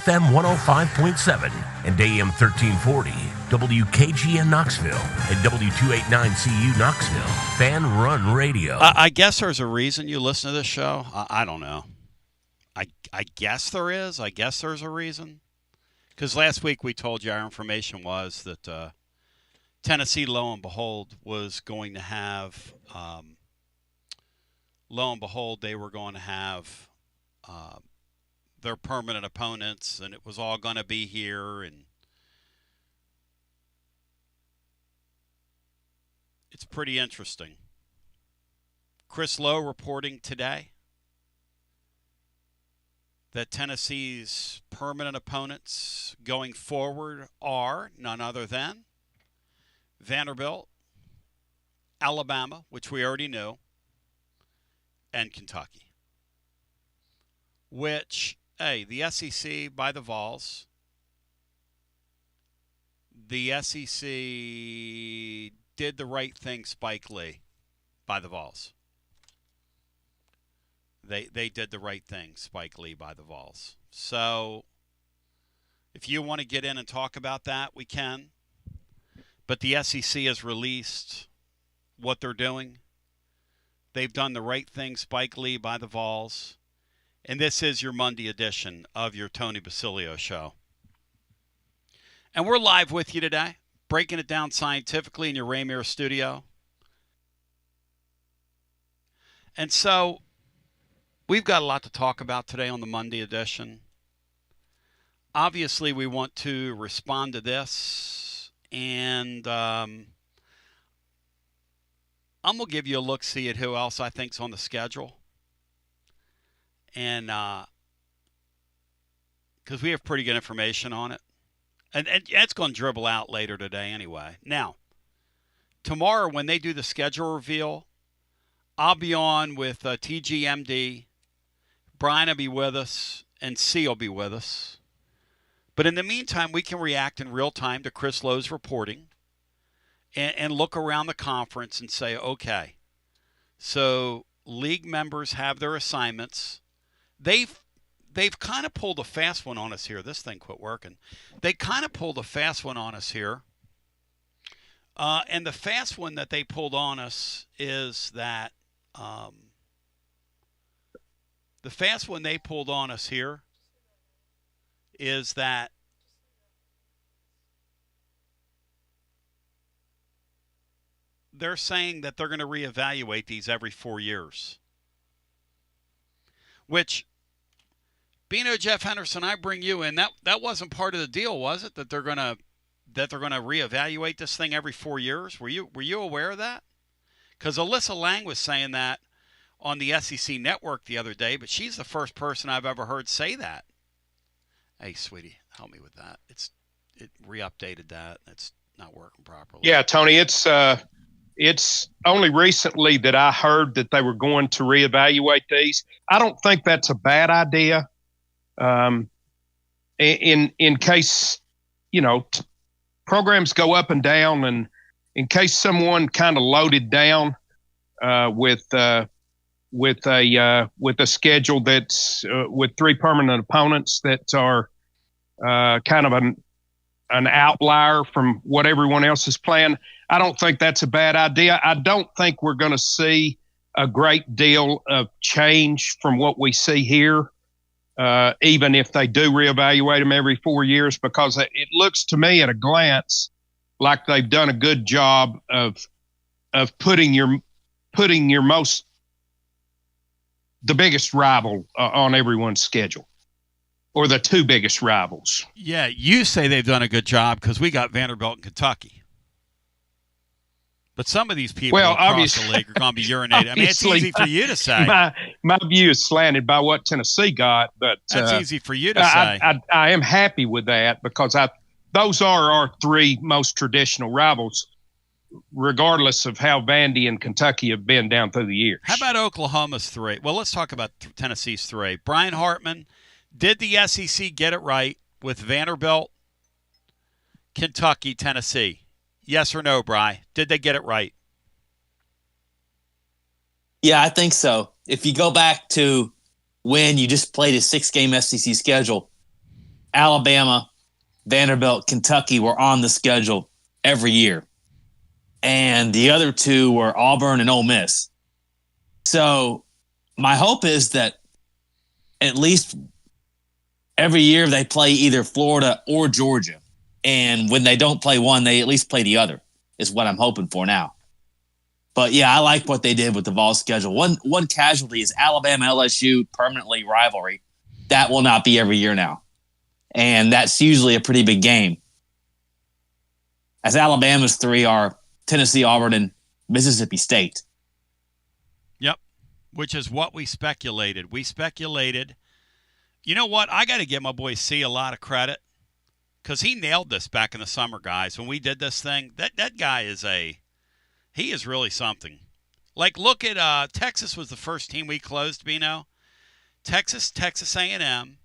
FM 105.7 and AM 1340. WKGN Knoxville and W289CU Knoxville. Fan Run Radio. I guess there's a reason you listen to this show. I don't know. I guess there is. I guess there's a reason. Because last week we told you our information was that Tennessee, lo and behold, was going to have, they were going to have their permanent opponents, and it was all going to be here. And it's pretty interesting. Chris Lowe reporting today that Tennessee's permanent opponents going forward are none other than Vanderbilt, Alabama, which we already knew, and Kentucky. Which, hey, the SEC by the Vols, the SEC did the right thing, Spike Lee, by the Vols. They did the right thing, Spike Lee, by the Vols. So if you want to get in and talk about that, we can. But the SEC has released what they're doing. They've done the right thing, Spike Lee, by the Vols. And this is your Monday edition of your Tony Basilio show. And we're live with you today, breaking it down scientifically in your Raymere studio. And so we've got a lot to talk about today on the Monday edition. Obviously, we want to respond to this, and I'm going to give you a look-see at who else I think's on the schedule. And because we have pretty good information on it. And it's going to dribble out later today anyway. Now, tomorrow when they do the schedule reveal, I'll be on with TGMD. Brian will be with us, and C will be with us. But in the meantime, we can react in real time to Chris Lowe's reporting and look around the conference and say, okay, so league members have their assignments. They've kind of pulled a fast one on us here. This thing quit working. They kind of pulled a fast one on us here. And the fast one that they pulled on us is that the fast one they pulled on us here is that they're saying that they're going to reevaluate these every 4 years. Which, Bino, Jeff Henderson, I bring you in. That wasn't part of the deal, was it? That they're going to reevaluate this thing every 4 years. Were you aware of that? Because Alyssa Lang was saying that on the SEC network the other day, but she's the first person I've ever heard say that. Hey, sweetie, help me with that. It re-updated that. It's not working properly. Yeah, Tony, it's only recently that I heard that they were going to reevaluate these. I don't think that's a bad idea. In case, programs go up and down, and in case someone kind of loaded down with a schedule that's with three permanent opponents that are kind of an outlier from what everyone else is playing. I don't think that's a bad idea. I don't think we're going to see a great deal of change from what we see here, even if they do reevaluate them every 4 years, because it looks to me at a glance like they've done a good job of putting the biggest rival on everyone's schedule, or the two biggest rivals. Yeah, you say they've done a good job because we got Vanderbilt and Kentucky. But some of these people across the league are going to be urinated. I mean, it's easy for you to say. My view is slanted by what Tennessee got, but that's easy for you to say. I am happy with that because those are our three most traditional rivals, regardless of how Vandy and Kentucky have been down through the years. How about Oklahoma's three? Well, let's talk about Tennessee's three. Brian Hartman, did the SEC get it right with Vanderbilt, Kentucky, Tennessee? Yes or no, Bri? Did they get it right? Yeah, I think so. If you go back to when you just played a 6-game SEC schedule, Alabama, Vanderbilt, Kentucky were on the schedule every year. And the other two were Auburn and Ole Miss. So my hope is that at least every year they play either Florida or Georgia. And when they don't play one, they at least play the other, is what I'm hoping for now. But, yeah, I like what they did with the Vol schedule. One casualty is Alabama-LSU permanently rivalry. That will not be every year now. And that's usually a pretty big game. As Alabama's three are Tennessee, Auburn, and Mississippi State. Yep, which is what we speculated. We speculated. You know what? I got to give my boy C a lot of credit because he nailed this back in the summer, guys. When we did this thing, that guy is he is really something. Like, look at Texas was the first team we closed, Bino. Texas A&M,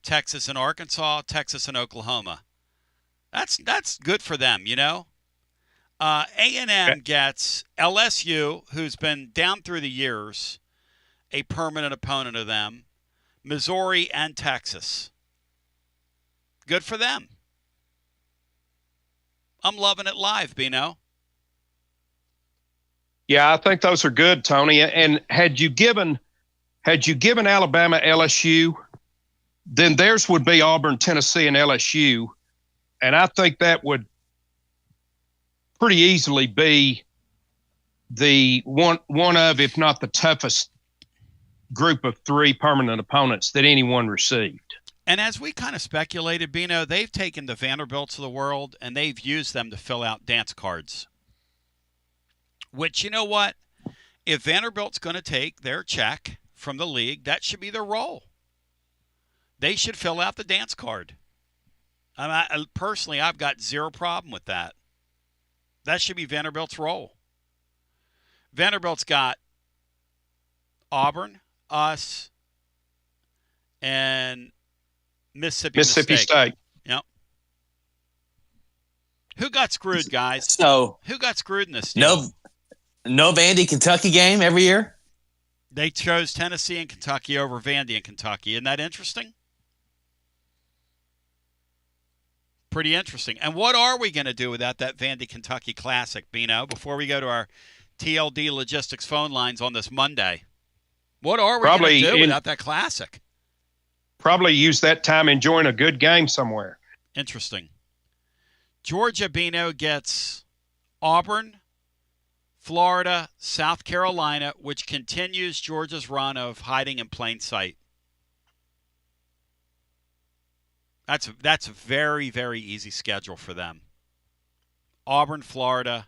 Texas and Arkansas, Texas and Oklahoma. That's good for them, you know. A&M gets LSU, who's been down through the years, a permanent opponent of them, Missouri and Texas. Good for them. I'm loving it live, Bino. Yeah, I think those are good, Tony. And had you given Alabama LSU, then theirs would be Auburn, Tennessee, and LSU. And I think that would pretty easily be the one of, if not the toughest group of three permanent opponents that anyone received. And as we kind of speculated, Bino, they've taken the Vanderbilts of the world and they've used them to fill out dance cards. Which, you know what? If Vanderbilt's going to take their check from the league, that should be their role. They should fill out the dance card. Personally, I've got zero problem with that. That should be Vanderbilt's role. Vanderbilt's got Auburn, us, and Mississippi State. Yep. Who got screwed, guys? So who got screwed in this deal? No Vandy Kentucky game every year? They chose Tennessee and Kentucky over Vandy and Kentucky. Isn't that interesting? Pretty interesting. And what are we going to do without that Vandy Kentucky Classic, Bino, before we go to our TLD Logistics phone lines on this Monday? What are we going to do without that Classic? Probably use that time enjoying a good game somewhere. Interesting. Georgia, Bino, gets Auburn, Florida, South Carolina, which continues Georgia's run of hiding in plain sight. That's a very, very easy schedule for them. Auburn, Florida,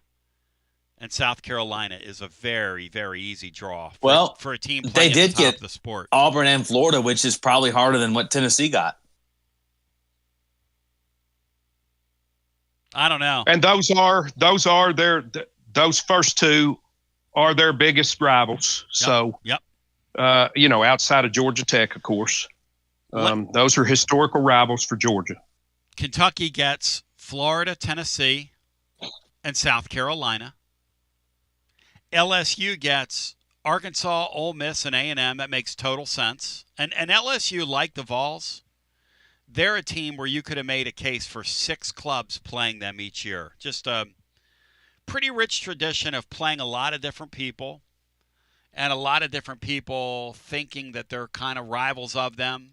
and South Carolina is a very, very easy draw for a team playing they did at the top get of the sport. Auburn and Florida, which is probably harder than what Tennessee got. I don't know. And those first two are their biggest rivals. Yep. So, outside of Georgia Tech, of course. Those are historical rivals for Georgia. Kentucky gets Florida, Tennessee, and South Carolina. LSU gets Arkansas, Ole Miss, and A&M. That makes total sense. And LSU, like the Vols, they're a team where you could have made a case for 6 clubs playing them each year. Just a pretty rich tradition of playing a lot of different people and a lot of different people thinking that they're kind of rivals of them.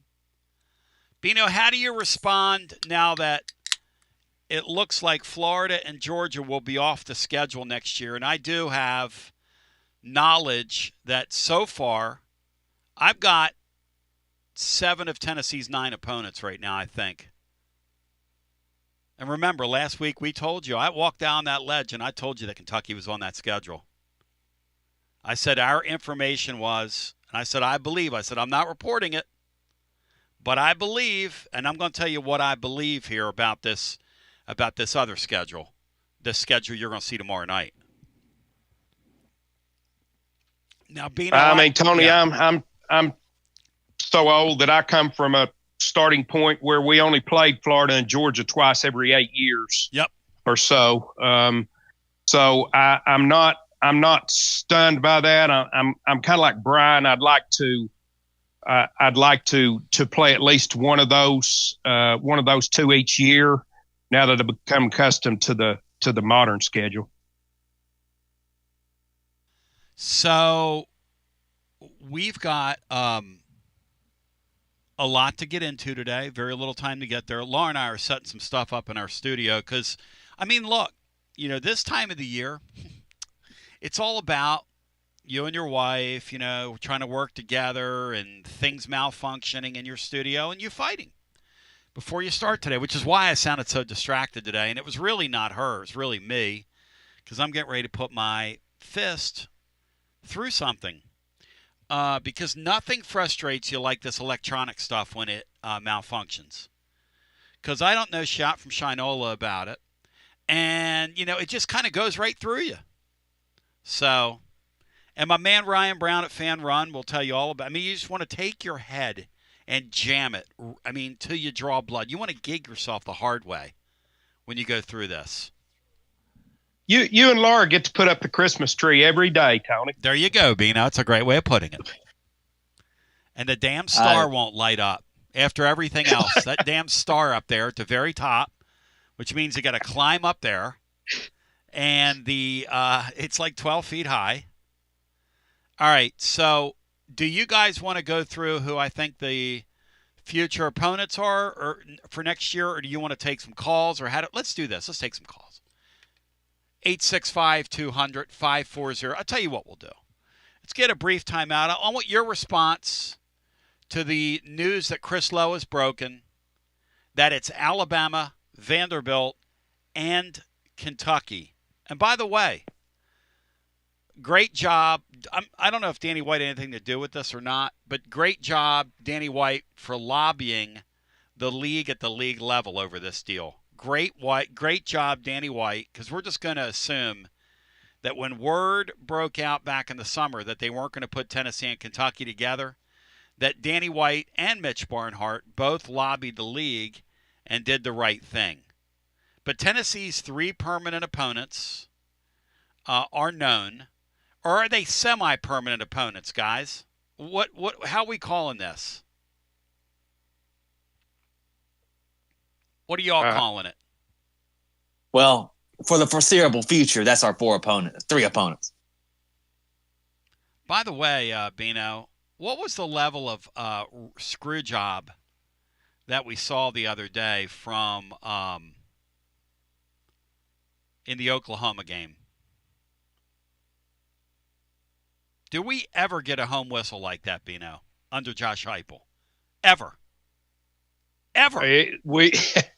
Bino, how do you respond now that it looks like Florida and Georgia will be off the schedule next year? And I do have knowledge that so far I've got 7 of Tennessee's 9 opponents right now, I think. And remember, last week we told you, I walked down that ledge and I told you that Kentucky was on that schedule. I said our information was, and I said I'm not reporting it. But I believe, and I'm going to tell you what I believe here about this other schedule, this schedule you're going to see tomorrow night. Now, Bino, Tony, yeah. I'm so old that I come from a starting point where we only played Florida and Georgia twice every 8 years. Yep. Or so. So I'm not stunned by that. I'm kind of like Brian. I'd like to I'd like to play at least one of those two each year. Now that I've become accustomed to the modern schedule. So we've got a lot to get into today. Very little time to get there. Laura and I are setting some stuff up in our studio because, I mean, look, this time of the year, it's all about you and your wife, trying to work together and things malfunctioning in your studio and you fighting before you start today, which is why I sounded so distracted today. And it was really not her. It was really me because I'm getting ready to put my fist through something because nothing frustrates you like this electronic stuff when it malfunctions. Because I don't know shot from Shinola about it. And, it just kind of goes right through you. So, and my man Ryan Brown at Fan Run will tell you all about it. I mean, you just want to take your head and jam it, till you draw blood. You want to gig yourself the hard way when you go through this. You and Laura get to put up the Christmas tree every day, Tony. There you go, Bino. It's a great way of putting it. And the damn star won't light up after everything else. That damn star up there at the very top, which means you got to climb up there. And it's like 12 feet high. All right, so do you guys want to go through who I think the future opponents are or for next year, or do you want to take some calls? Let's do this. Let's take some calls. 865-200-540. I'll tell you what we'll do. Let's get a brief timeout. I want your response to the news that Chris Lowe has broken, that it's Alabama, Vanderbilt, and Kentucky. And by the way, great job. I don't know if Danny White had anything to do with this or not, but great job, Danny White, for lobbying the league at the league level over this deal. Great job, Danny White, because we're just going to assume that when word broke out back in the summer that they weren't going to put Tennessee and Kentucky together, that Danny White and Mitch Barnhart both lobbied the league and did the right thing. But Tennessee's 3 permanent opponents are known. Or are they semi-permanent opponents, guys? How are we calling this? What are y'all calling it? Well, for the foreseeable future, that's our 3 opponents. By the way, Bino, what was the level of screw job that we saw the other day from in the Oklahoma game? Do we ever get a home whistle like that, Bino, under Josh Heupel? Ever? We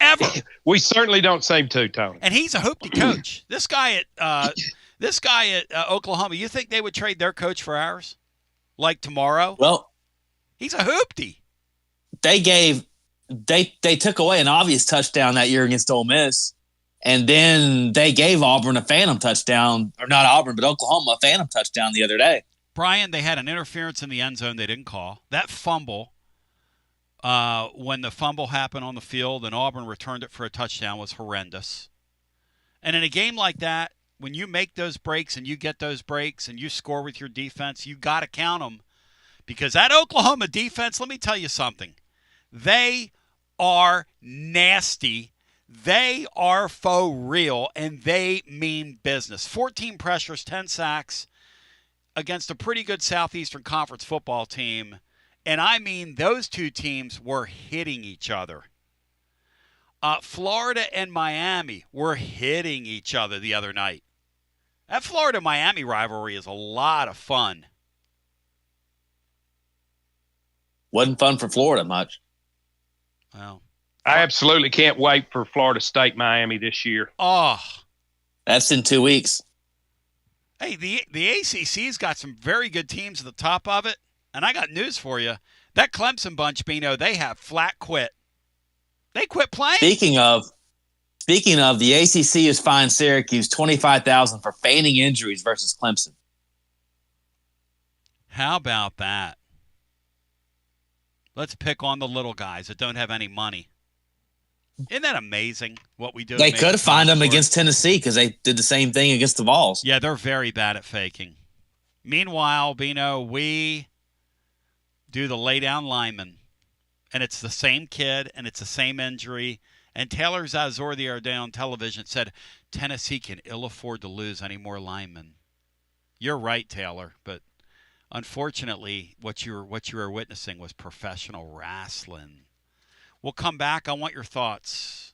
Ever. We certainly don't seem to, Tony. And he's a hoopty coach. This guy at Oklahoma, you think they would trade their coach for ours? Like tomorrow? Well, he's a hoopty. They took away an obvious touchdown that year against Ole Miss. And then they gave Auburn a phantom touchdown, or not Auburn, but Oklahoma a phantom touchdown the other day. Brian, they had an interference in the end zone they didn't call. That fumble, when the fumble happened on the field and Auburn returned it for a touchdown, was horrendous. And in a game like that, when you make those breaks and you get those breaks and you score with your defense, you got to count them. Because that Oklahoma defense, let me tell you something. They are nasty. They are for real, and they mean business. 14 pressures, 10 sacks against a pretty good Southeastern Conference football team. And I mean, those two teams were hitting each other. Florida and Miami were hitting each other the other night. That Florida-Miami rivalry is a lot of fun. Wasn't fun for Florida much. Well, I absolutely can't wait for Florida State Miami this year. Oh, that's in 2 weeks. Hey, the ACC's got some very good teams at the top of it, and I got news for you. That Clemson bunch, Bino, they have flat quit. They quit playing. Speaking of, the ACC has fined Syracuse $25,000 for feigning injuries versus Clemson. How about that? Let's pick on the little guys that don't have any money. Isn't that amazing what we do? They could have fined them against Tennessee because they did the same thing against the Vols. Yeah, they're very bad at faking. Meanwhile, Bino, we do the lay-down lineman. And it's the same kid, and it's the same injury. And Taylor Zazor the other day on television said, Tennessee can ill afford to lose any more linemen. You're right, Taylor, but unfortunately, what you were witnessing was professional wrestling. We'll come back. I want your thoughts.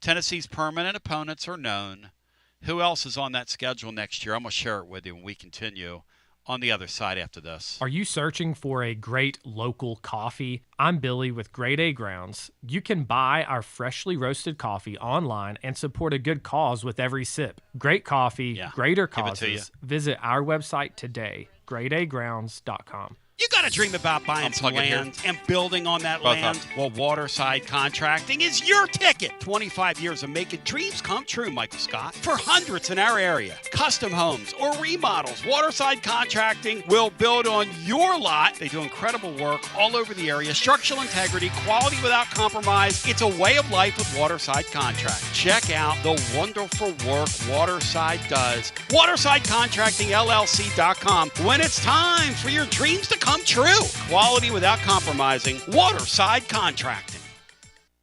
Tennessee's permanent opponents are known. Who else is on that schedule next year? I'm going to share it with you when we continue on the other side after this. Are you searching for a great local coffee? I'm Billy with Grade A Grounds. You can buy our freshly roasted coffee online and support a good cause with every sip. Great coffee, greater causes. Visit our website today, gradeagrounds.com. You got to dream about buying some land and building on that land. Well, Waterside Contracting is your ticket. 25 years of making dreams come true, Michael Scott. For hundreds in our area, custom homes or remodels, Waterside Contracting will build on your lot. They do incredible work all over the area. Structural integrity, quality without compromise. It's a way of life with Waterside Contracting. Check out the wonderful work Waterside does. WatersideContractingLLC.com. When it's time for your dreams to come true. Quality without compromising. Waterside Contracting.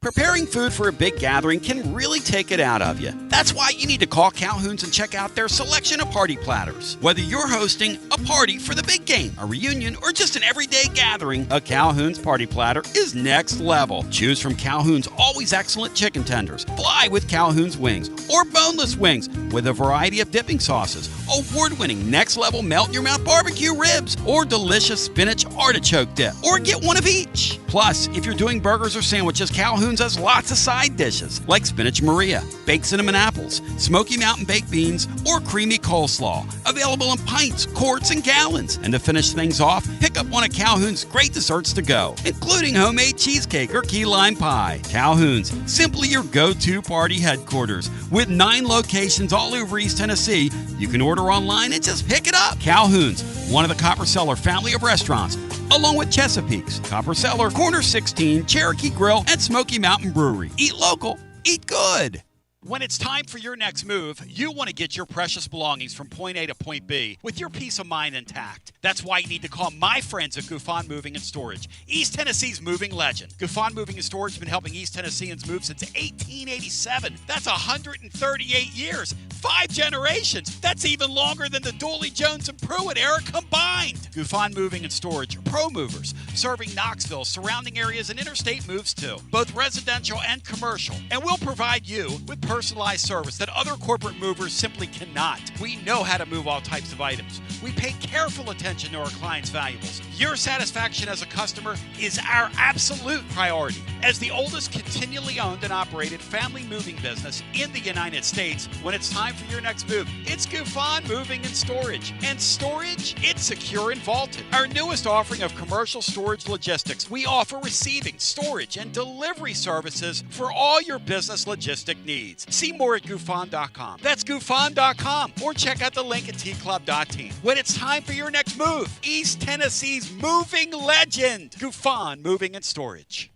Preparing food for a big gathering can really take it out of you. That's why you need to call Calhoun's and check out their selection of party platters. Whether you're hosting a party for the big game, a reunion, or just an everyday gathering, a Calhoun's party platter is next level. Choose from Calhoun's always excellent chicken tenders, fly with Calhoun's wings, or boneless wings with a variety of dipping sauces, award-winning next-level melt-in-your-mouth barbecue ribs, or delicious spinach artichoke dip, or get one of each. Plus, if you're doing burgers or sandwiches, Calhoun's has lots of side dishes like spinach Maria, baked cinnamon apples, Smoky Mountain baked beans, or creamy coleslaw. Available in pints, quarts, and gallons. And to finish things off, pick up one of Calhoun's great desserts to go, including homemade cheesecake or key lime pie. Calhoun's, simply your go-to party headquarters. With 9 locations all over East Tennessee, you can order online and just pick it up. Calhoun's, one of the Copper Cellar family of restaurants, along with Chesapeake's, Copper Cellar, Corner 16, Cherokee Grill, and Smoky Mountain Brewery. Eat local, eat good. When it's time for your next move, you want to get your precious belongings from point A to point B with your peace of mind intact. That's why you need to call my friends at Gouffon Moving and Storage, East Tennessee's moving legend. Gouffon Moving and Storage has been helping East Tennesseans move since 1887. That's 138 years, 5 generations. That's even longer than the Dooley, Jones, and Pruitt era combined. Gouffon Moving and Storage are pro movers, serving Knoxville, surrounding areas, and interstate moves too, both residential and commercial. And we'll provide you with personalized service that other corporate movers simply cannot. We know how to move all types of items. We pay careful attention to our clients' valuables. Your satisfaction as a customer is our absolute priority. As the oldest continually owned and operated family moving business in the United States, when it's time for your next move, it's Gouffon Moving and Storage. And storage, it's secure and vaulted. Our newest offering of commercial storage logistics, we offer receiving, storage, and delivery services for all your business logistic needs. See more at Gouffon.com. That's Gouffon.com. Or check out the link at tclub.team. When it's time for your next move, East Tennessee's moving legend, Gouffon Moving and Storage.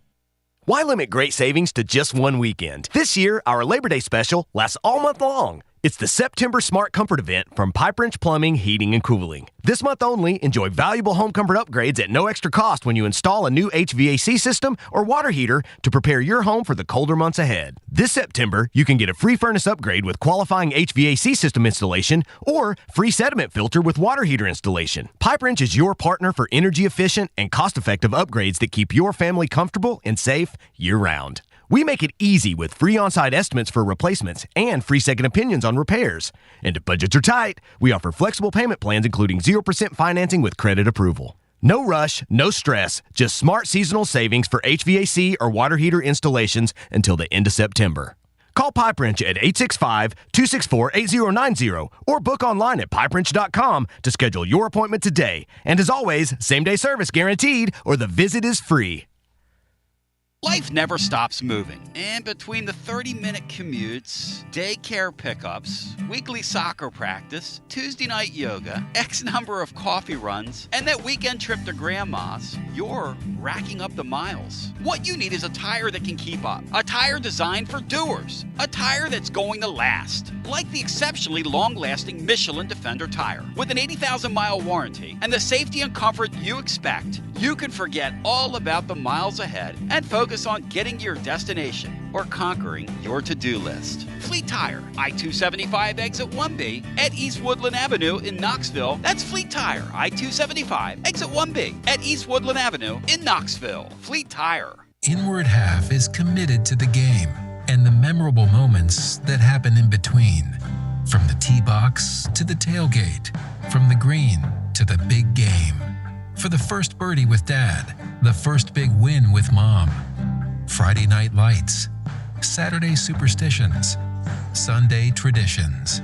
Why limit great savings to just one weekend? This year, our Labor Day special lasts all month long. It's the September Smart Comfort event from Pipe Wrench Plumbing, Heating, and Cooling. This month only, enjoy valuable home comfort upgrades at no extra cost when you install a new HVAC system or water heater to prepare your home for the colder months ahead. This September, you can get a free furnace upgrade with qualifying HVAC system installation or free sediment filter with water heater installation. Pipe Wrench is your partner for energy-efficient and cost-effective upgrades that keep your family comfortable and safe year-round. We make it easy with free on-site estimates for replacements and free second opinions on repairs. And if budgets are tight, we offer flexible payment plans including 0% financing with credit approval. No rush, no stress, just smart seasonal savings for HVAC or water heater installations until the end of September. Call Pipe Wrench at 865-264-8090 or book online at pipewrench.com to schedule your appointment today. And as always, same-day service guaranteed or the visit is free. Life never stops moving. And between the 30-minute commutes, daycare pickups, weekly soccer practice, Tuesday night yoga, X number of coffee runs, and that weekend trip to Grandma's, you're racking up the miles. What you need is a tire that can keep up. A tire designed for doers. A tire that's going to last. like the exceptionally long-lasting Michelin Defender tire. With an 80,000-mile warranty and the safety and comfort you expect, you can forget all about the miles ahead and focus on getting to your destination or conquering your to-do list. Fleet Tire, I-275 exit 1B at East Woodland Avenue in Knoxville. That's Fleet Tire, I-275 exit 1B at East Woodland Avenue in Knoxville. Fleet Tire. Inward Half is committed to the game and the memorable moments that happen in between. From the tee box to the tailgate, from the green to the big game. For the first birdie with Dad, the first big win with Mom. Friday night lights, Saturday superstitions, Sunday traditions.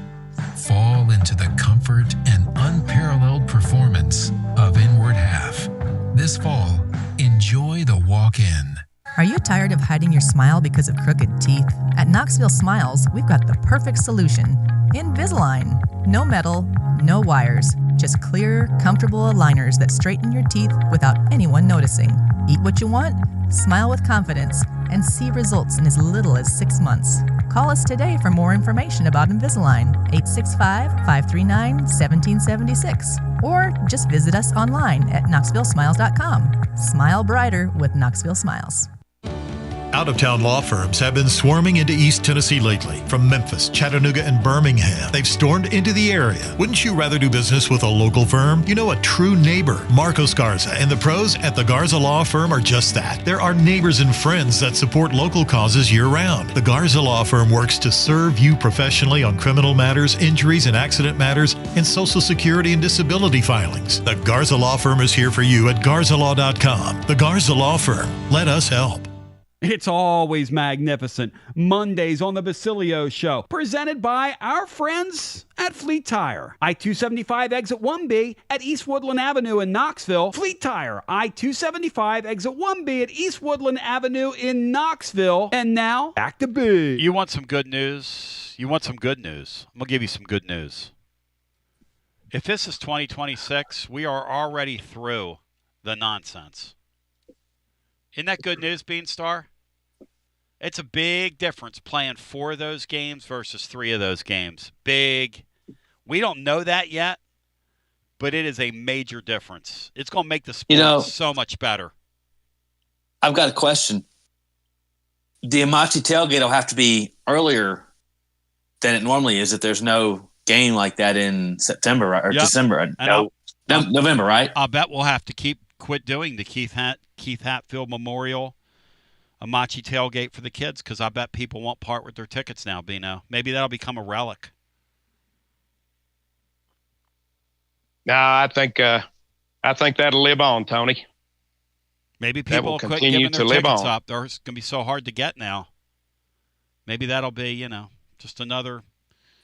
Fall into the comfort and unparalleled performance of Inward Half. This fall, enjoy the walk-in. Are you tired of hiding your smile because of crooked teeth? At Knoxville Smiles, we've got the perfect solution. Invisalign. No metal, no wires, just clear, comfortable aligners that straighten your teeth without anyone noticing. Eat what you want, smile with confidence, and see results in as little as 6 months. Call us today for more information about Invisalign, 865-539-1776. Or just visit us online at knoxvillesmiles.com. Smile brighter with Knoxville Smiles. Out-of-town law firms have been swarming into East Tennessee lately. From Memphis, Chattanooga, and Birmingham, they've stormed into the area. Wouldn't you rather do business with a local firm? You know, a true neighbor. Marcos Garza and the pros at the Garza Law Firm are just that. There are neighbors and friends that support local causes year-round. The Garza Law Firm works to serve you professionally on criminal matters, injuries and accident matters, and Social Security and disability filings. The Garza Law Firm is here for you at garzalaw.com. The Garza Law Firm. Let us help. It's always magnificent. Mondays on the Basilio Show, presented by our friends at Fleet Tire. I-275 exit 1B at East Woodland Avenue in Knoxville. Fleet Tire, I-275 exit 1B at East Woodland Avenue in Knoxville. And now, back to B. You want some good news? You want some good news? I'm going to give you some good news. If this is 2026, we are already through the nonsense. Isn't that good news, Beanstar? It's a big difference playing 4 of those games versus 3 of those games. Big. We don't know that yet, but it is a major difference. It's going to make the sport so much better. I've got a question. The Amachi tailgate will have to be earlier than it normally is if there's no game like that in September or December. November, right? I'll bet we'll have to quit doing the Keith Hatfield Memorial Amachi tailgate for the kids because I bet people won't part with their tickets now, Bino. Maybe that'll become a relic. No, I think that'll live on, Tony. Maybe people will quit giving their tickets up. They're going to be so hard to get now. Maybe that'll be, just another.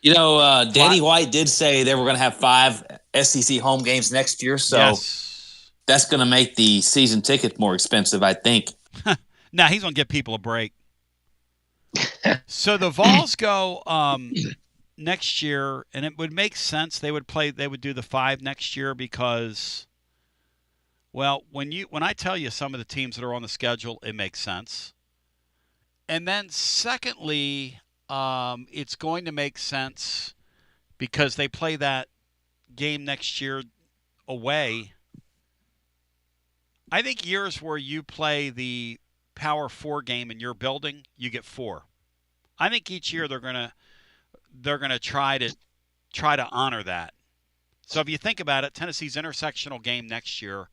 Danny White did say they were going to have 5 SEC home games next year, so yes. That's going to make the season ticket more expensive, I think. Now he's going to give people a break. So the Vols go next year, and it would make sense they would do the 5 next year because, well, when I tell you some of the teams that are on the schedule, it makes sense. And then secondly, it's going to make sense because they play that game next year away. I think years where you play the Power 4 game in your building, you get 4. I think each year they're gonna try to honor that. So if you think about it, Tennessee's intersectional game next year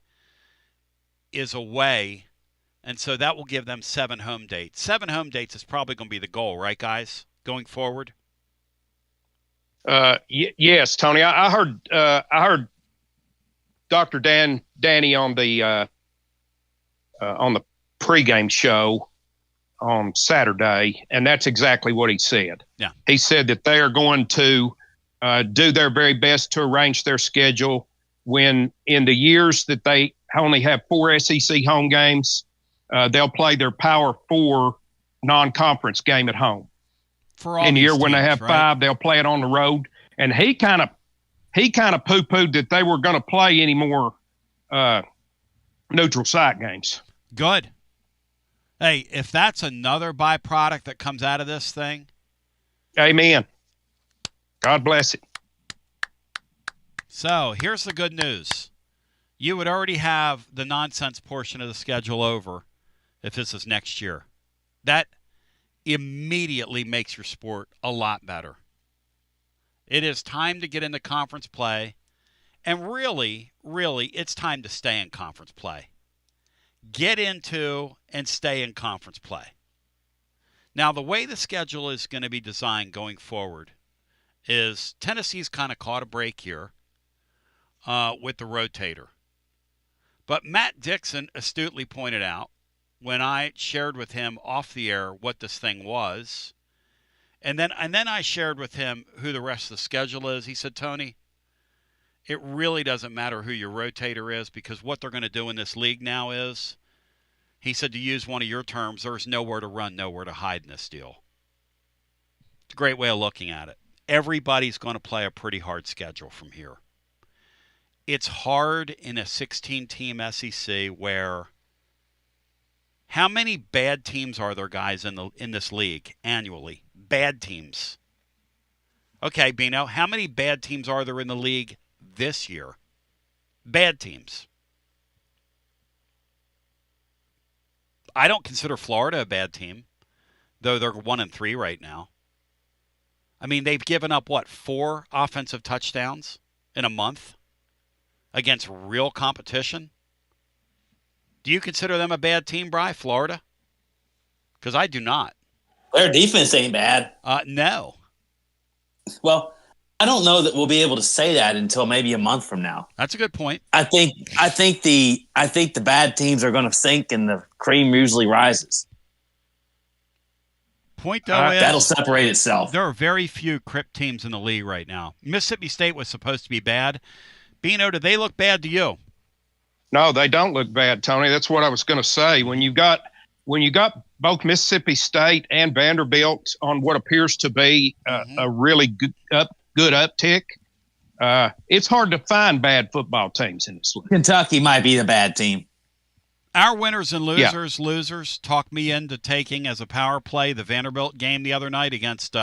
is away, and so that will give them 7 home dates. 7 home dates is probably going to be the goal, right, guys, going forward? Yes, Tony. I heard Dr. Danny on the pregame show on Saturday, and that's exactly what he said. Yeah. He said that they are going to do their very best to arrange their schedule when in the years that they only have 4 SEC home games, they'll play their Power 4 non-conference game at home. For all in the year teams, when they have right? 5, they'll play it on the road. And he kind of poo-pooed that they were going to play any more neutral site games. Good. Hey, if that's another byproduct that comes out of this thing, amen. God bless it. So here's the good news. You would already have the nonsense portion of the schedule over if this is next year. That immediately makes your sport a lot better. It is time to get into conference play. And really, it's time to stay in conference play. Get into and stay in conference play. Now, the way the schedule is going to be designed going forward is Tennessee's kind of caught a break here with the rotator. But Matt Dixon astutely pointed out when I shared with him off the air what this thing was, and then I shared with him who the rest of the schedule is. He said, Tony, it really doesn't matter who your rotator is, because what they're going to do in this league now is, he said, to use one of your terms, there's nowhere to run, nowhere to hide in this deal. It's a great way of looking at it. Everybody's going to play a pretty hard schedule from here. It's hard in a 16-team SEC where how many bad teams are there, guys, in this league annually? Bad teams. Okay, Bino, how many bad teams are there in the league this year? Bad teams. I don't consider Florida a bad team, though they're 1-3 right now. I mean, they've given up, 4 offensive touchdowns in a month against real competition? Do you consider them a bad team, Bri, Florida? Because I do not. Their defense ain't bad. No. Well, I don't know that we'll be able to say that until maybe a month from now. That's a good point. I think the bad teams are going to sink and the cream usually rises. Point though is that'll separate itself. There are very few crip teams in the league right now. Mississippi State was supposed to be bad. Bino, do they look bad to you? No, they don't look bad, Tony. That's what I was going to say. When you got both Mississippi State and Vanderbilt on what appears to be a really good uptick, it's hard to find bad football teams in this league. Kentucky might be the bad team. Our winners and losers talked me into taking as a power play the Vanderbilt game the other night against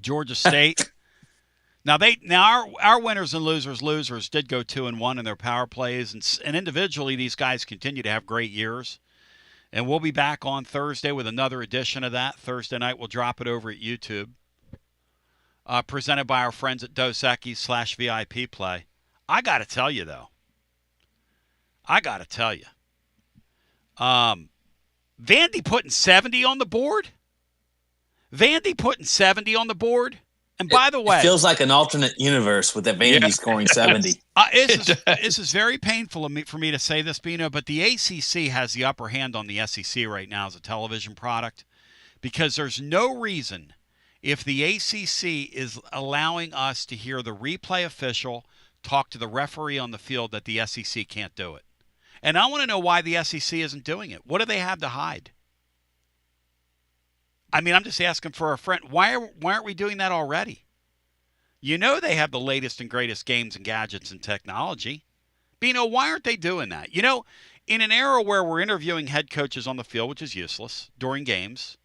Georgia State. Now our winners and losers did go 2-1 in their power plays, and individually these guys continue to have great years. And we'll be back on Thursday with another edition of that. Thursday night we'll drop it over at YouTube. Presented by our friends at Dos Equis /VIP Play. I got to tell you, though. Vandy putting 70 on the board? And by the way, it feels like an alternate universe with that Vandy scoring 70. This is very painful for me to say this, Bino, but the ACC has the upper hand on the SEC right now as a television product, because there's no reason, if the ACC is allowing us to hear the replay official talk to the referee on the field, that the SEC can't do it. And I want to know why the SEC isn't doing it. What do they have to hide? I mean, I'm just asking for a friend. Why aren't we doing that already? You know they have the latest and greatest games and gadgets and technology. Bino, why aren't they doing that? You know, in an era where we're interviewing head coaches on the field, which is useless, during games,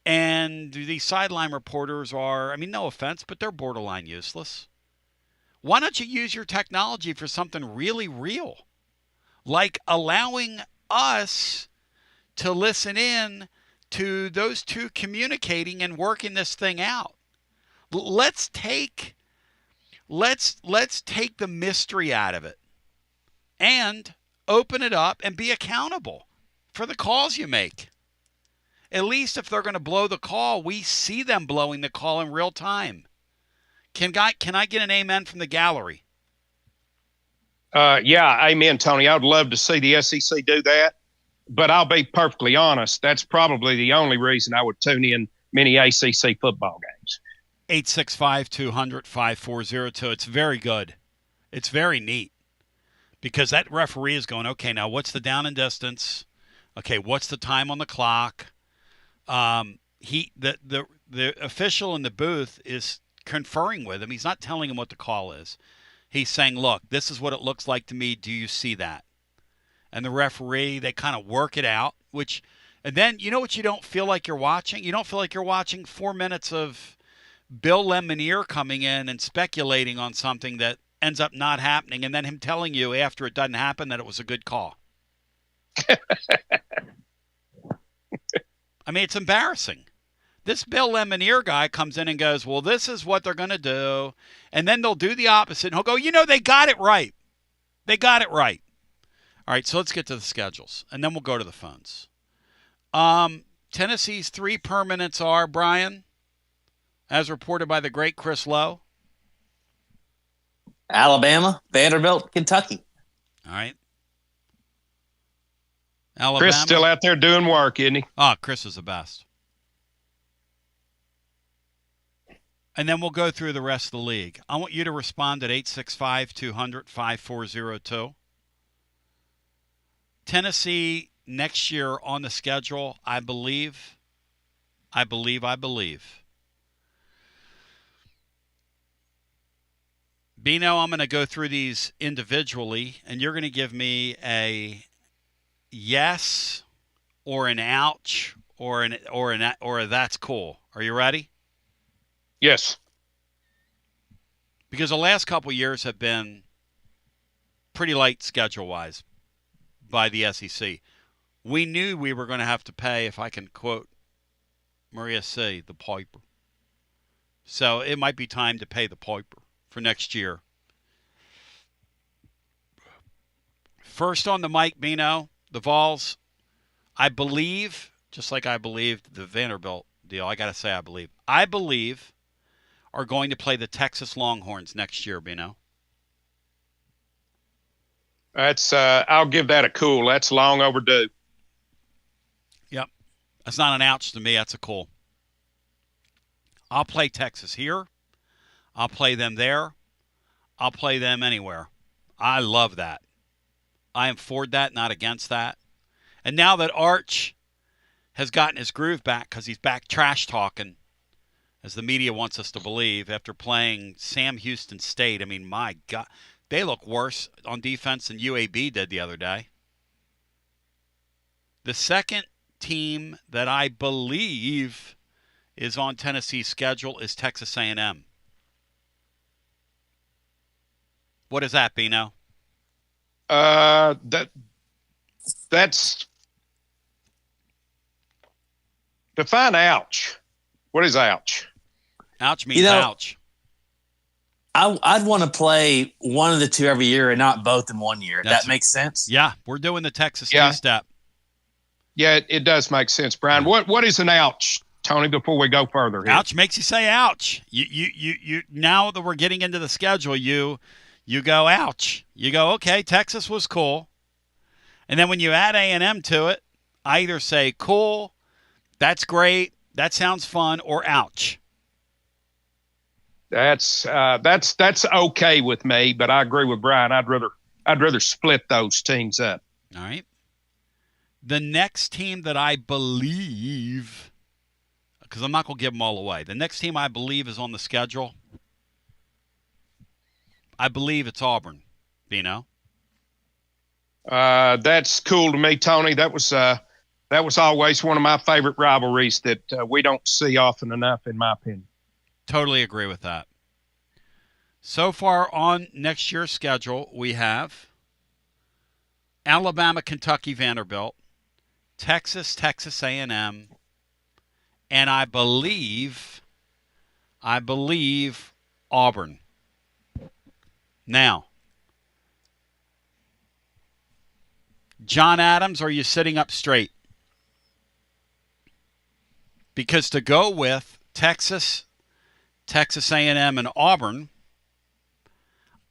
and the sideline reporters are, I mean, no offense, but they're borderline useless. Why don't you use your technology for something really real? Like allowing us to listen in to those two communicating and working this thing out. Let's take the mystery out of it and open it up and be accountable for the calls you make. At least if they're going to blow the call, we see them blowing the call in real time. Can I get an amen from the gallery? Yeah, amen, Tony. I would love to see the SEC do that. But I'll be perfectly honest, that's probably the only reason I would tune in many ACC football games. 865-200-5402. It's very good. It's very neat. Because that referee is going, okay, now what's the down and distance? Okay, what's the time on the clock? The official in the booth is conferring with him. He's not telling him what the call is. He's saying, look, this is what it looks like to me. Do you see that? And the referee, they kind of work it out, and then you know what you don't feel like you're watching? You don't feel like you're watching 4 minutes of Bill Lemonier coming in and speculating on something that ends up not happening, and then him telling you after it doesn't happen that it was a good call. I mean, it's embarrassing. This Bill Lemonier guy comes in and goes, well, this is what they're going to do. And then they'll do the opposite. And he'll go, they got it right. They got it right. All right, so let's get to the schedules. And then we'll go to the phones. Tennessee's 3 permanents are, Brian, as reported by the great Chris Lowe. Alabama, Vanderbilt, Kentucky. All right. Alabama. Chris still out there doing work, isn't he? Oh, Chris is the best. And then we'll go through the rest of the league. I want you to respond at 865-200-5402. Tennessee next year on the schedule, I believe. Bino, I'm going to go through these individually, and you're going to give me a yes or an ouch or a that's cool. Are you ready? Yes. Because the last couple of years have been pretty light schedule-wise by the SEC. We knew we were going to have to pay, if I can quote Maria C., the piper. So it might be time to pay the piper for next year. First on the mic, Bino, the Vols, I believe, just like I believed the Vanderbilt deal, I got to say I believe are going to play the Texas Longhorns next year, Bino. That's I'll give that a cool. That's long overdue. Yep. That's not an ouch to me. That's a cool. I'll play Texas here. I'll play them there. I'll play them anywhere. I love that. I am for that, not against that. And now that Arch has gotten his groove back because he's back trash talking, as the media wants us to believe, after playing Sam Houston State. I mean, my God, they look worse on defense than UAB did the other day. The second team that I believe is on Tennessee's schedule is Texas A&M. What is that, Bino? That's define ouch. What is ouch? Ouch means ouch. I'd want to play one of the two every year and not both in one year. That makes sense? Yeah, we're doing the Texas two-step. Yeah, it does make sense, Brian. What is an ouch, Tony, before we go further here? Ouch makes you say ouch. You now that we're getting into the schedule, you go ouch. You go, okay, Texas was cool. And then when you add A&M to it, I either say cool, that's great, that sounds fun, or ouch. That's okay with me, but I agree with Brian. I'd rather split those teams up. All right. The next team that I believe, because I'm not going to give them all away, the next team I believe is on the schedule, I believe it's Auburn. Bino? That's cool to me, Tony. That was always one of my favorite rivalries that we don't see often enough, in my opinion. Totally agree with that. So far on next year's schedule, we have Alabama, Kentucky, Vanderbilt, Texas, Texas A&M, and I believe Auburn. Now, John Adams, are you sitting up straight? Because to go with Texas, Texas A&M, and Auburn,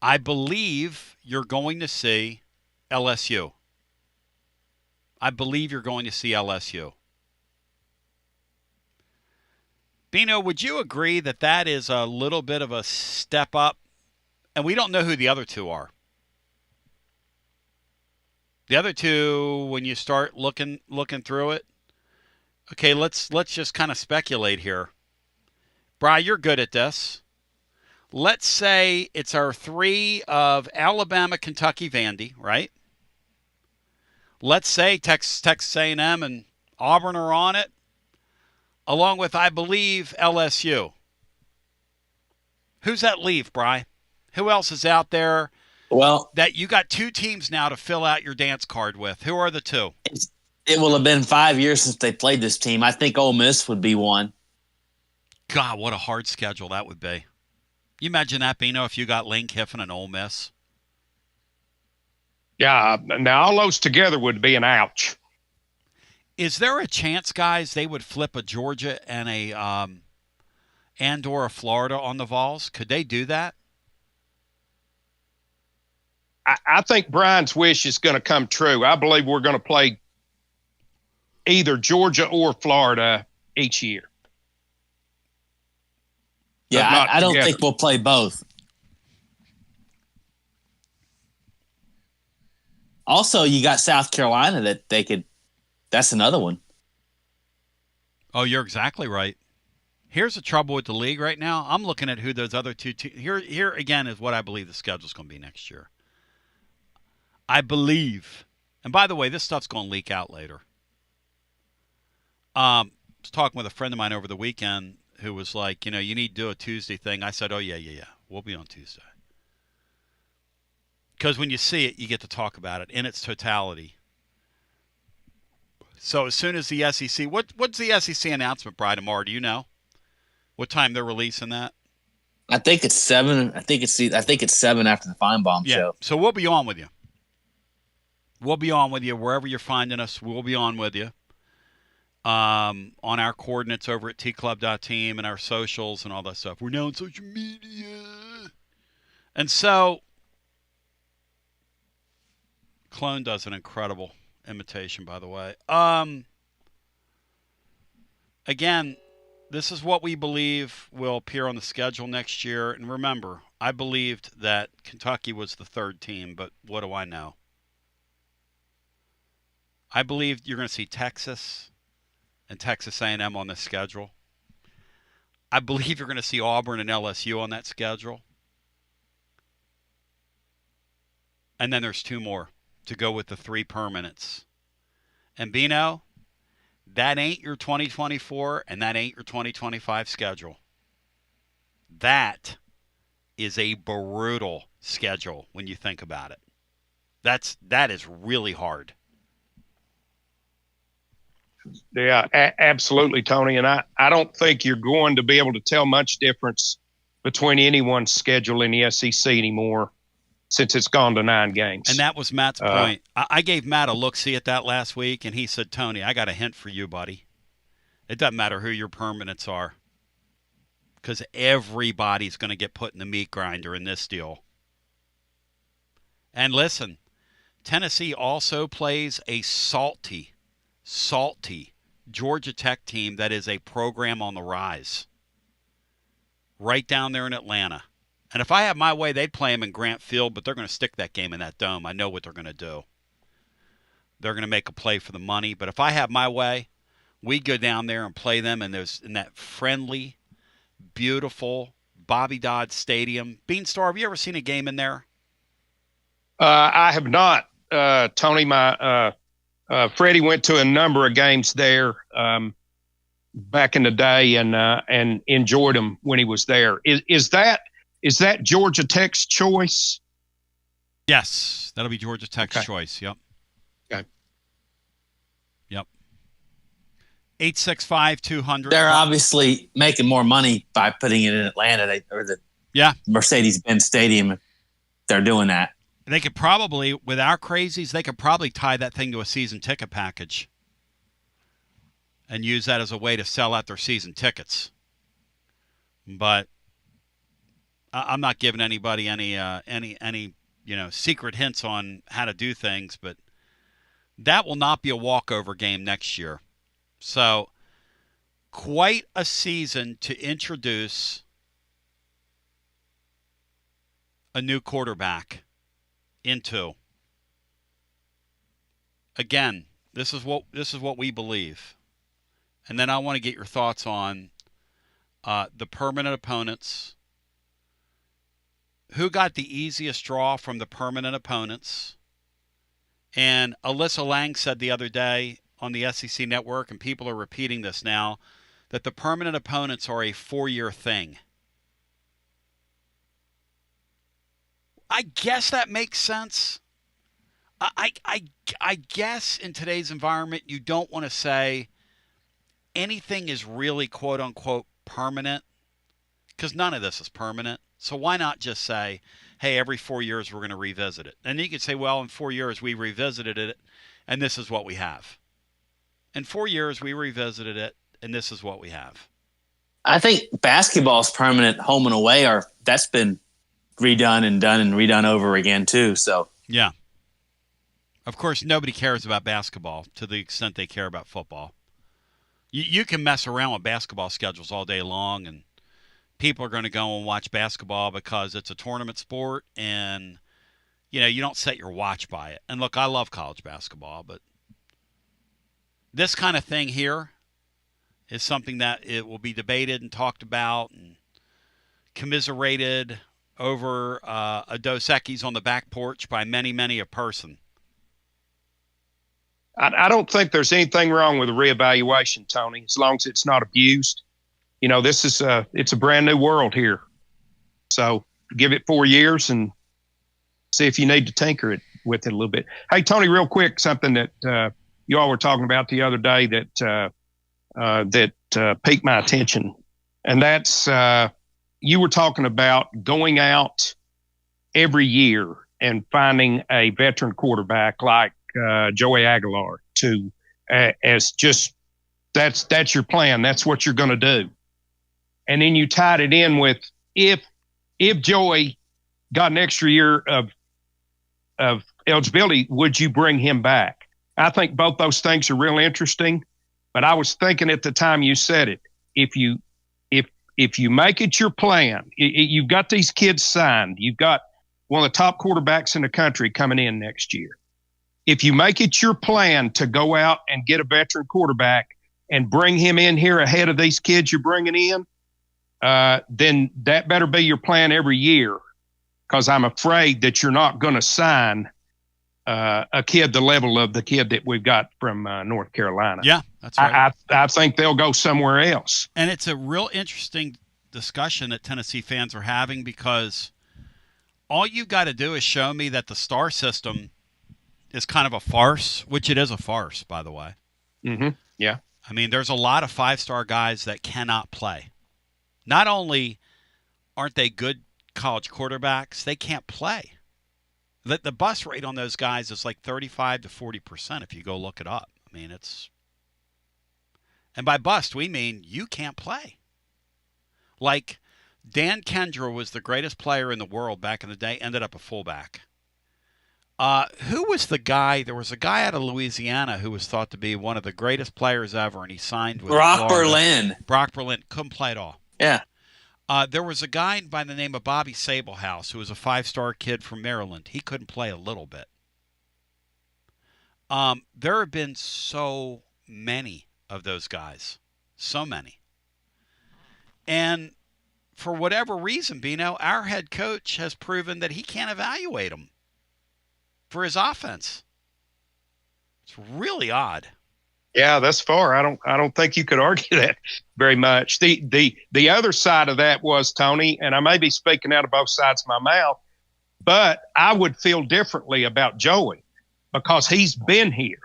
I believe you're going to see LSU. I believe you're going to see LSU. Bino, would you agree that that is a little bit of a step up? And we don't know who the other two are. The other two, when you start looking through it, okay, let's just kind of speculate here. Bri, you're good at this. Let's say it's our three of Alabama, Kentucky, Vandy, right? Let's say Texas A&M and Auburn are on it, along with, I believe, LSU. Who's that leave, Bri? Who else is out there? Well, that you got 2 teams now to fill out your dance card with. Who are the 2? It will have been 5 years since they played this team. I think Ole Miss would be one. God, what a hard schedule that would be. You imagine that, Bino, if you got Lane Kiffin and Ole Miss? Yeah, now all those together would be an ouch. Is there a chance, guys, they would flip a Georgia and a and or a Florida on the Vols? Could they do that? I think Brian's wish is going to come true. I believe we're going to play either Georgia or Florida each year. Yeah, I don't think we'll play both. Also, you got South Carolina that they could – that's another one. Oh, you're exactly right. Here's the trouble with the league right now. I'm looking at who those other 2 teams – here again is what I believe the schedule's going to be next year. I believe – and by the way, this stuff's going to leak out later. I was talking with a friend of mine over the weekend who was like, you need to do a Tuesday thing. I said, oh, yeah. We'll be on Tuesday. Because when you see it, you get to talk about it in its totality. So as soon as the SEC, what's the SEC announcement, Bri, tomorrow? Do you know what time they're releasing that? I think it's 7. I think it's 7 after the Feinbaum show. So we'll be on with you. We'll be on with you wherever you're finding us. We'll be on with you on our coordinates over at tclub.team and our socials and all that stuff. We're now on social media. And so Clone does an incredible imitation, by the way. Again, this is what we believe will appear on the schedule next year. And remember, I believed that Kentucky was the 3rd team, but what do I know? I believe you're going to see Texas and Texas A&M on this schedule. I believe you're going to see Auburn and LSU on that schedule. And then there's 2 more to go with the 3 permanents. And Bino, that ain't your 2024 and that ain't your 2025 schedule. That is a brutal schedule when you think about it. That is really hard. Yeah, absolutely, Tony. And I don't think you're going to be able to tell much difference between anyone's schedule in the SEC anymore since it's gone to 9 games. And that was Matt's point. I gave Matt a look-see at that last week, and he said, Tony, I got a hint for you, buddy. It doesn't matter who your permanents are because everybody's going to get put in the meat grinder in this deal. And listen, Tennessee also plays a salty Georgia Tech team that is a program on the rise. Right down there in Atlanta. And if I had my way, they'd play them in Grant Field, but they're going to stick that game in that dome. I know what they're going to do. They're going to make a play for the money. But if I have my way, we'd go down there and play them in that friendly, beautiful Bobby Dodd Stadium. Beanstar, have you ever seen a game in there? I have not, Tony. My Freddie went to a number of games there back in the day and enjoyed them when he was there. Is that Georgia Tech's choice? Yes, that'll be Georgia Tech's choice. Yep. Okay. Yep. 865-200. They're obviously making more money by putting it in Atlanta or the Mercedes-Benz Stadium. They're doing that. They could probably, with our crazies, they could probably tie that thing to a season ticket package and use that as a way to sell out their season tickets. But I'm not giving anybody any secret hints on how to do things, but that will not be a walkover game next year. So quite a season to introduce a new quarterback into. Again, this is what we believe. And then I want to get your thoughts on the permanent opponents. Who got the easiest draw from the permanent opponents? And Alyssa Lang said the other day on the SEC Network, and people are repeating this now, that the permanent opponents are a 4-year thing. I guess that makes sense. I guess in today's environment, you don't want to say anything is really quote unquote permanent, because none of this is permanent. So why not just say, hey, every 4 years we're going to revisit it? And you could say, well, in 4 years we revisited it, and this is what we have. In 4 years we revisited it, and this is what we have. I think basketball's permanent home and away that's been redone and done and redone over again too. So yeah. Of course, nobody cares about basketball to the extent they care about football. You can mess around with basketball schedules all day long, and people are going to go and watch basketball because it's a tournament sport, and you don't set your watch by it. And look, I love college basketball, but this kind of thing here is something that it will be debated and talked about and commiserated over a Dos Equis on the back porch by many, many a person. I don't think there's anything wrong with a reevaluation, Tony, as long as it's not abused. This is it's a brand new world here. So give it 4 years and see if you need to tinker it with it a little bit. Hey, Tony, real quick, something that you all were talking about the other day that piqued my attention. And that's you were talking about going out every year and finding a veteran quarterback like Joey Aguilar as just that's your plan. That's what you're going to do. And then you tied it in with if Joey got an extra year of eligibility, would you bring him back? I think both those things are real interesting. But I was thinking at the time you said it, if you make it your plan, you've got these kids signed, you've got one of the top quarterbacks in the country coming in next year. If you make it your plan to go out and get a veteran quarterback and bring him in here ahead of these kids you're bringing in, then that better be your plan every year, because I'm afraid that you're not going to sign a kid the level of the kid that we've got from North Carolina. Yeah, that's right. I think they'll go somewhere else. And it's a real interesting discussion that Tennessee fans are having, because all you got to do is show me that the star system is kind of a farce, which it is a farce, by the way. Mm-hmm. Yeah. I mean, there's a lot of five-star guys that cannot play. Not only aren't they good college quarterbacks, they can't play. The bust rate on those guys is like 35 to 40% if you go look it up. I mean, and by bust, we mean you can't play. Like Dan Kendra was the greatest player in the world back in the day, ended up a fullback. Who was the guy? There was a guy out of Louisiana who was thought to be one of the greatest players ever, and he signed with Brock Florida. Berlin. Brock Berlin couldn't play at all. Yeah. There was a guy by the name of Bobby Sablehouse who was a five-star kid from Maryland. He couldn't play a little bit. There have been so many of those guys. So many. And for whatever reason, Bino, our head coach has proven that he can't evaluate them for his offense. It's really odd. Yeah, thus far, I don't think you could argue that very much. The other side of that was, Tony, and I may be speaking out of both sides of my mouth, but I would feel differently about Joey because he's been here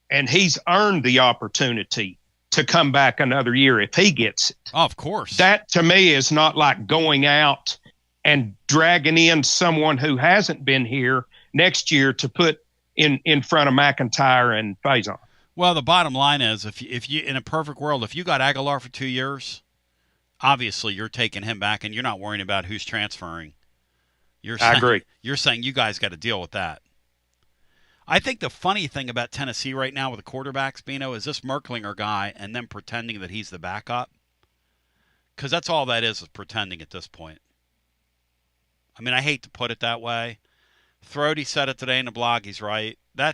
and he's earned the opportunity to come back another year if he gets it. Oh, of course. That to me is not like going out and dragging in someone who hasn't been here next year to put in front of McIntyre and Faison. Well, the bottom line is, if you in a perfect world, if you got Aguilar for 2 years, obviously you're taking him back, and you're not worrying about who's transferring. I agree. You're saying you guys got to deal with that. I think the funny thing about Tennessee right now with the quarterbacks, Bino, is this Merklinger guy and them pretending that he's the backup, because that's all that is pretending at this point. I mean, I hate to put it that way. Thrody said it today in the blog. He's right. The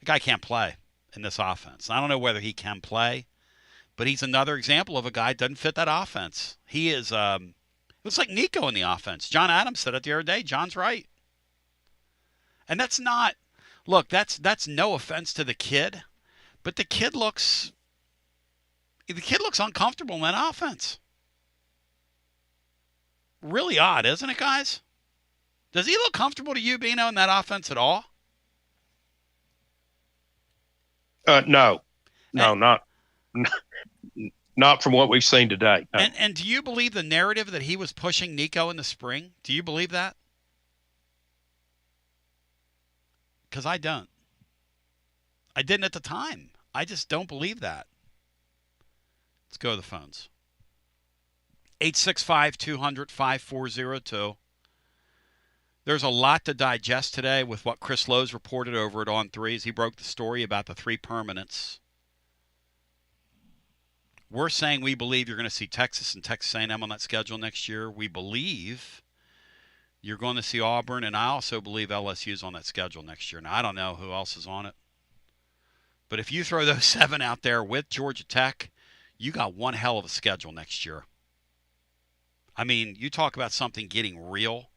guy can't play in this offense. I don't know whether he can play, but he's another example of a guy that doesn't fit that offense. He is looks like Nico in the offense. John Adams said it the other day. John's right. And that's not – look, that's no offense to the kid, but the kid looks uncomfortable in that offense. really odd, isn't it, guys? Does he look comfortable to you, Bino, in that offense at all? No, not from what we've seen today. No. And do you believe the narrative that he was pushing Nico in the spring? Do you believe that? Because I don't. I didn't at the time. I just don't believe that. Let's go to the phones. 865-200-5402. There's a lot to digest today with what Chris Lowe's reported over at On 3 as he broke the story about the 3 permanents. We're saying we believe you're going to see Texas and Texas A&M on that schedule next year. We believe you're going to see Auburn, and I also believe LSU's on that schedule next year. Now, I don't know who else is on it. But if you throw those 7 out there with Georgia Tech, you got one hell of a schedule next year. I mean, you talk about something getting real.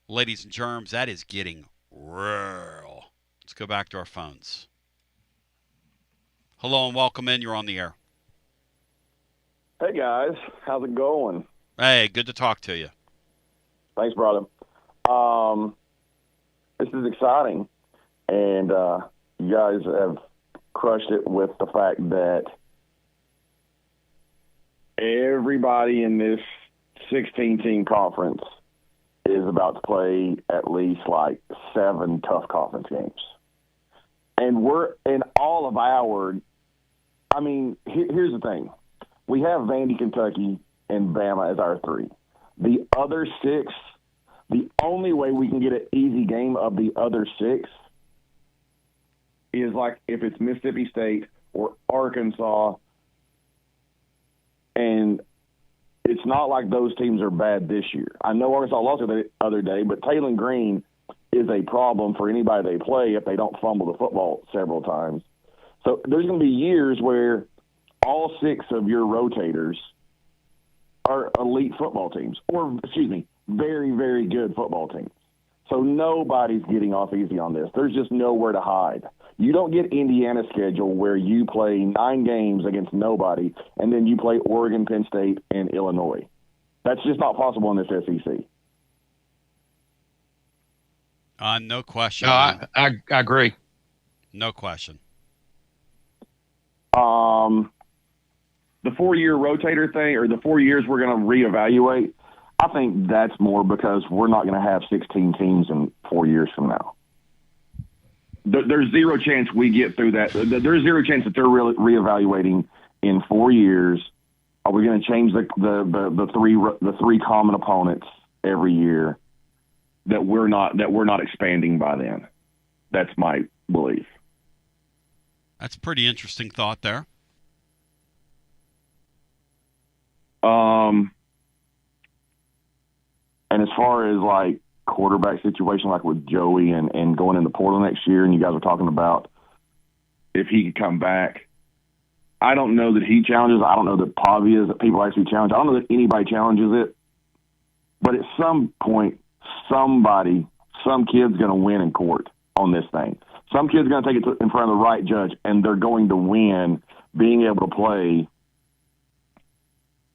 Ladies and germs, that is getting real. Let's go back to our phones. Hello and welcome in. You're on the air. Hey, guys. How's it going? Hey, good to talk to you. Thanks, brother. This is exciting. And you guys have crushed it with the fact that everybody in this 16-team conference is about to play at least like 7 tough conference games. And we're in all of our – I mean, here's the thing. We have Vandy, Kentucky, and Bama as our 3. The other 6, the only way we can get an easy game of the other 6 is like if it's Mississippi State or Arkansas, and it's not like those teams are bad this year. I know Arkansas lost the other day, but Taylor Green is a problem for anybody they play if they don't fumble the football several times. So there's going to be years where all 6 of your rotators are elite football teams, or, very, very good football teams. So nobody's getting off easy on this. There's just nowhere to hide. You don't get Indiana's schedule where you play 9 games against nobody, and then you play Oregon, Penn State, and Illinois. That's just not possible in this SEC. No question. No, I agree. No question. The 4-year rotator thing, or the 4 years we're going to reevaluate, I think that's more because we're not going to have 16 teams in 4 years from now. There's zero chance we get through that. There's zero chance that they're reevaluating in 4 years. Are we going to change the 3 common opponents every year? That we're not expanding by then. That's my belief. That's a pretty interesting thought there. And as far as like quarterback situation, like with Joey and going in the portal next year, and you guys were talking about if he could come back, I don't know that he challenges. I don't know that Pavia is that people actually challenge. I don't know that anybody challenges it. But at some point, some kid's going to win in court on this thing. Some kid's going to take it in front of the right judge, and they're going to win being able to play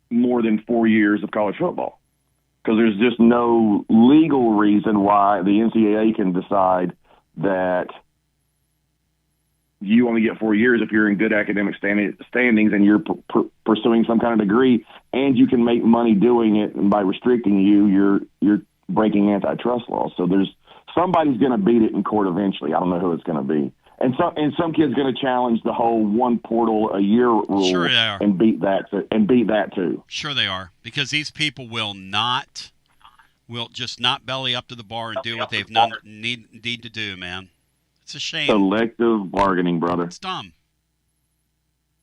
more than 4 years of college football. Because there's just no legal reason why the NCAA can decide that you only get 4 years if you're in good academic standings and you're pursuing some kind of degree, and you can make money doing it. And by restricting you, you're breaking antitrust laws. So somebody's going to beat it in court eventually. I don't know who it's going to be. And some kid's going to challenge the whole 1 portal a year rule. Sure they are. And beat that too. Sure they are, because these people will just not belly up to the bar and do what they've need to do, man. It's a shame. Selective bargaining, brother. It's dumb.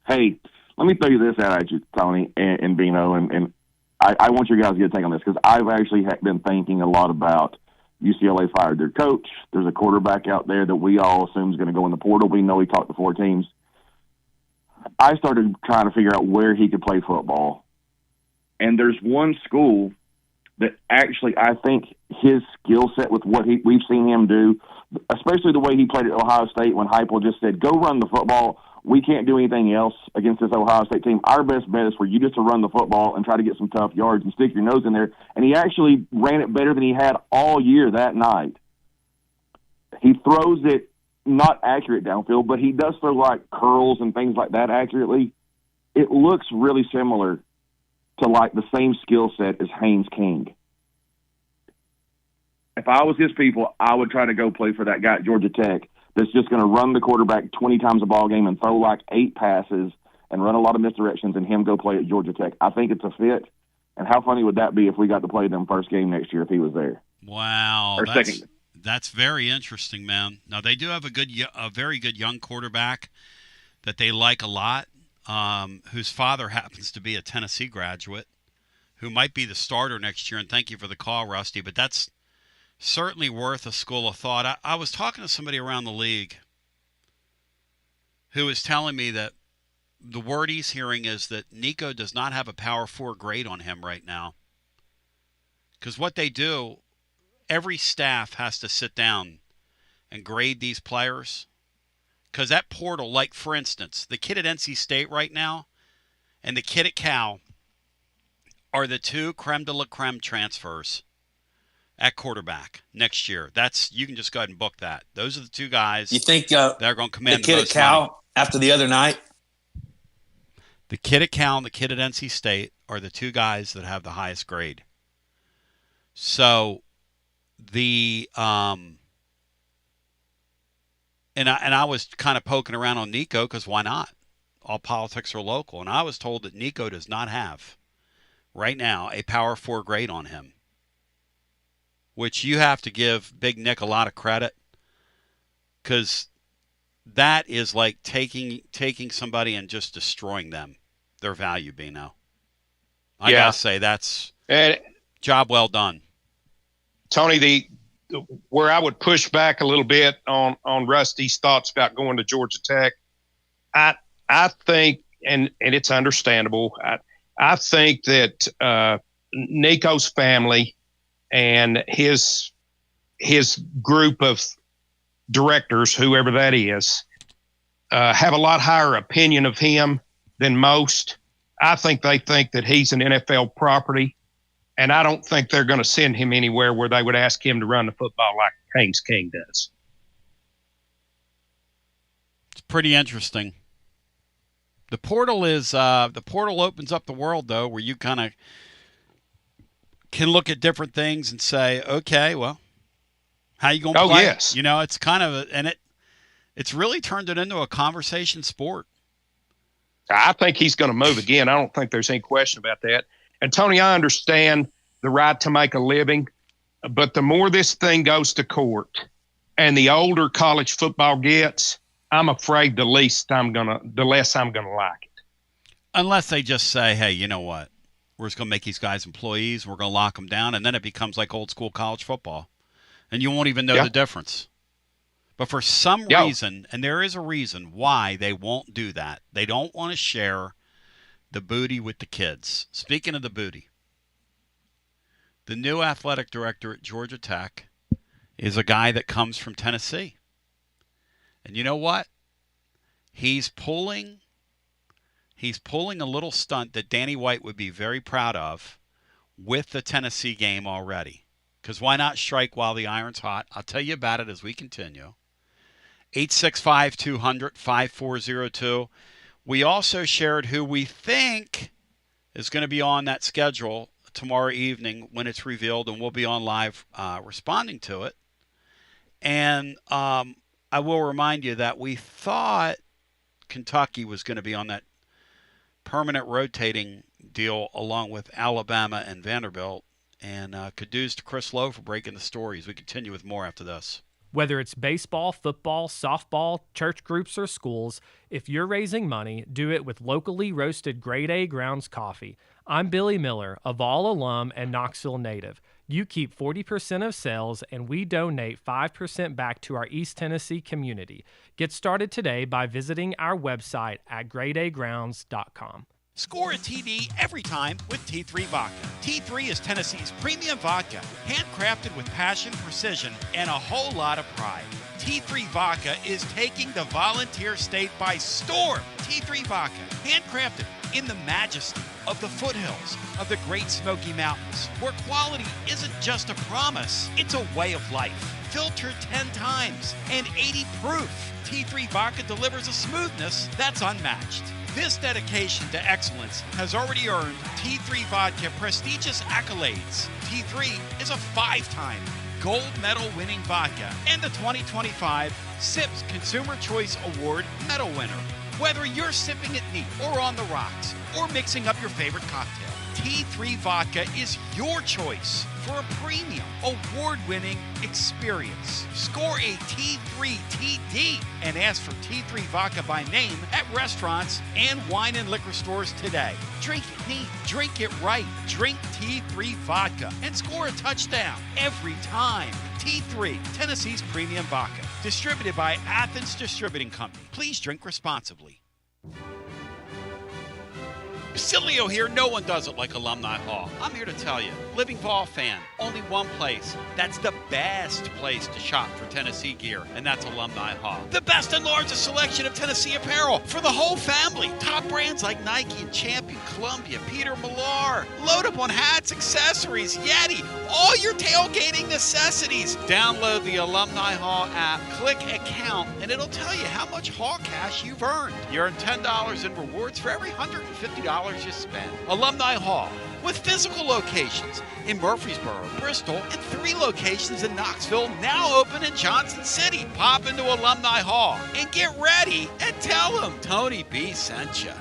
Hey, let me throw you this out at you, Tony and Bino, and I want your guys to get a take on this, because I've actually been thinking a lot about UCLA fired their coach. There's a quarterback out there that we all assume is going to go in the portal. We know he talked to 4 teams. I started trying to figure out where he could play football. And there's one school that actually I think his skill set with what we've seen him do, especially the way he played at Ohio State when Heupel just said, go run the football, we can't do anything else against this Ohio State team. Our best bet is for you just to run the football and try to get some tough yards and stick your nose in there. And he actually ran it better than he had all year that night. He throws it not accurate downfield, but he does throw like curls and things like that accurately. It looks really similar to like the same skill set as Haynes King. If I was his people, I would try to go play for that guy at Georgia Tech that's just going to run the quarterback 20 times a ball game and throw like 8 passes and run a lot of misdirections, and him go play at Georgia Tech. I think it's a fit. And how funny would that be if we got to play them first game next year if he was there? Wow, that's very interesting, man. Now they do have a very good young quarterback that they like a lot, whose father happens to be a Tennessee graduate, who might be the starter next year. And thank you for the call, Rusty. But that's certainly worth a school of thought. I was talking to somebody around the league who was telling me that the word he's hearing is that Nico does not have a Power 4 grade on him right now. Because what they do, every staff has to sit down and grade these players. Because that portal, like for instance, the kid at NC State right now and the kid at Cal are the 2 creme de la creme transfers at quarterback next year. You can just go ahead and book that. Those are the 2 guys. You think they're going to command the kid at Cal money. After the other night? The kid at Cal and the kid at NC State are the 2 guys that have the highest grade. So the and I was kind of poking around on Nico because why not? All politics are local, and I was told that Nico does not have right now a Power 4 grade on him, which you have to give Big Nick a lot of credit, because that is like taking somebody and just destroying them, their value, Bino. I gotta say that's job well done. Tony, where I would push back a little bit on Rusty's thoughts about going to Georgia Tech, I think, and it's understandable, I think that Nico's family and his group of directors, whoever that is, have a lot higher opinion of him than most. I think they think that he's an NFL property, and I don't think they're going to send him anywhere where they would ask him to run the football like Haynes King does. It's pretty interesting. The portal opens up the world, though, where you kind of can look at different things and say, okay, well, how you going to play? Yes. It's kind of it's really turned it into a conversation sport. I think he's going to move again. I don't think there's any question about that. And Tony, I understand the right to make a living, but the more this thing goes to court and the older college football gets, I'm afraid the less I'm gonna like it. Unless they just say, hey, you know what? We're just going to make these guys employees. We're going to lock them down. And then it becomes like old school college football. And you won't even know the difference. But for some reason, and there is a reason why they won't do that. They don't want to share the booty with the kids. Speaking of the booty, the new athletic director at Georgia Tech is a guy that comes from Tennessee. And you know what? He's pulling a little stunt that Danny White would be very proud of with the Tennessee game already. Because why not strike while the iron's hot? I'll tell you about it as we continue. 865-200-5402. We also shared who we think is going to be on that schedule tomorrow evening when it's revealed, and we'll be on live responding to it. And I will remind you that we thought Kentucky was going to be on that permanent rotating deal along with Alabama and Vanderbilt. And kudos to Chris Lowe for breaking the stories. We continue with more after this. Whether it's baseball, football, softball, church groups, or schools, if you're raising money, do it with locally roasted Grade A Grounds coffee. I'm Billy Miller, a Vol alum and Knoxville native. You keep 40% of sales, and we donate 5% back to our East Tennessee community. Get started today by visiting our website at gradeagrounds.com. Score a TD every time with T3 Vodka. T3 is Tennessee's premium vodka, handcrafted with passion, precision, and a whole lot of pride. T3 Vodka is taking the Volunteer State by storm. T3 Vodka, handcrafted in the majesty of the foothills of the Great Smoky Mountains, where quality isn't just a promise, it's a way of life. Filtered 10 times and 80 proof, T3 Vodka delivers a smoothness that's unmatched. This dedication to excellence has already earned T3 Vodka prestigious accolades. T3 is a 5-time gold medal winning vodka and the 2025 SIPS Consumer Choice Award medal winner. Whether you're sipping it neat or on the rocks or mixing up your favorite cocktail, T3 Vodka is your choice for a premium, award-winning experience. Score a T3 TD and ask for T3 Vodka by name at restaurants and wine and liquor stores today. Drink it neat, drink it right. Drink T3 Vodka and score a touchdown every time. T3, Tennessee's premium vodka. Distributed by Athens Distributing Company. Please drink responsibly. Basilio here. No one does it like Alumni Hall. I'm here to tell you, living Vol fan, only one place that's the best place to shop for Tennessee gear, and that's Alumni Hall. The best and largest selection of Tennessee apparel for the whole family. Top brands like Nike and Champion, Columbia, Peter Millar. Load up on hats, accessories, Yeti, all your tailgating necessities. Download the Alumni Hall app, click account, and it'll tell you how much Hall cash you've earned. You earn $10 in rewards for every $150 you spend. Alumni Hall, with physical locations in Murfreesboro, Bristol, and 3 locations in Knoxville, now open in Johnson City. Pop into Alumni Hall and get ready and tell them Tony B sent you.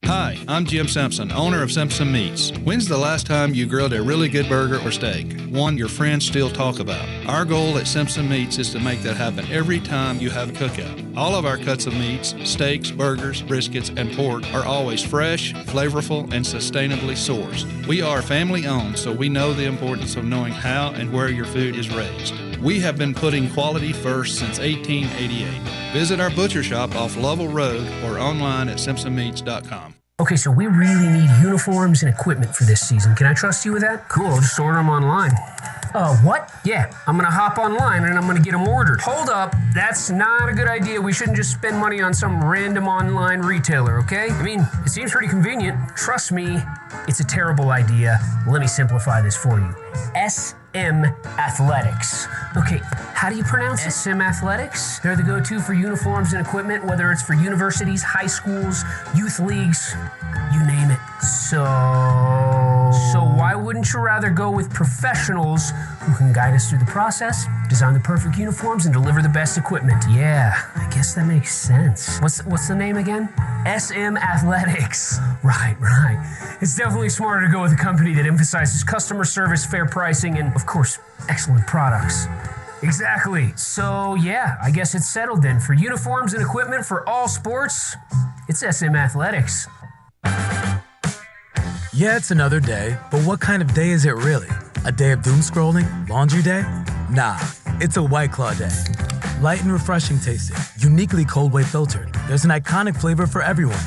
Hi, I'm Jim Simpson, owner of Simpson Meats. When's the last time you grilled a really good burger or steak? One your friends still talk about. Our goal at Simpson Meats is to make that happen every time you have a cookout. All of our cuts of meats, steaks, burgers, briskets, and pork are always fresh, flavorful, and sustainably sourced. We are family owned, so we know the importance of knowing how and where your food is raised. We have been putting quality first since 1888. Visit our butcher shop off Lovell Road or online at simpsonmeats.com. Okay, so we really need uniforms and equipment for this season. Can I trust you with that? Cool, I'll just order them online. What? Yeah, I'm gonna hop online and I'm gonna get them ordered. Hold up, that's not a good idea. We shouldn't just spend money on some random online retailer, okay? I mean, it seems pretty convenient. Trust me, it's a terrible idea. Let me simplify this for you. SM Athletics. Okay, how do you pronounce it? SM Athletics? They're the go-to for uniforms and equipment, whether it's for universities, high schools, youth leagues, you name it. So why wouldn't you rather go with professionals who can guide us through the process, design the perfect uniforms, and deliver the best equipment? Yeah, I guess that makes sense. What's the name again? SM Athletics. Right. It's definitely smarter to go with a company that emphasizes customer service, fair pricing, and, of course, excellent products. Exactly. So, yeah, I guess it's settled then. For uniforms and equipment for all sports, it's SM Athletics. Yeah, it's another day, but what kind of day is it really? A day of doom scrolling? Laundry day? Nah, it's a White Claw day. Light and refreshing tasting, uniquely cold way filtered. There's an iconic flavor for everyone.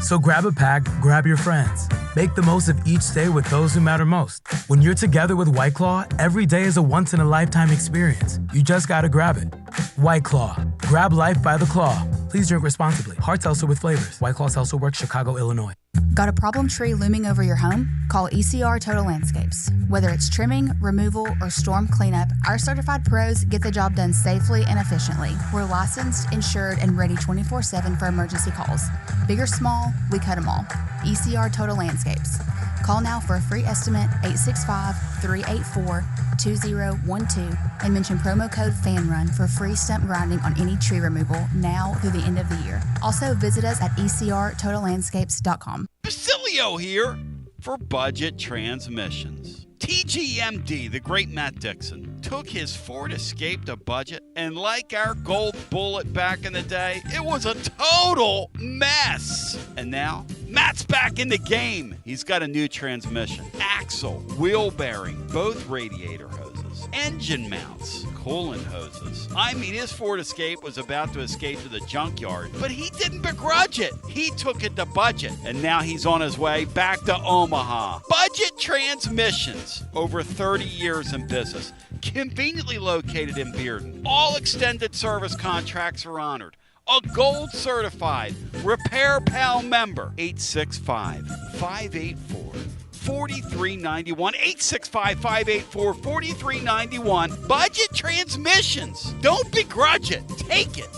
So grab a pack, grab your friends. Make the most of each day with those who matter most. When you're together with White Claw, every day is a once-in-a-lifetime experience. You just gotta grab it. White Claw. Grab life by the claw. Please drink responsibly. Hard seltzer with flavors. White Claw Seltzer Works, Chicago, Illinois. Got a problem tree looming over your home? Call ECR Total Landscapes. Whether it's trimming, removal, or storm cleanup, our certified pros get the job done safely and efficiently. We're licensed, insured, and ready 24/7 for emergency calls. Big or small, we cut them all. ECR Total Landscapes. Call now for a free estimate, 865-384-2012, and mention promo code FANRUN for free stump grinding on any tree removal now through the end of the year. Also, visit us at ecrtotallandscapes.com. Basilio here for Budget Transmissions. TGMD, the great Matt Dixon, took his Ford Escape to budget, and like our Gold Bullet back in the day, it was a total mess. And now, Matt's back in the game. He's got a new transmission, axle, wheel bearing, both radiator hoses, engine mounts, coolant hoses. I mean, his Ford Escape was about to escape to the junkyard, but he didn't begrudge it. He took it to Budget, and now he's on his way back to Omaha. Budget Transmissions, over 30 years in business, conveniently located in Bearden. All extended service contracts are honored. A gold certified Repair Pal member. 865-584-4391. 865-584-4391. Budget Transmissions. Don't begrudge it. Take it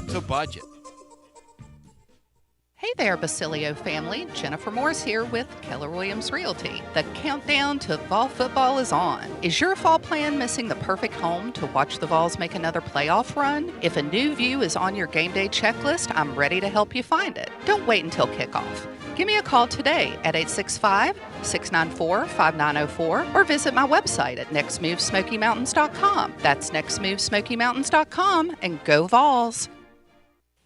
to Budget. Hey there, Basilio family. Jennifer Morris here with Keller Williams Realty. The countdown to fall football is on. Is your fall plan missing the perfect home to watch the Vols make another playoff run? If a new view is on your game day checklist, I'm ready to help you find it. Don't wait until kickoff. Give me a call today at 865-694-5904 or visit my website at nextmovesmokymountains.com. That's nextmovesmokymountains.com, and go Vols.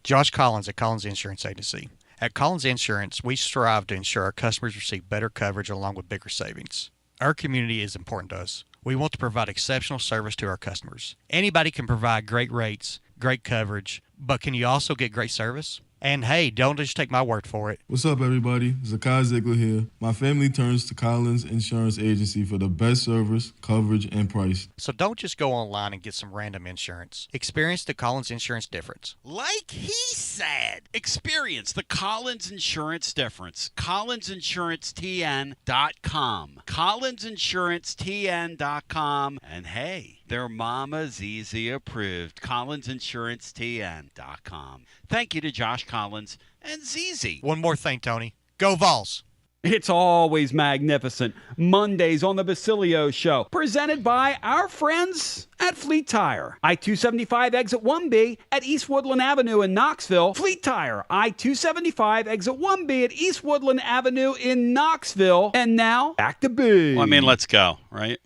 Josh Collins at Collins Insurance Agency. At Collins Insurance, we strive to ensure our customers receive better coverage along with bigger savings. Our community is important to us. We want to provide exceptional service to our customers. Anybody can provide great rates, great coverage, but can you also get great service? And hey, don't just take my word for it. What's up, everybody? Zakai Ziegler here. My family turns to Collins Insurance Agency for the best service, coverage, and price. So don't just go online and get some random insurance. Experience the Collins Insurance difference. Like he said, experience the Collins Insurance difference. CollinsInsuranceTN.com. CollinsInsuranceTN.com. And hey, their Mama ZZ approved. CollinsInsuranceTN.com. Thank you to Josh Collins and ZZ. One more thing, Tony. Go Vols! It's always magnificent. Mondays on the Basilio Show, presented by our friends at Fleet Tire. I-275 exit 1B at East Woodland Avenue in Knoxville. Fleet Tire, I-275 exit 1B at East Woodland Avenue in Knoxville. And now, back to B. Well, I mean, let's go, right?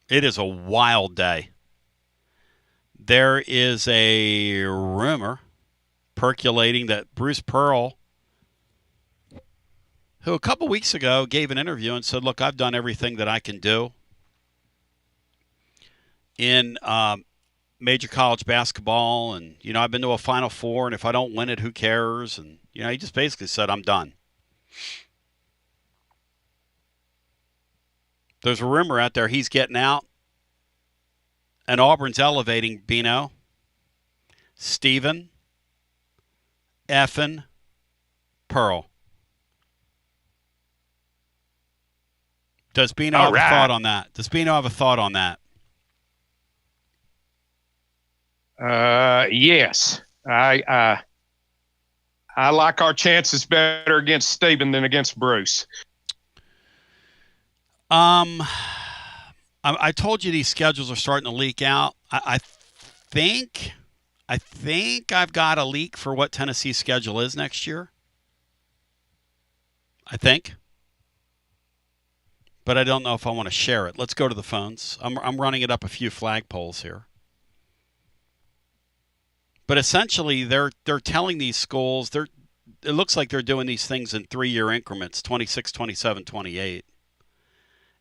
It is a wild day. There is a rumor percolating that Bruce Pearl, who a couple weeks ago gave an interview and said, look, I've done everything that I can do in major college basketball. And, you know, I've been to a Final Four, and if I don't win it, who cares? And, you know, he just basically said, I'm done. There's a rumor out there he's getting out, and Auburn's elevating Bino, Stephen, effin' Pearl. Does Bino have a thought on that? Does Bino have a thought on that? Yes. I like our chances better against Stephen than against Bruce. I told you these schedules are starting to leak out. I think I've got a leak for what Tennessee's schedule is next year. I think. But I don't know if I want to share it. Let's go to the phones. I'm running it up a few flagpoles here. But essentially, they're telling these schools, it looks like they're doing these things in 3-year increments, 26, 27, 28.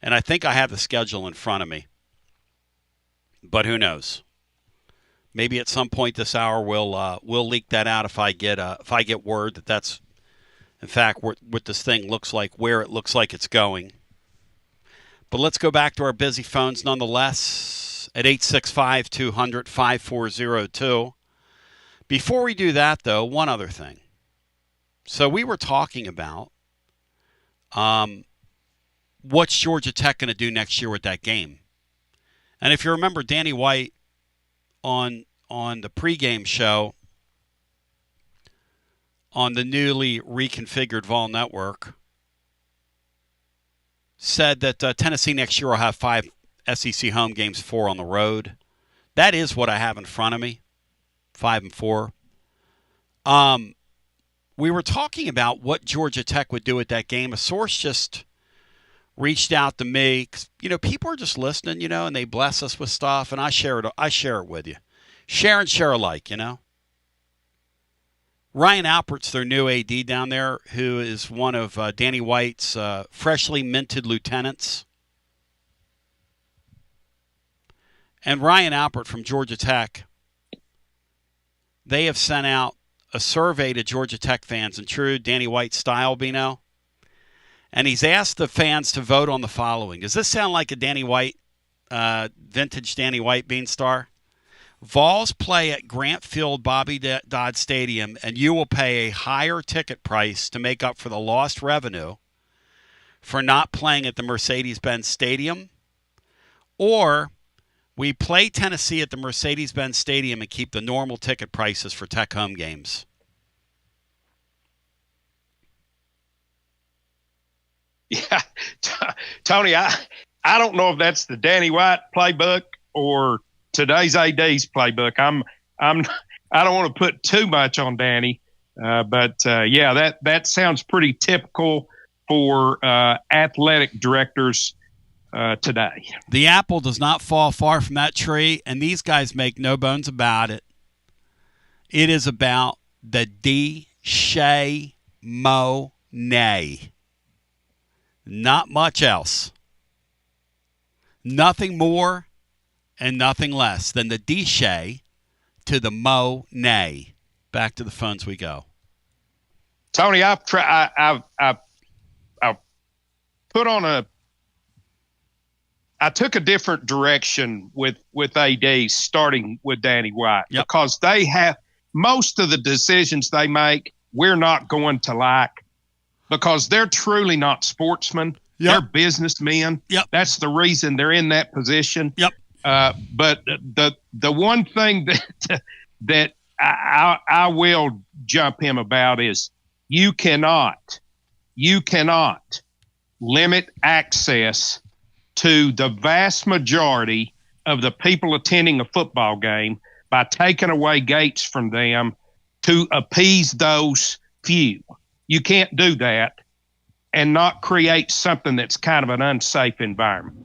And I think I have the schedule in front of me. But who knows? Maybe at some point this hour we'll leak that out if I get word that that's in fact what this thing looks like, where it looks like it's going. But let's go back to our busy phones nonetheless at 865-200-5402. Before we do that, though, one other thing. So we were talking about what's Georgia Tech going to do next year with that game. And if you remember Danny White on the pregame show on the newly reconfigured Vol Network, said that Tennessee next year will have 5 SEC home games, 4 on the road. That is what I have in front of me, 5 and 4. We were talking about what Georgia Tech would do with that game. A source just reached out to me. You know, people are just listening, you know, and they bless us with stuff, and I share it with you. Share and share alike, you know. Ryan Alpert's their new AD down there, who is one of Danny White's freshly minted lieutenants. And Ryan Alpert from Georgia Tech, they have sent out a survey to Georgia Tech fans in true Danny White style, Bino. And he's asked the fans to vote on the following. Does this sound like a Danny White, vintage Danny White Beanstar? Vols play at Grant Field Bobby Dodd Stadium, and you will pay a higher ticket price to make up for the lost revenue for not playing at the Mercedes-Benz Stadium, or we play Tennessee at the Mercedes-Benz Stadium and keep the normal ticket prices for Tech home games. Yeah, Tony, I don't know if that's the Danny White playbook or today's AD's playbook. I don't want to put too much on Danny, but that sounds pretty typical for athletic directors today. The apple does not fall far from that tree, and these guys make no bones about it. It is about the D-Shay Mo-Nay. Not much else. Nothing more and nothing less than the D-Shay to the Mo-Nay. Back to the phones we go. Tony, I've put on I took a different direction with AD, starting with Danny White, because they have most of the decisions they make, we're not going to like, because they're truly not sportsmen. They're businessmen. That's the reason they're in that position. But the one thing that I will jump him about is you cannot limit access to the vast majority of the people attending a football game by taking away gates from them to appease those few. You can't do that and not create something that's kind of an unsafe environment.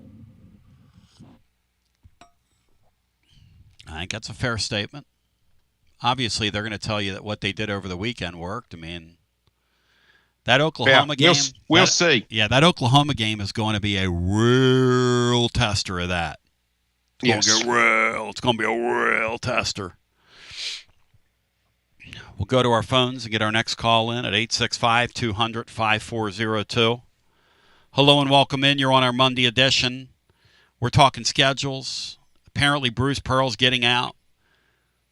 I think that's a fair statement. Obviously, they're going to tell you that what they did over the weekend worked. I mean, that Oklahoma game. We'll see. Yeah, that Oklahoma game is going to be a real tester of that. It's going to be a real tester. We'll go to our phones and get our next call in at 865-200-5402. Hello and welcome in. You're on our Monday edition. We're talking schedules. Apparently, Bruce Pearl's getting out.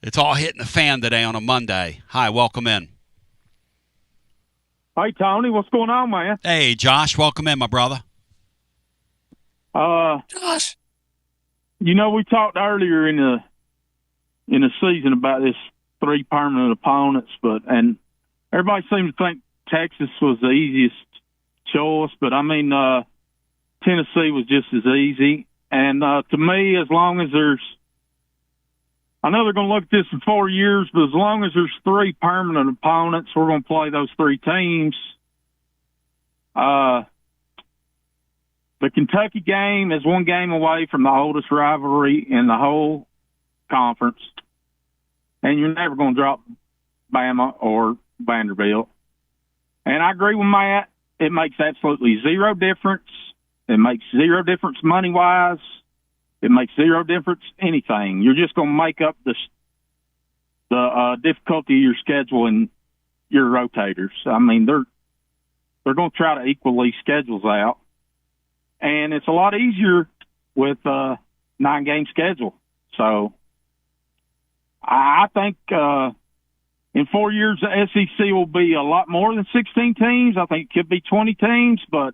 It's all hitting the fan today on a Monday. Hi, welcome in. Hey, Tony, what's going on, man? Hey, Josh, welcome in, my brother. Josh. You know, we talked earlier in the season about this 3 permanent opponents, and everybody seemed to think Texas was the easiest choice, but I mean, Tennessee was just as easy. And to me, as long as I know they're going to look at this in 4 years, but as long as there's 3 permanent opponents, we're going to play those 3 teams. The Kentucky game is 1 game away from the oldest rivalry in the whole conference, and you're never going to drop Bama or Vanderbilt. And I agree with Matt. It makes absolutely zero difference. It makes zero difference money-wise. It makes zero difference anything. You're just going to make up the difficulty of your schedule and your rotators. I mean, they're going to try to equal these schedules out, and it's a lot easier with a 9-game schedule. So I think in 4 years the SEC will be a lot more than 16 teams. I think it could be 20 teams, but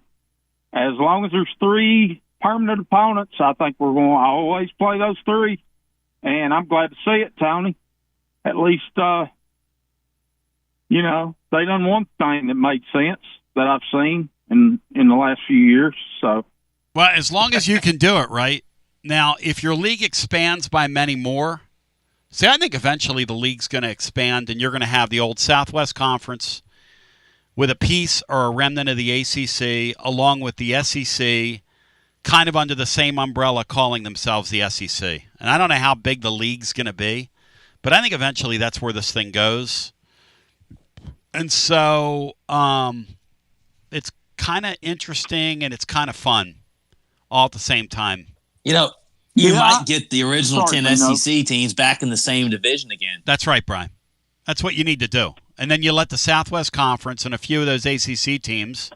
as long as there's 3 permanent opponents, I think we're going to always play those 3. And I'm glad to see it, Tony. At least, they done one thing that made sense that I've seen in the last few years. So, well, as long as you can do it, right? Now, if your league expands by many more, I think eventually the league's going to expand and you're going to have the old Southwest Conference with a piece or a remnant of the ACC, along with the SEC, kind of under the same umbrella calling themselves the SEC. And I don't know how big the league's going to be, but I think eventually that's where this thing goes. And so it's kind of interesting and it's kind of fun all at the same time. You know, You might get the original 10 SEC teams back in the same division again. That's right, Brian. That's what you need to do. And then you let the Southwest Conference and a few of those ACC teams,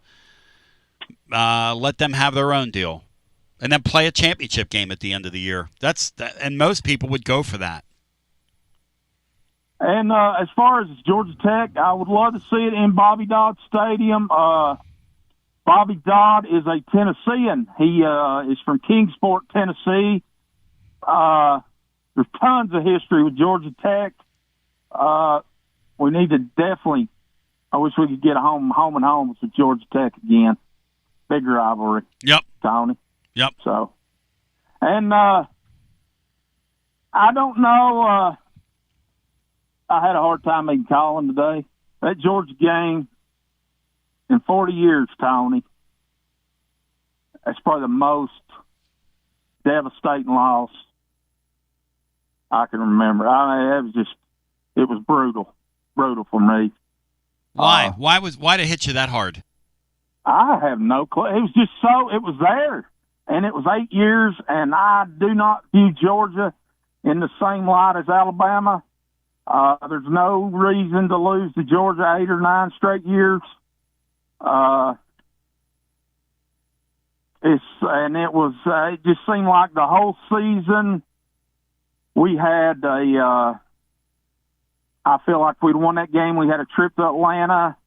let them have their own deal. And then play a championship game at the end of the year. And most people would go for that. And as far as Georgia Tech, I would love to see it in Bobby Dodd Stadium. Bobby Dodd is a Tennessean. He is from Kingsport, Tennessee. There's tons of history with Georgia Tech. We need to definitely – I wish we could get home and homes with Georgia Tech again. Big rivalry. Yep. Tony. Yep. So, and I don't know. I had a hard time even calling today. That Georgia game in 40 years, Tony, that's probably the most devastating loss I can remember. I mean, it was brutal for me. Why? Why did it hit you that hard? I have no clue. It was there. And it was 8 years, and I do not view Georgia in the same light as Alabama. There's no reason to lose to Georgia 8 or 9 straight years. It just seemed like the whole season we had I feel like if we'd won that game, we had a trip to Atlanta,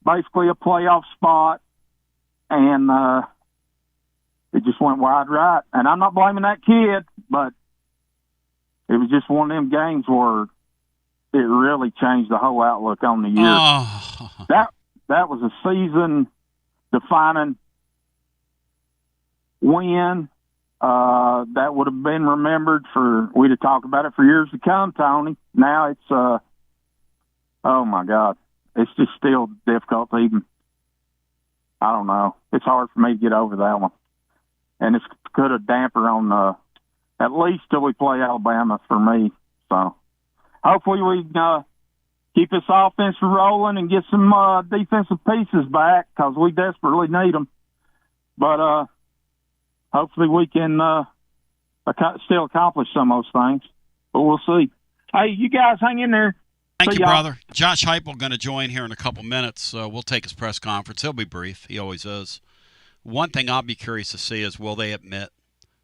basically a playoff spot, and it just went wide right. And I'm not blaming that kid, but it was just one of them games where it really changed the whole outlook on the year. Oh. That was a season-defining win. That would have been remembered we'd have talked about it for years to come, Tony. Now it's, oh my God, it's just still difficult to even, I don't know. It's hard for me to get over that one. And it's put a damper on, at least till we play Alabama for me. So hopefully we keep this offense rolling and get some defensive pieces back because we desperately need them. But hopefully we can still accomplish some of those things. But we'll see. Hey, you guys hang in there. Thank you, brother. Josh Heupel going to join here in a couple minutes. We'll take his press conference. He'll be brief. He always is. One thing I'll be curious to see is will they admit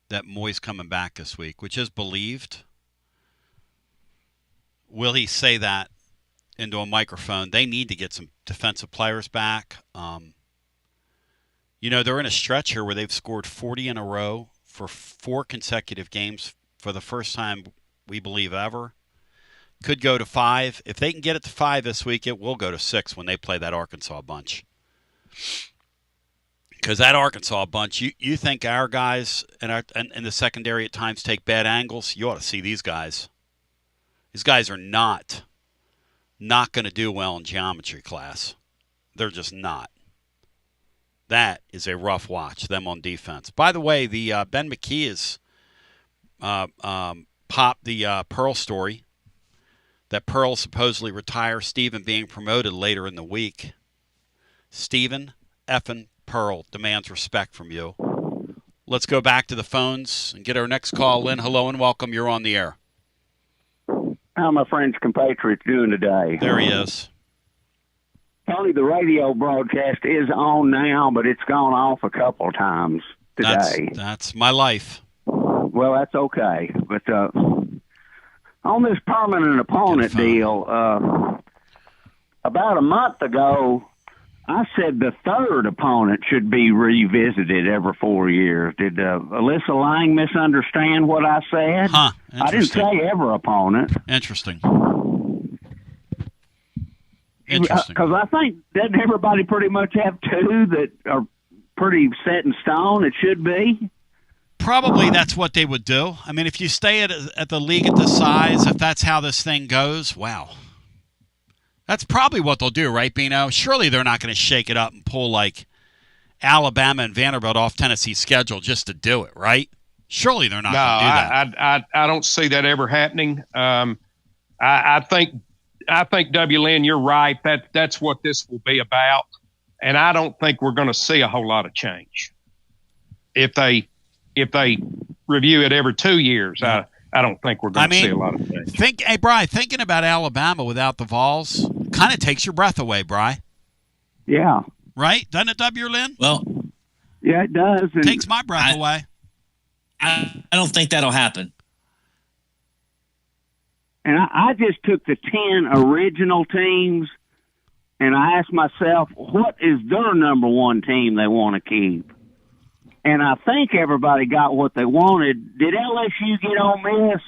that Moy's coming back this week, which is believed. Will he say that into a microphone? They need to get some defensive players back. They're in a stretch here where they've scored 40 in a row for 4 consecutive games for the first time, we believe, ever. Could go to 5. If they can get it to 5 this week, it will go to 6 when they play that Arkansas bunch. Because that Arkansas bunch, you think our guys and the secondary at times take bad angles? You ought to see these guys. These guys are not going to do well in geometry class. They're just not. That is a rough watch, them on defense. By the way, the Ben McKee has popped the Pearl story that Pearl supposedly retires, Stephen being promoted later in the week. Stephen effing Pearl demands respect from you. Let's go back to the phones and get our next call in. Hello and welcome. You're on the air. How my friend's compatriots doing today? There he is. Tony, the radio broadcast is on now, but it's gone off a couple of times today. That's my life. Well, that's okay. But on this permanent opponent deal, about a month ago, I said the third opponent should be revisited every 4 years. Did Alyssa Lang misunderstand what I said? Huh. I didn't say every opponent. Interesting. Because I think, doesn't everybody pretty much have 2 that are pretty set in stone? It should be. Probably that's what they would do. I mean, if you stay at the league at this size, if that's how this thing goes, wow. That's probably what they'll do, right, Bino? Surely they're not going to shake it up and pull, like, Alabama and Vanderbilt off Tennessee's schedule just to do it, right? Surely they're not going to do that. I don't see that ever happening. I think W-Lynn, you're right. That's what this will be about. And I don't think we're going to see a whole lot of change. If they review it every 2 years, I don't think we're going to see a lot of things. Hey, Bri, thinking about Alabama without the Vols kind of takes your breath away, Bri. Yeah. Right? Doesn't it, W. Lynn? Well, yeah, it does. And takes my breath away. I don't think that'll happen. And I just took the 10 original teams, and I asked myself, what is their number one team they want to keep? And I think everybody got what they wanted. Did LSU get Ole Miss?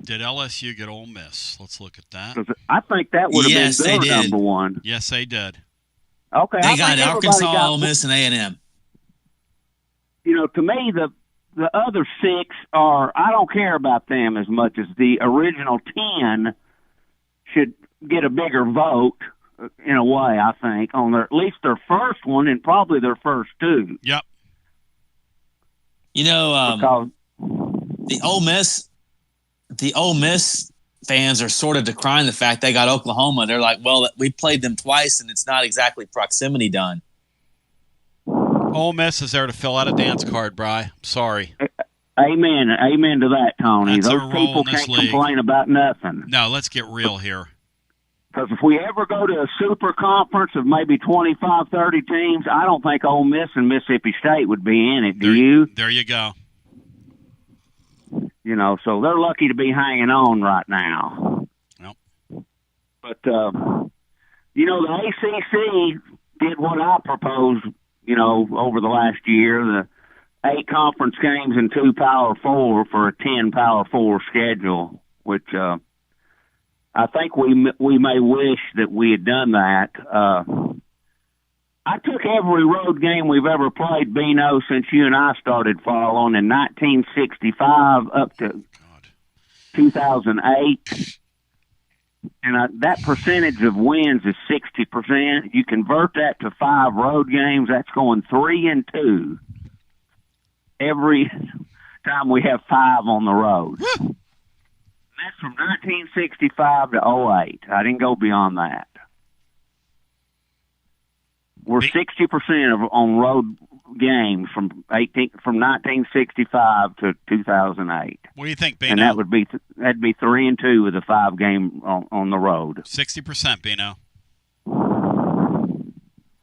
Did LSU get Ole Miss? Let's look at that. I think that would have been their number one. Yes, they did. Okay. They got Arkansas, Ole Miss, and A&M. You know, to me, the other 6 are, I don't care about them as much as the original 10 should get a bigger vote in a way, I think, on at least their first one and probably their first 2. Yep. You know, the Ole Miss fans are sort of decrying the fact they got Oklahoma. They're like, well, we played them twice, and it's not exactly proximity done. Ole Miss is there to fill out a dance card, Bri. Sorry. Amen. Amen to that, Tony. That's those people can't complain about nothing. No, let's get real here. Because if we ever go to a super conference of maybe 25, 30 teams, I don't think Ole Miss and Mississippi State would be in it. Do you? There you go. You know, so they're lucky to be hanging on right now. Yep. But, you know, the ACC did what I proposed, you know, over the last year, the 8 conference games and 2 Power 4 for a 10 Power 4 schedule, which I think we may wish that we had done that. I took every road game we've ever played, Bino, since you and I started following in 1965 up to 2008. And that percentage of wins is 60%. You convert that to 5 road games, that's going 3-2 every time we have 5 on the road. And that's from 1965 to 08. I didn't go beyond that. We're 60% on road games from 1965 to 2008. What do you think, Bino? And that'd be 3-2 with a 5 game on the road. 60%, Bino.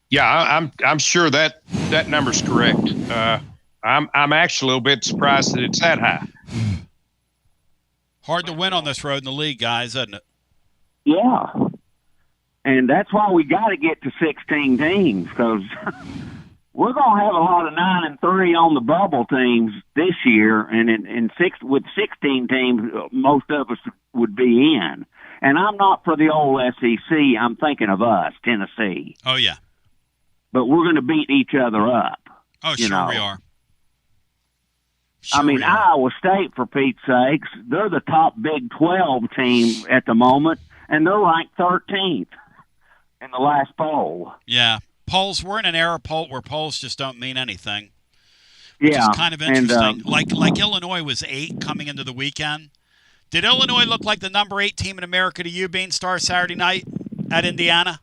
Yeah, I'm sure that number's correct. I'm actually a little bit surprised that it's that high. Hard to win on this road in the league, guys, isn't it? Yeah. And that's why we got to get to 16 teams, because we're going to have a lot of 9-3 on the bubble teams this year, and with 16 teams, most of us would be in. And I'm not for the old SEC. I'm thinking of us, Tennessee. Oh, yeah. But we're going to beat each other up. Oh, sure we are. I mean, Iowa State, for Pete's sakes, they're the top Big 12 team at the moment, and they're ranked 13th in the last poll. Yeah. Polls, we're in an era where polls just don't mean anything. Which Yeah. is kind of interesting. Like Illinois was 8 coming into the weekend. Did Illinois look like the number 8 team in America to you, Beanstar, Saturday night at Indiana?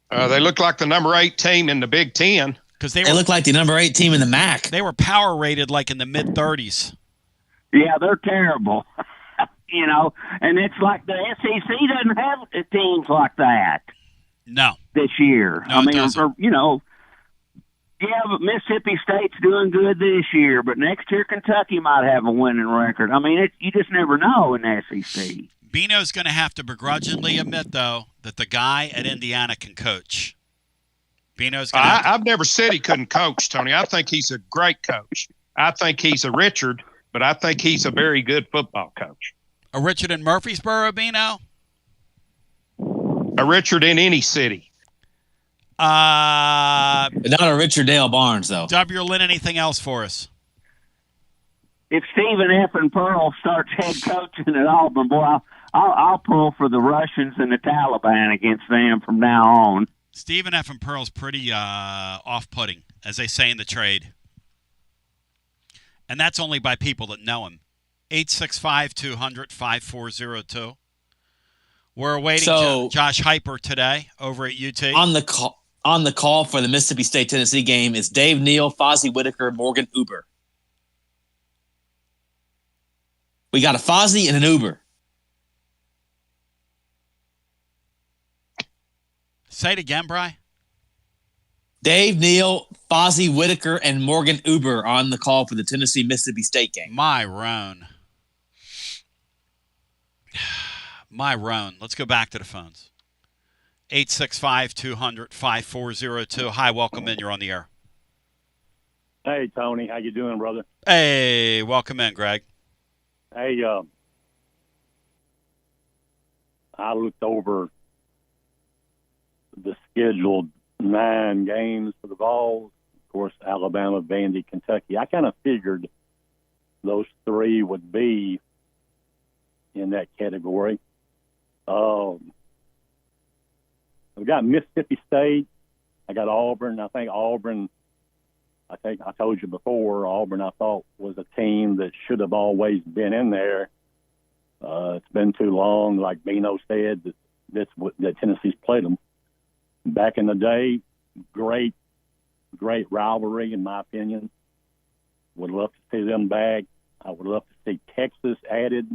They look like the number 8 team in the Big Ten. Because they look like the number 8 team in the MAC. They were power rated like in the mid-30s. Yeah, they're terrible. You know, and it's like the SEC doesn't have teams like that. No. This year. No, it doesn't. You know, yeah, but Mississippi State's doing good this year, but next year Kentucky might have a winning record. I mean, you just never know in the SEC. Bino's going to have to begrudgingly admit, though, that the guy at Indiana can coach. Bino's going to I've never said he couldn't coach, Tony. I think he's a great coach. I think he's a Richard, but I think he's a very good football coach. A Richard in Murfreesboro, Bino? A Richard in any city. But not a Richard Dale Barnes, though. W. Lynn, anything else for us? If Stephen F. and Pearl starts head coaching at Auburn, boy, I'll pull for the Russians and the Taliban against them from now on. Stephen F. and Pearl's pretty off-putting, as they say in the trade. And that's only by people that know him. 865-200-5402. We're awaiting Josh Heupel today over at UT. On on the call for the Mississippi State-Tennessee game is Dave Neal, Fozzie Whitaker, Morgan Uber. We got a Fozzie and an Uber. Say it again, Bri. Dave Neal, Fozzie Whitaker, and Morgan Uber on the call for the Tennessee-Mississippi State game. My Roan. Let's go back to the phones. 865-200-5402. Hi, welcome in. You're on the air. Hey, Tony. How you doing, brother? Hey, welcome in, Greg. Hey, I looked over the scheduled 9 games for the Vols. Of course, Alabama, Vandy, Kentucky. I kind of figured those 3 would be in that category. I've got Mississippi State. I got Auburn. I think I told you before, Auburn I thought was a team that should have always been in there. It's been too long, like Bino said, that Tennessee's played them. Back in the day, great rivalry, in my opinion. Would love to see them back. I would love to see Texas added.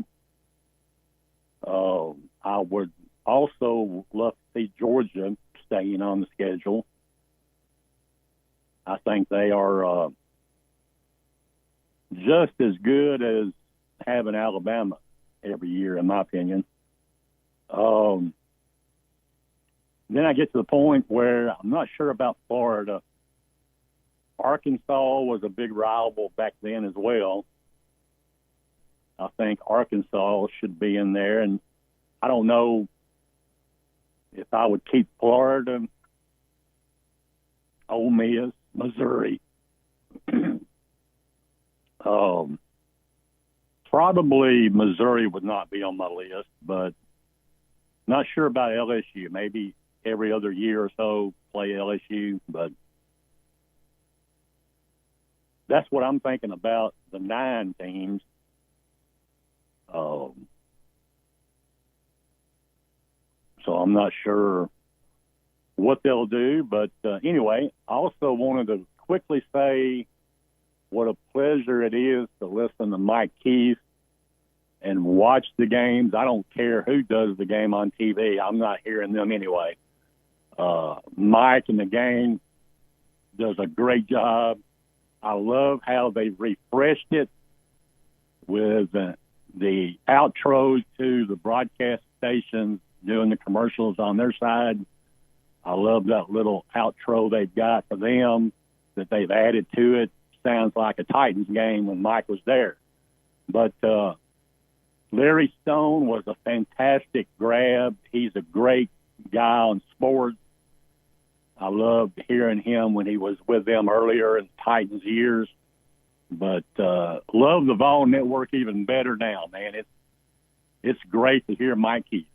I would also love to see Georgia staying on the schedule. I think they are just as good as having Alabama every year, in my opinion. Then I get to the point where I'm not sure about Florida. Arkansas was a big rival back then as well. I think Arkansas should be in there, and I don't know if I would keep Florida, Ole Miss, Missouri. Probably Missouri would not be on my list, but not sure about LSU. Maybe every other year or so play LSU, but that's what I'm thinking about the 9 teams. So I'm not sure what they'll do, but anyway, I also wanted to quickly say what a pleasure it is to listen to Mike Keith and watch the games. I don't care who does the game on TV. I'm not hearing them anyway. Mike in the game does a great job. I love how they refreshed it with the outros to the broadcast stations doing the commercials on their side. I love that little outro they've got for them that they've added to it. Sounds like a Titans game when Mike was there. But Larry Stone was a fantastic grab. He's a great guy on sports. I loved hearing him when he was with them earlier in Titans years. But love the Vol Network even better now, man. It's great to hear Mike Keith.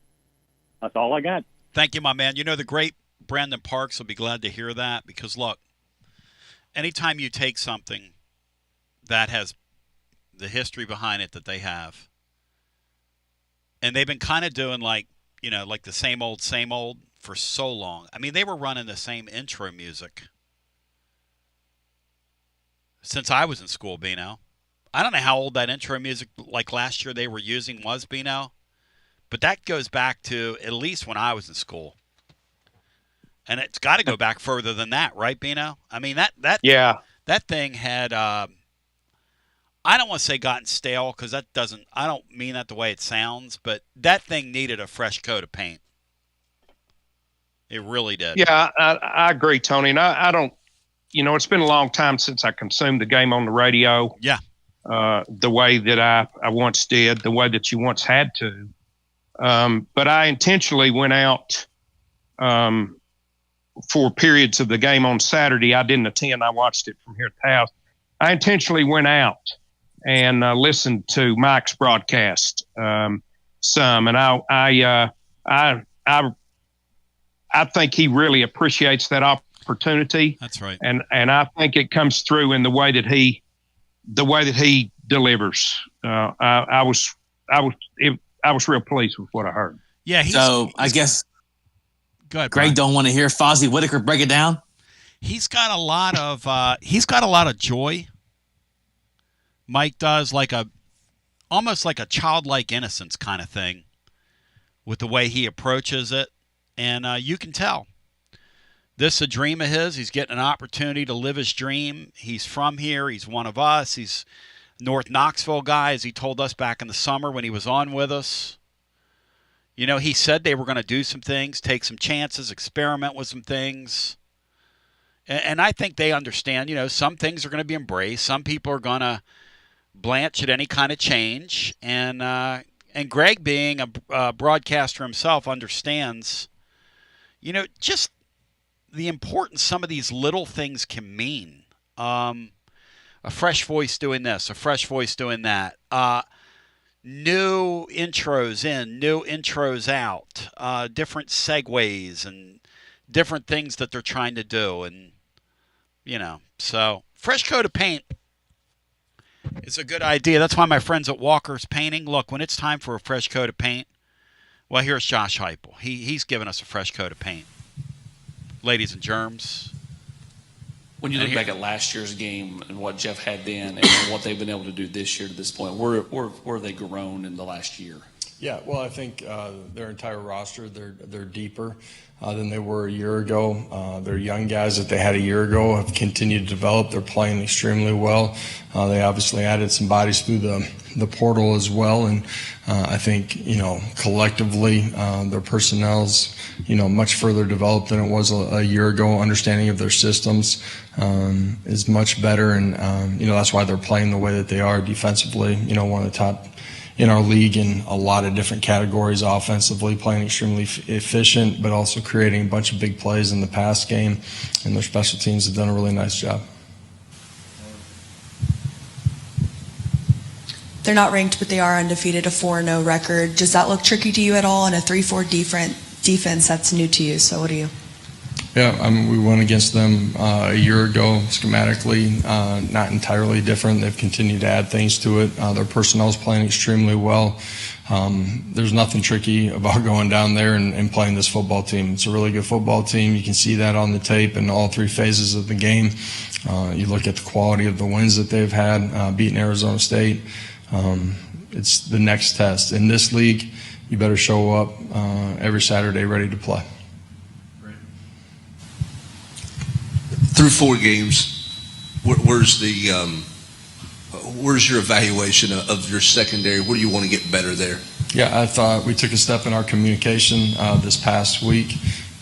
That's all I got. Thank you, my man. You know, the great Brandon Parks will be glad to hear that because, look, anytime you take something that has the history behind it that they have, and they've been kind of doing like the same old for so long. I mean, they were running the same intro music since I was in school, Bino. I don't know how old that intro music, like last year they were using, was, Bino. But that goes back to at least when I was in school. And it's got to go back further than that, right, Bino? I mean, that thing had, I don't want to say gotten stale because I don't mean that the way it sounds, but that thing needed a fresh coat of paint. It really did. Yeah, I agree, Tony. And I don't, it's been a long time since I consumed the game on the radio. Yeah. The way that I once did, the way that you once had to. But I intentionally went out for periods of the game on Saturday. I didn't attend. I watched it from here at the house. I intentionally went out and listened to Mike's broadcast some, and I think he really appreciates that opportunity. That's right. And I think it comes through in the way that he delivers. I was real pleased with what I heard. Yeah. I guess. Good. Greg don't want to hear Fozzie Whitaker break it down. He's got a lot of joy. Mike does, almost like a childlike innocence kind of thing with the way he approaches it. And you can tell. This is a dream of his. He's getting an opportunity to live his dream. He's from here. He's one of us. He's North Knoxville guy, as he told us back in the summer when he was on with us. You know, he said they were going to do some things, take some chances, experiment with some things. And I think they understand, you know, some things are going to be embraced. Some people are going to blanch at any kind of change. And Greg, being a broadcaster himself, understands, you know, just the importance some of these little things can mean. A fresh voice doing this, a fresh voice doing that. New intros in, new intros out, different segues and different things that they're trying to do. And, you know, so fresh coat of paint is a good idea. That's why my friends at Walker's Painting, look, when it's time for a fresh coat of paint, well, here's Josh Heupel. He's giving us a fresh coat of paint. Ladies and germs. When you look back at last year's game and what Jeff had then and what they've been able to do this year to this point, where have they grown in the last year? Yeah, well, I think their entire roster, they're deeper than they were a year ago. Their young guys that they had a year ago have continued to develop. They're playing extremely well. They obviously added some bodies through the portal as well, and I think, you know, collectively their personnel's, you know, much further developed than it was a year ago. Understanding of their systems is much better, and you know, that's why they're playing the way that they are defensively. You know, one of the top in our league in a lot of different categories, offensively playing extremely efficient, but also creating a bunch of big plays in the pass game, and their special teams have done a really nice job. They're not ranked, but they are undefeated, a 4-0 record. Does that look tricky to you at all? And a 3-4 defense, that's new to you, so what do you? Yeah, we went against them a year ago, schematically, not entirely different. They've continued to add things to it. Their personnel is playing extremely well. There's nothing tricky about going down there and playing this football team. It's a really good football team. You can see that on the tape in all three phases of the game. You look at the quality of the wins that they've had, beating Arizona State. It's the next test. In this league, you better show up every Saturday ready to play. Through 4 games, where's your evaluation of your secondary? Where do you want to get better there? Yeah, I thought we took a step in our communication this past week,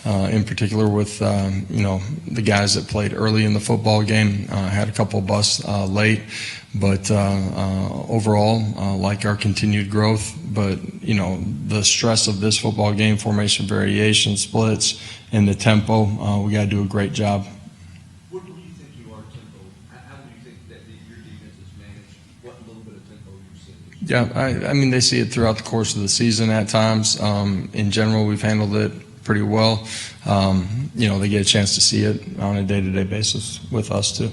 in particular with you know, the guys that played early in the football game. Had a couple of busts late, but overall, like our continued growth. But you know, the stress of this football game, formation variation, splits, and the tempo, we got to do a great job. Yeah, I mean, they see it throughout the course of the season at times. In general, we've handled it pretty well. You know, they get a chance to see it on a day-to-day basis with us, too.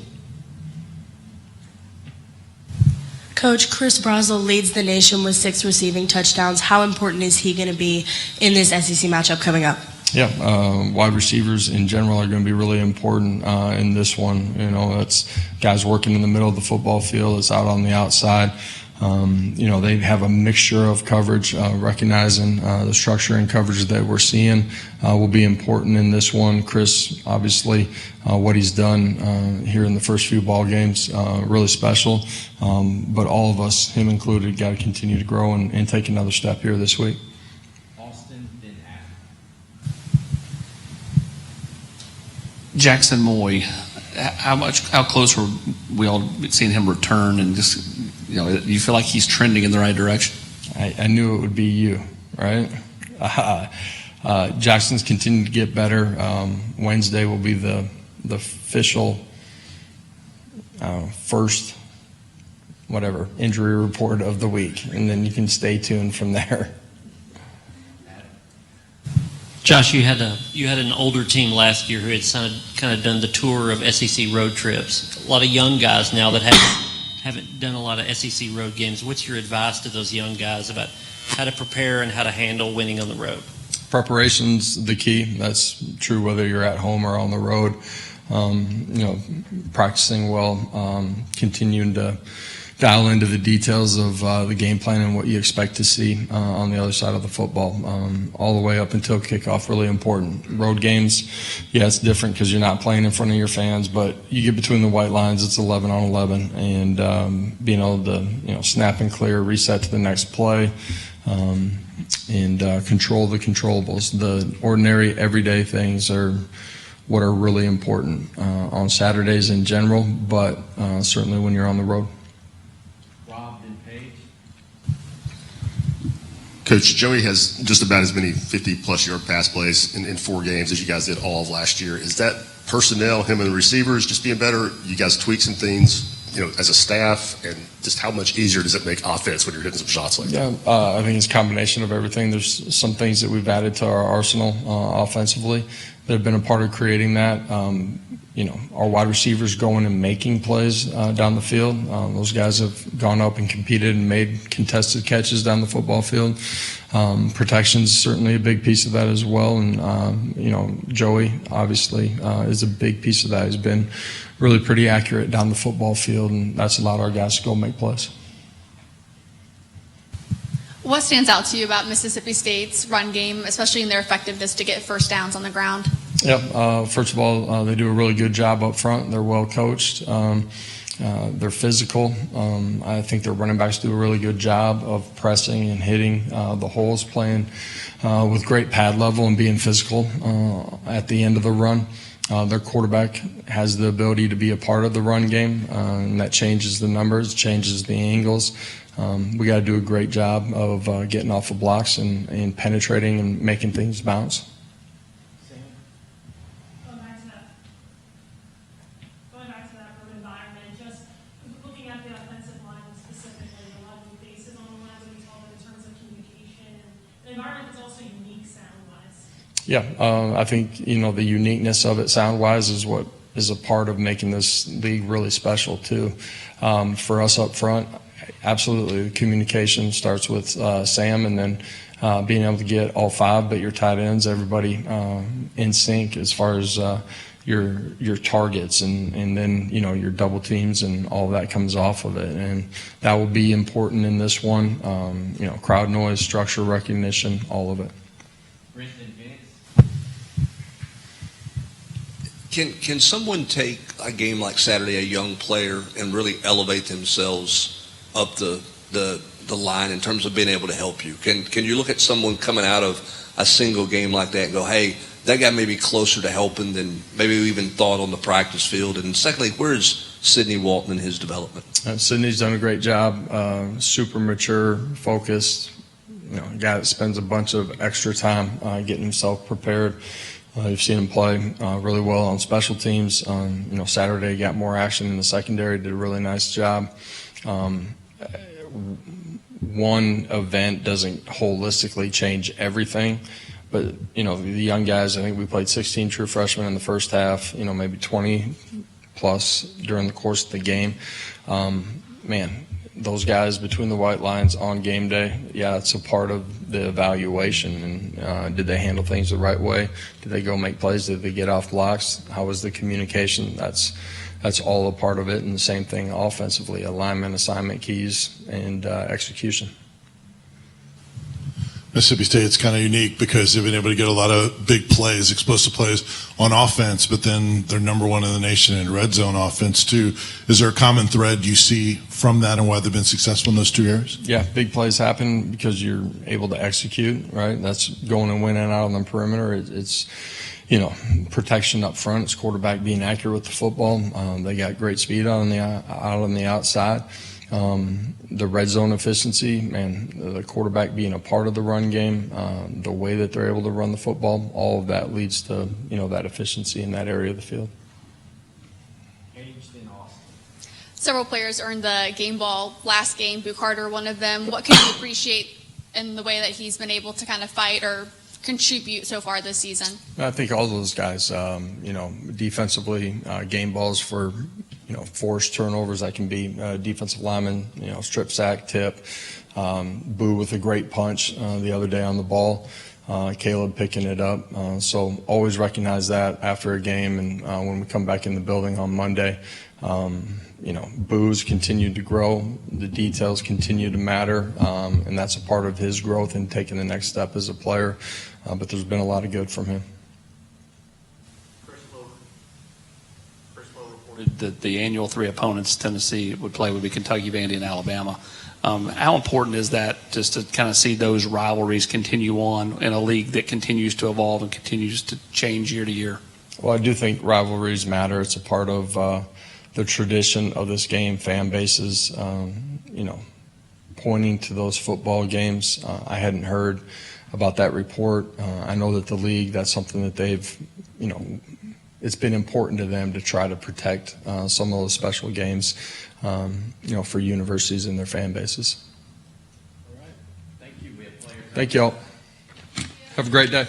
Coach, Chris Brazel leads the nation with 6 receiving touchdowns. How important is he going to be in this SEC matchup coming up? Yeah, wide receivers in general are going to be really important in this one. You know, it's guys working in the middle of the football field. It's out on the outside. You know, they have a mixture of coverage, recognizing the structure and coverage that we're seeing will be important in this one. Chris, obviously, what he's done here in the first few ball games, really special. But all of us, him included, got to continue to grow and take another step here this week. Jackson Moy, how close were we all seeing him return, and just, you know, you feel like he's trending in the right direction? I knew it would be you, right? Jackson's continued to get better. Wednesday will be the official first injury report of the week, and then you can stay tuned from there. Josh, you had an older team last year who had kind of done the tour of SEC road trips. A lot of young guys now that haven't done a lot of SEC road games. What's your advice to those young guys about how to prepare and how to handle winning on the road? Preparation's the key. That's true whether you're at home or on the road. Practicing well, continuing to dial into the details of the game plan and what you expect to see on the other side of the football, all the way up until kickoff. Really important. Road games, yeah, it's different because you're not playing in front of your fans, but you get between the white lines, it's 11 on 11, and being able to snap and clear, reset to the next play, and control the controllables. The ordinary, everyday things are what are really important on Saturdays in general, but certainly when you're on the road. Coach, Joey has just about as many 50-plus yard pass plays in 4 games as you guys did all of last year. Is that personnel, him and the receivers, just being better? You guys tweak some things, as a staff, and just how much easier does it make offense when you're hitting some shots like that? Yeah, I think it's a combination of everything. There's some things that we've added to our arsenal offensively that have been a part of creating that. Our wide receivers going and making plays down the field. Those guys have gone up and competed and made contested catches down the football field. Protection's certainly a big piece of that as well. And, Joey obviously is a big piece of that. He's been really pretty accurate down the football field, and that's allowed our guys to go make plays. What stands out to you about Mississippi State's run game, especially in their effectiveness to get first downs on the ground? Yep. First of all, they do a really good job up front. They're well coached. They're physical. I think their running backs do a really good job of pressing and hitting the holes, playing with great pad level and being physical at the end of the run. Their quarterback has the ability to be a part of the run game, and that changes the numbers, changes the angles. We got to do a great job of getting off the blocks and penetrating and making things bounce. Going back to that road environment, just looking at the offensive line specifically, a lot of new faces on the line, what we talk in terms of communication, and the environment is also unique sound-wise. Yeah, I think, the uniqueness of it sound-wise is what is a part of making this league really special, too. For us up front, absolutely, the communication starts with Sam, and then being able to get all 5, but your tight ends, everybody in sync as far as your targets, and then your double teams and all of that comes off of it, and that will be important in this one. Crowd noise, structure recognition, all of it. Can someone take a game like Saturday, a young player, and really elevate themselves up the line in terms of being able to help you? Can you look at someone coming out of a single game like that and go, hey, that guy may be closer to helping than maybe we even thought on the practice field? And secondly, where is Sidney Walton in his development? Sidney's done a great job, super mature, focused, a guy that spends a bunch of extra time getting himself prepared. You've seen him play really well on special teams. Saturday got more action in the secondary, did a really nice job. One event doesn't holistically change everything, but the young guys, I think we played 16 true freshmen in the first half, maybe 20 plus during the course of the game. Those guys between the white lines on game day, yeah, it's a part of the evaluation. And did they handle things the right way? Did they go make plays? Did they get off blocks? How was the communication? That's all a part of it. And the same thing offensively, alignment, assignment keys, and execution. Mississippi State's kind of unique because they've been able to get a lot of big plays, explosive plays on offense, but then they're number 1 in the nation in red zone offense too. Is there a common thread you see from that and why they've been successful in those 2 areas? Yeah, big plays happen because you're able to execute, right? That's going and winning out on the perimeter. It's protection up front. It's quarterback being accurate with the football. They got great speed out on the outside. The red zone efficiency, the quarterback being a part of the run game, the way that they're able to run the football, all of that leads to, that efficiency in that area of the field. Several players earned the game ball last game, Boo Carter, one of them. What can you appreciate in the way that he's been able to kind of fight or contribute so far this season? I think all those guys, defensively, game balls for, forced turnovers. That can be defensive lineman, strip sack, tip. Boo with a great punch the other day on the ball. Caleb picking it up. So always recognize that after a game, and when we come back in the building on Monday. Boo's continued to grow. The details continue to matter, and that's a part of his growth and taking the next step as a player. But there's been a lot of good from him. That the annual 3 opponents Tennessee would play would be Kentucky, Vandy, and Alabama. How important is that just to kind of see those rivalries continue on in a league that continues to evolve and continues to change year to year? Well, I do think rivalries matter. It's a part of the tradition of this game. Fan bases, pointing to those football games. I hadn't heard about that report. I know that the league, that's something that they've, it's been important to them to try to protect some of those special games, for universities and their fan bases. All right. Thank you. We have players. Thank y'all. Have a great day.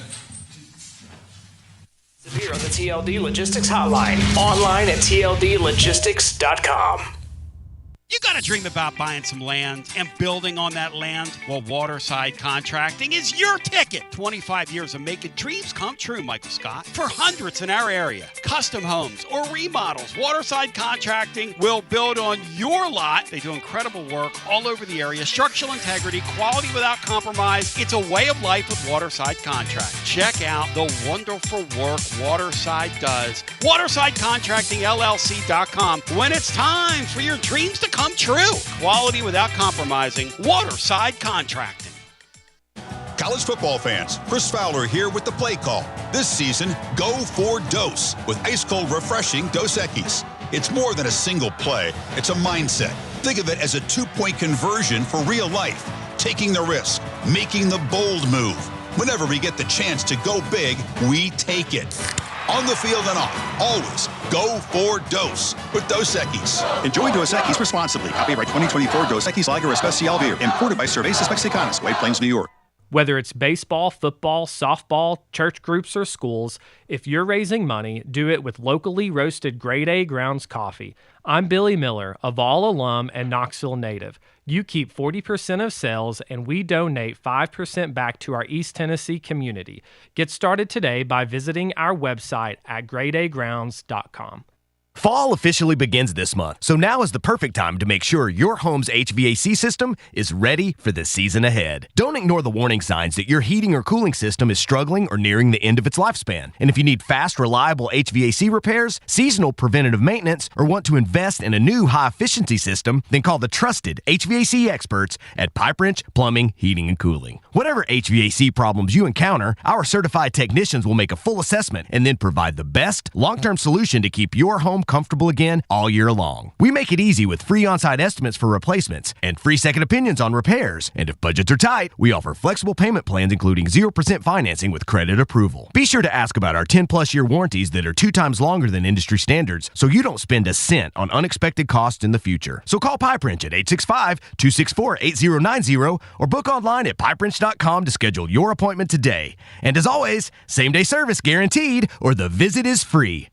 Here on the TLD Logistics Hotline, online at tldlogistics.com. You got to dream about buying some land and building on that land? Well, Waterside Contracting is your ticket. 25 years of making dreams come true, Michael Scott. For hundreds in our area, custom homes or remodels, Waterside Contracting will build on your lot. They do incredible work all over the area. Structural integrity, quality without compromise. It's a way of life with Waterside Contract. Check out the wonderful work Waterside does. WatersideContractingLLC.com. When it's time for your dreams to come true. Quality without compromising. Waterside Contracting. College football fans, Chris Fowler here with the play call. This season, go for Dose with ice-cold refreshing Dos Equis. It's more than a single play. It's a mindset. Think of it as a 2-point conversion for real life. Taking the risk, making the bold move. Whenever we get the chance to go big, we take it. On the field and off, always go for Dose with Dos Equis. Enjoy Dos Equis responsibly. Copyright 2024 Dos Equis Lager Especial Beer. Imported by Cervezas Mexicanas, White Plains, New York. Whether it's baseball, football, softball, church groups, or schools, if you're raising money, do it with locally roasted Grade A Grounds coffee. I'm Billy Miller, a Vol alum and Knoxville native. You keep 40% of sales, and we donate 5% back to our East Tennessee community. Get started today by visiting our website at gradeagrounds.com. Fall officially begins this month, so now is the perfect time to make sure your home's HVAC system is ready for the season ahead. Don't ignore the warning signs that your heating or cooling system is struggling or nearing the end of its lifespan. And if you need fast, reliable HVAC repairs, seasonal preventative maintenance, or want to invest in a new high-efficiency system, then call the trusted HVAC experts at Pipe Wrench Plumbing, Heating, and Cooling. Whatever HVAC problems you encounter, our certified technicians will make a full assessment and then provide the best long-term solution to keep your home comfortable again all year long. We make it easy with free on-site estimates for replacements and free second opinions on repairs. And if budgets are tight, we offer flexible payment plans including 0% financing with credit approval. Be sure to ask about our 10-plus year warranties that are 2 times longer than industry standards so you don't spend a cent on unexpected costs in the future. So call Pipe Wrench at 865-264-8090 or book online at pipewrench.com to schedule your appointment today. And as always, same-day service guaranteed or the visit is free.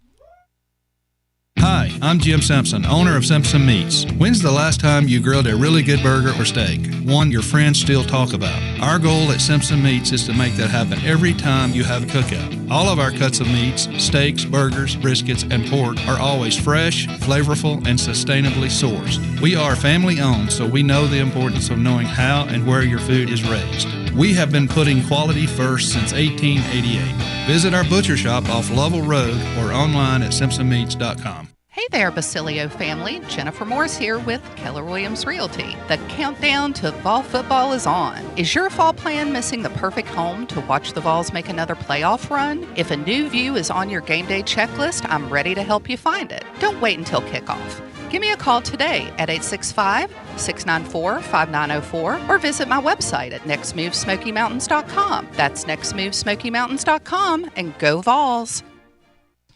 Hi, I'm Jim Simpson, owner of Simpson Meats. When's the last time you grilled a really good burger or steak? One your friends still talk about. Our goal at Simpson Meats is to make that happen every time you have a cookout. All of our cuts of meats, steaks, burgers, briskets, and pork are always fresh, flavorful, and sustainably sourced. We are family owned, so we know the importance of knowing how and where your food is raised. We have been putting quality first since 1888. Visit our butcher shop off Lovell Road or online at simpsonmeats.com. Hey there, Basilio family. Jennifer Morse here with Keller Williams Realty. The countdown to fall football is on. Is your fall plan missing the perfect home to watch the Vols make another playoff run? If a new view is on your game day checklist, I'm ready to help you find it. Don't wait until kickoff. Give me a call today at 865-694-5904 or visit my website at nextmovesmokymountains.com. That's nextmovesmokymountains.com, and go Vols.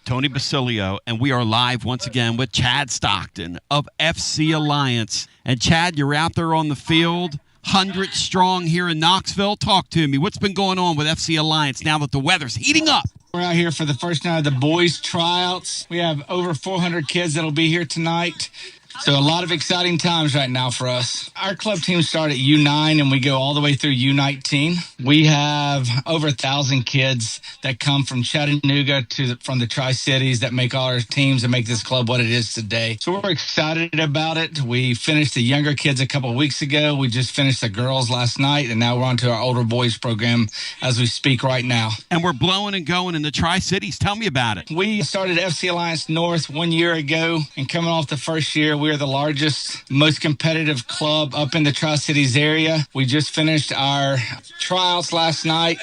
Tony Basilio, and we are live once again with Chad Stockton of FC Alliance. And Chad, you're out there on the field, 100 strong here in Knoxville. Talk to me. What's been going on with FC Alliance now that the weather's heating up? We're out here for the first night of the boys' tryouts. We have over 400 kids that'll be here tonight. So a lot of exciting times right now for us. Our club teams start at U9 and we go all the way through U19. We have over 1,000 kids that come from Chattanooga from the Tri-Cities that make all our teams and make this club what it is today. So we're excited about it. We finished the younger kids a couple of weeks ago. We just finished the girls last night, and now we're on to our older boys program as we speak right now. And we're blowing and going in the Tri-Cities. Tell me about it. We started FC Alliance North 1 year ago, and coming off the first year, we are the largest, most competitive club up in the Tri-Cities area. We just finished our tryouts last night.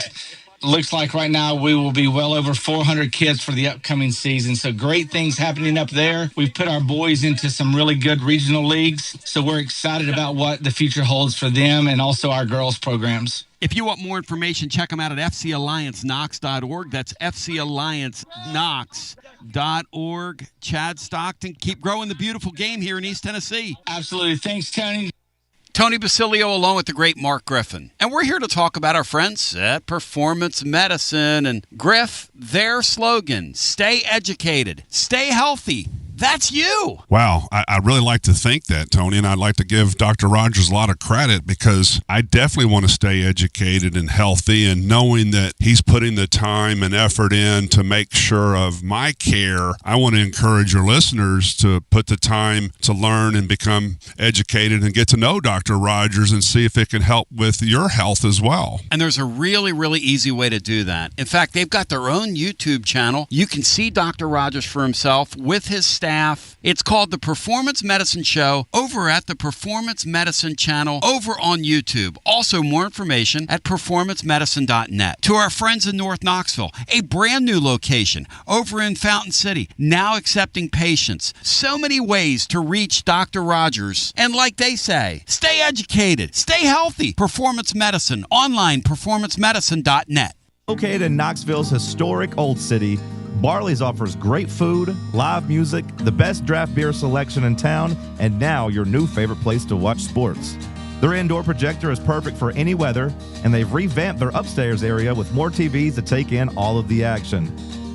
Looks like right now we will be well over 400 kids for the upcoming season. So great things happening up there. We've put our boys into some really good regional leagues. So we're excited about what the future holds for them and also our girls programs. If you want more information, check them out at fcallianceknox.org. That's fcallianceknox.org. Chad Stockton, keep growing the beautiful game here in East Tennessee. Absolutely. Thanks, Tony. Tony Basilio along with the great Mark Griffin. And we're here to talk about our friends at Performance Medicine. And Griff, their slogan, stay educated, stay healthy. That's you. Wow. I really like to think that, Tony, and I'd like to give Dr. Rogers a lot of credit because I definitely want to stay educated and healthy, and knowing that he's putting the time and effort in to make sure of my care, I want to encourage your listeners to put the time to learn and become educated and get to know Dr. Rogers and see if it can help with your health as well. And there's a really, really easy way to do that. In fact, they've got their own YouTube channel. You can see Dr. Rogers for himself with his staff. It's called The Performance Medicine Show over at the Performance Medicine channel over on YouTube. Also, more information at performancemedicine.net. To our friends in North Knoxville, a brand new location over in Fountain City, now accepting patients. So many ways to reach Dr. Rogers. And like they say, stay educated, stay healthy. Performance Medicine, online, performancemedicine.net. Located in Knoxville's historic Old City, Barley's offers great food, live music, the best draft beer selection in town, and now your new favorite place to watch sports. Their indoor projector is perfect for any weather, and they've revamped their upstairs area with more TVs to take in all of the action.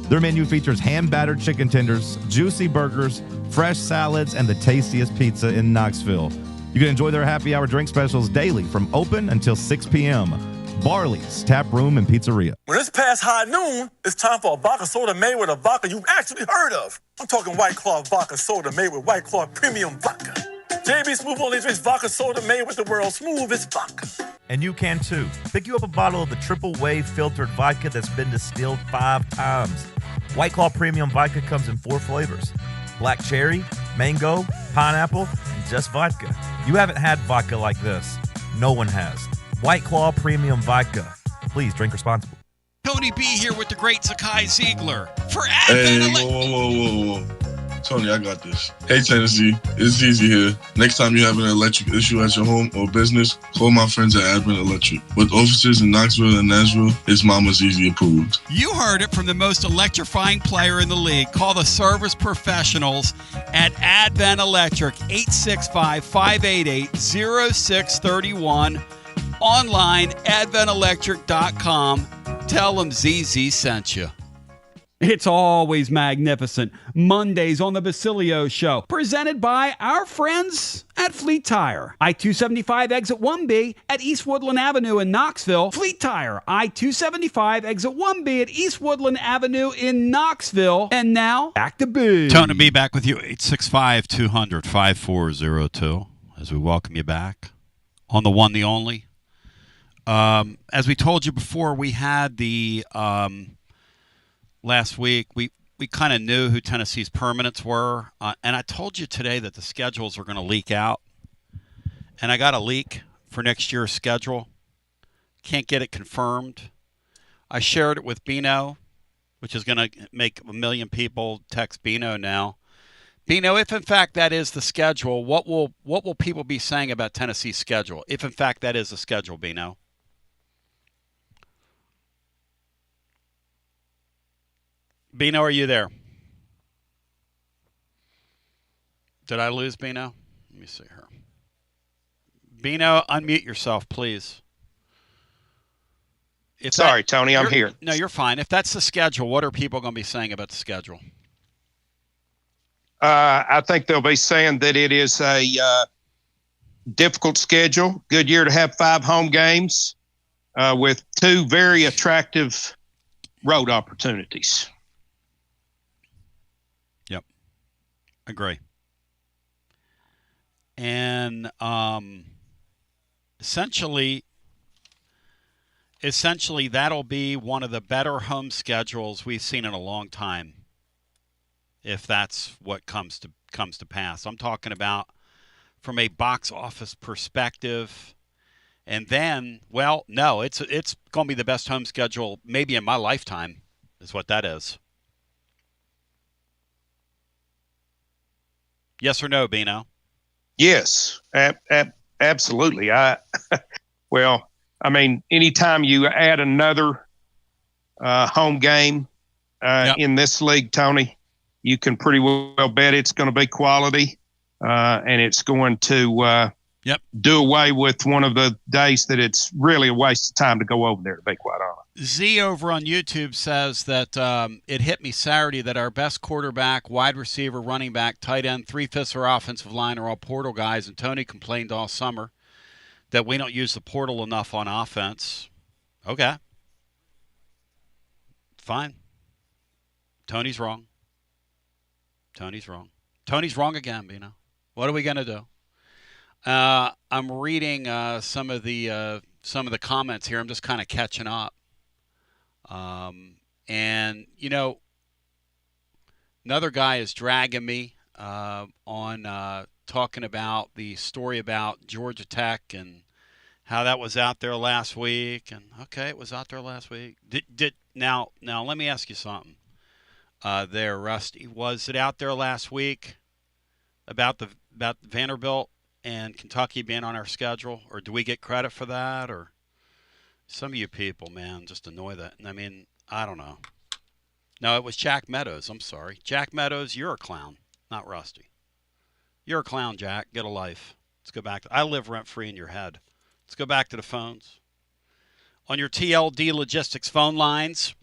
Their menu features hand-battered chicken tenders, juicy burgers, fresh salads, and the tastiest pizza in Knoxville. You can enjoy their happy hour drink specials daily from open until 6 p.m. Barley's Tap Room and Pizzeria. When it's past high noon, it's time for a vodka soda made with a vodka you've actually heard of. I'm talking White Claw vodka soda made with White Claw premium vodka. JB Smooth only drinks vodka soda made with the world's smoothest vodka. And you can too. Pick you up a bottle of the triple wave filtered vodka that's been distilled 5 times. White Claw premium vodka comes in 4 flavors: black cherry, mango, pineapple, and just vodka. You haven't had vodka like this. No one has. White Claw Premium Vodka. Please drink responsibly. Tony B here with the great Zakai Ziegler for Hey, Advent. whoa. Tony, I got this. Hey, Tennessee, it's Easy here. Next time you have an electric issue at your home or business, call my friends at Advent Electric. With offices in Knoxville and Nashville, it's Mama's Easy approved. You heard it from the most electrifying player in the league. Call the service professionals at Advent Electric, 865-588-0631. Online, adventelectric.com. Tell them ZZ sent you. It's always magnificent. Mondays on the Basilio Show. Presented by our friends at Fleet Tire. I-275 exit 1B at East Woodland Avenue in Knoxville. Fleet Tire. I-275 exit 1B at East Woodland Avenue in Knoxville. And now, back to B. Tony B back with you. 865-200-5402. As we welcome you back on the one, the only. As we told you before, we had the... last week, we kind of knew who Tennessee's permanents were, and I told you today that the schedules are going to leak out, and I got a leak for next year's schedule. Can't get it confirmed. I shared it with Bino, which is going to make 1 million people text Bino now. Bino, if in fact that is the schedule, what will people be saying about Tennessee's schedule? If in fact that is the schedule, Bino. Bino, are you there? Did I lose Bino? Let me see here. Bino, unmute yourself, please. Sorry, Tony, I'm here. No, you're fine. If that's the schedule, what are people going to be saying about the schedule? I think they'll be saying that it is a difficult schedule. Good year to have 5 home games with 2 very attractive road opportunities. Yep. Agree. And essentially that'll be one of the better home schedules we've seen in a long time, if that's what comes to pass. I'm talking about from a box office perspective. And then, well, no, it's going to be the best home schedule maybe in my lifetime, is what that is. Yes or no, Bino? Yes, absolutely. Well, I mean, anytime you add another home game in this league, Tony, you can pretty well bet it's going to be quality, and it's going to do away with one of the days that it's really a waste of time to go over there, to be quite honest. Z over on YouTube says that it hit me Saturday that our best quarterback, wide receiver, running back, tight end, 3/5 of our offensive line are all portal guys, and Tony complained all summer that we don't use the portal enough on offense. Okay. Fine. Tony's wrong. Tony's wrong. Tony's wrong again, Bino. What are we going to do? I'm reading some of the comments here. I'm just kind of catching up. And, you know, another guy is dragging me on talking about the story about Georgia Tech and how that was out there last week. And, okay, it was out there last week. Now, let me ask you something there, Rusty. Was it out there last week about Vanderbilt and Kentucky being on our schedule? Or do we get credit for that? Or some of you people, man, just annoy that. I mean, I don't know. No, it was Jack Meadows. I'm sorry. Jack Meadows, you're a clown, not Rusty. You're a clown, Jack. Get a life. Let's go back. I live rent-free in your head. Let's go back to the phones. On your TLD Logistics phone lines,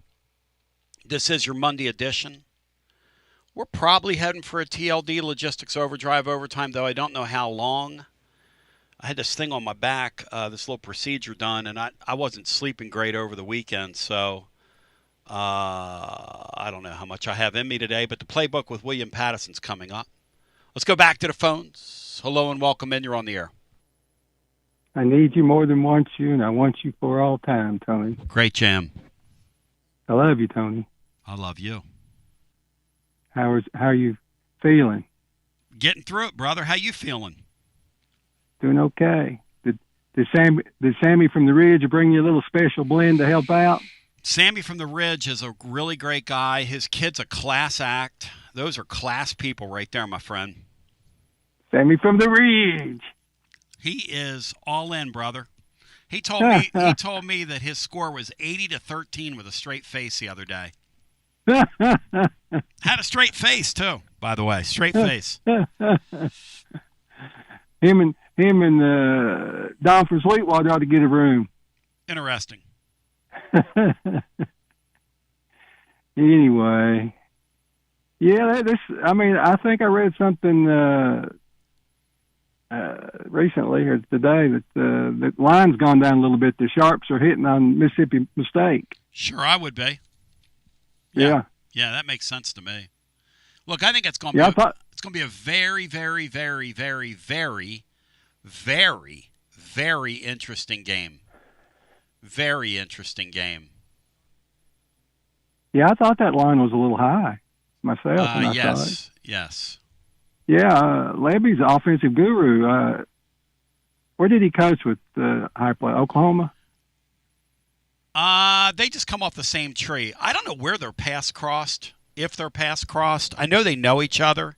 this is your Monday edition. We're probably heading for a TLD Logistics overdrive overtime, though I don't know how long. I had this thing on my back, this little procedure done, and I wasn't sleeping great over the weekend, so I don't know how much I have in me today, but the playbook with William Patterson's coming up. Let's go back to the phones. Hello and welcome in. You're on the air. I need you more than want you, and I want you for all time, Tony. Great jam. I love you, Tony. I love you. How are you feeling? Getting through it, brother. How you feeling? Doing okay. Did Sammy from the Ridge bring you a little special blend to help out? Sammy from the Ridge is a really great guy. His kid's a class act. Those are class people right there, my friend. Sammy from the Ridge. He is all in, brother. He told me that his score was 80-13 with a straight face the other day. Had a straight face too, by the way. Straight face. Him and Don from Sweetwater ought to get a room. Interesting. Anyway, yeah, I think I read something recently or today that the line's gone down a little bit. The sharps are hitting on Mississippi mistake. Sure, I would be. Yeah. Yeah, that makes sense to me. Look, I think it's going to be a very, very, very, very, very, very, very interesting game. Very interesting game. Yeah, I thought that line was a little high myself. When I saw it. Yes. Yeah, Lebby's the offensive guru. Where did he coach with high play? Oklahoma? They just come off the same tree. I don't know where they're pass crossed, if they're pass crossed. I know they know each other.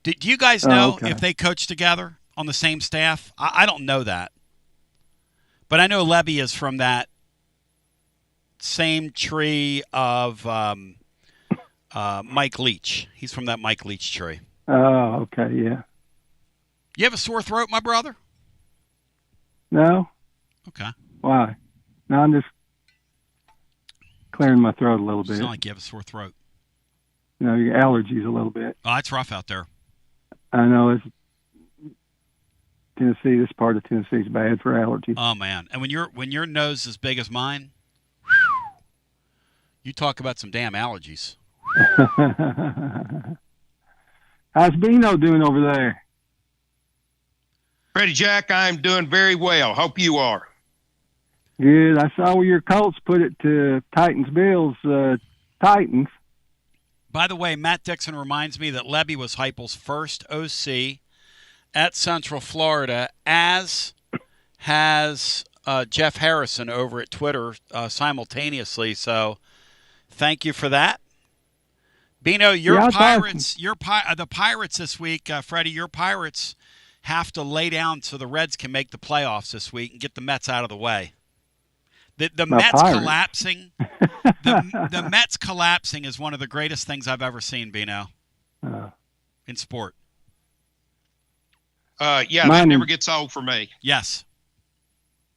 Do you guys know if they coach together on the same staff? I don't know that. But I know Lebby is from that same tree of Mike Leach. He's from that Mike Leach tree. Oh, okay, yeah. You have a sore throat, my brother? No. Okay. Why? No, I'm just clearing my throat a little bit. It's not like you have a sore throat. You know, your allergies a little bit. Oh, it's rough out there. I know it's Tennessee. This part of Tennessee is bad for allergies. Oh man! And when your nose is as big as mine, you talk about some damn allergies. How's Bino doing over there? Freddie Jack, I'm doing very well. Hope you are. Good. I saw where your Colts put it to Titans-Bills. Titans. By the way, Matt Dixon reminds me that Levy was Heupel's first OC at Central Florida, as has Jeff Harrison over at Twitter simultaneously. So thank you for that. Bino, your Pirates, the Pirates this week, Freddie, your Pirates have to lay down so the Reds can make the playoffs this week and get the Mets out of the way. The Mets collapsing, the Mets collapsing is one of the greatest things I've ever seen, Bino, in sport. That never gets old for me. Yes.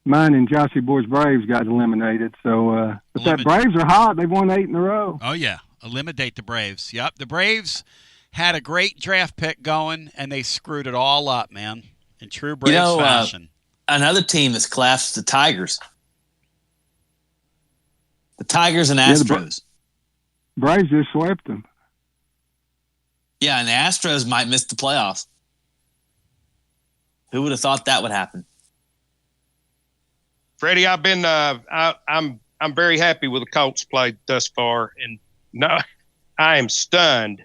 Mine and Joshy Boy's Braves got eliminated. So, but that Braves are hot. They've won 8 in a row. Oh, yeah. Eliminate the Braves. Yep. The Braves had a great draft pick going, and they screwed it all up, man, in true Braves fashion. Another team that's collapsed, the Tigers. The Tigers and Astros. Braves just swept them. Yeah, and the Astros might miss the playoffs. Who would have thought that would happen? Freddie, I've been I'm very happy with the Colts play thus far, and no, I am stunned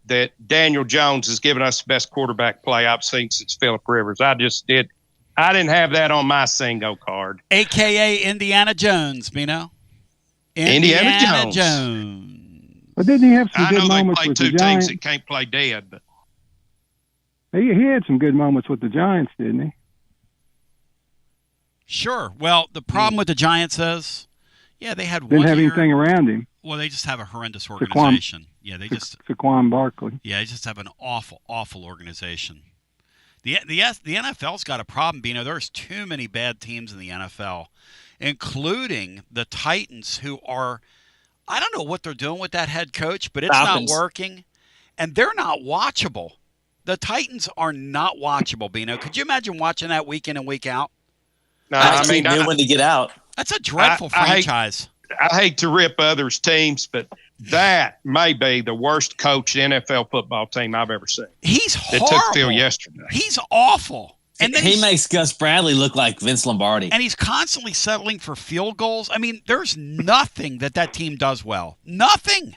that Daniel Jones has given us the best quarterback play I've seen since Phillip Rivers. I didn't have that on my single card. AKA Indiana Jones, Bino. Indiana Jones. But didn't he have some good moments with the Giants? I know they play two teams that can't play dead, but he had some good moments with the Giants, didn't he? Sure. Well, the problem with the Giants is, they had didn't have anything around him. Well, they just have a horrendous organization. Saquon Barkley. Yeah, they just have an awful, awful organization. The NFL's got a problem, Bino. There's too many bad teams in the NFL, including the Titans, who are, I don't know what they're doing with that head coach, but it's not working, and they're not watchable. The Titans are not watchable, Bino. Could you imagine watching that week in and week out? No, I knew when to get out. That's a dreadful franchise. I hate to rip others' teams, but that may be the worst coached NFL football team I've ever seen. He's horrible. It took Phil yesterday. He's awful. And then he makes Gus Bradley look like Vince Lombardi. And he's constantly settling for field goals. I mean, there's nothing that team does well. Nothing.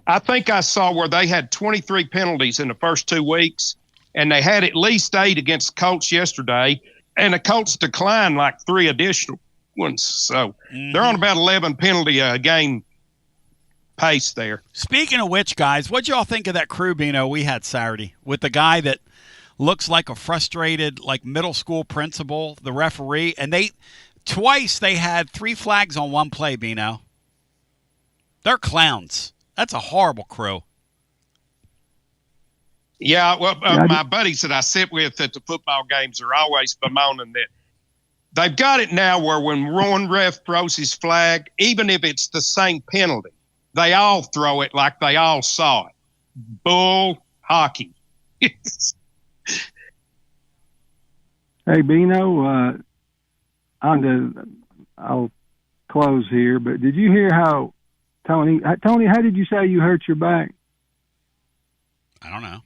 I think I saw where they had 23 penalties in the first 2 weeks, and they had at least 8 against the Colts yesterday, and the Colts declined like 3 additional ones. So they're on about 11 penalty a game pace there. Speaking of which, guys, what'd y'all think of that crew, Bino, we had Saturday with the guy that looks like a frustrated middle school principal, the referee, and twice they had 3 flags on one play, Bino. They're clowns. That's a horrible crew. Yeah, well, my buddies that I sit with at the football games are always bemoaning that they've got it now where when one ref throws his flag, even if it's the same penalty, they all throw it like they all saw it. Bull hockey. Hey, Bino, I'll close here, but did you hear how Tony, how did you say you hurt your back? I don't know.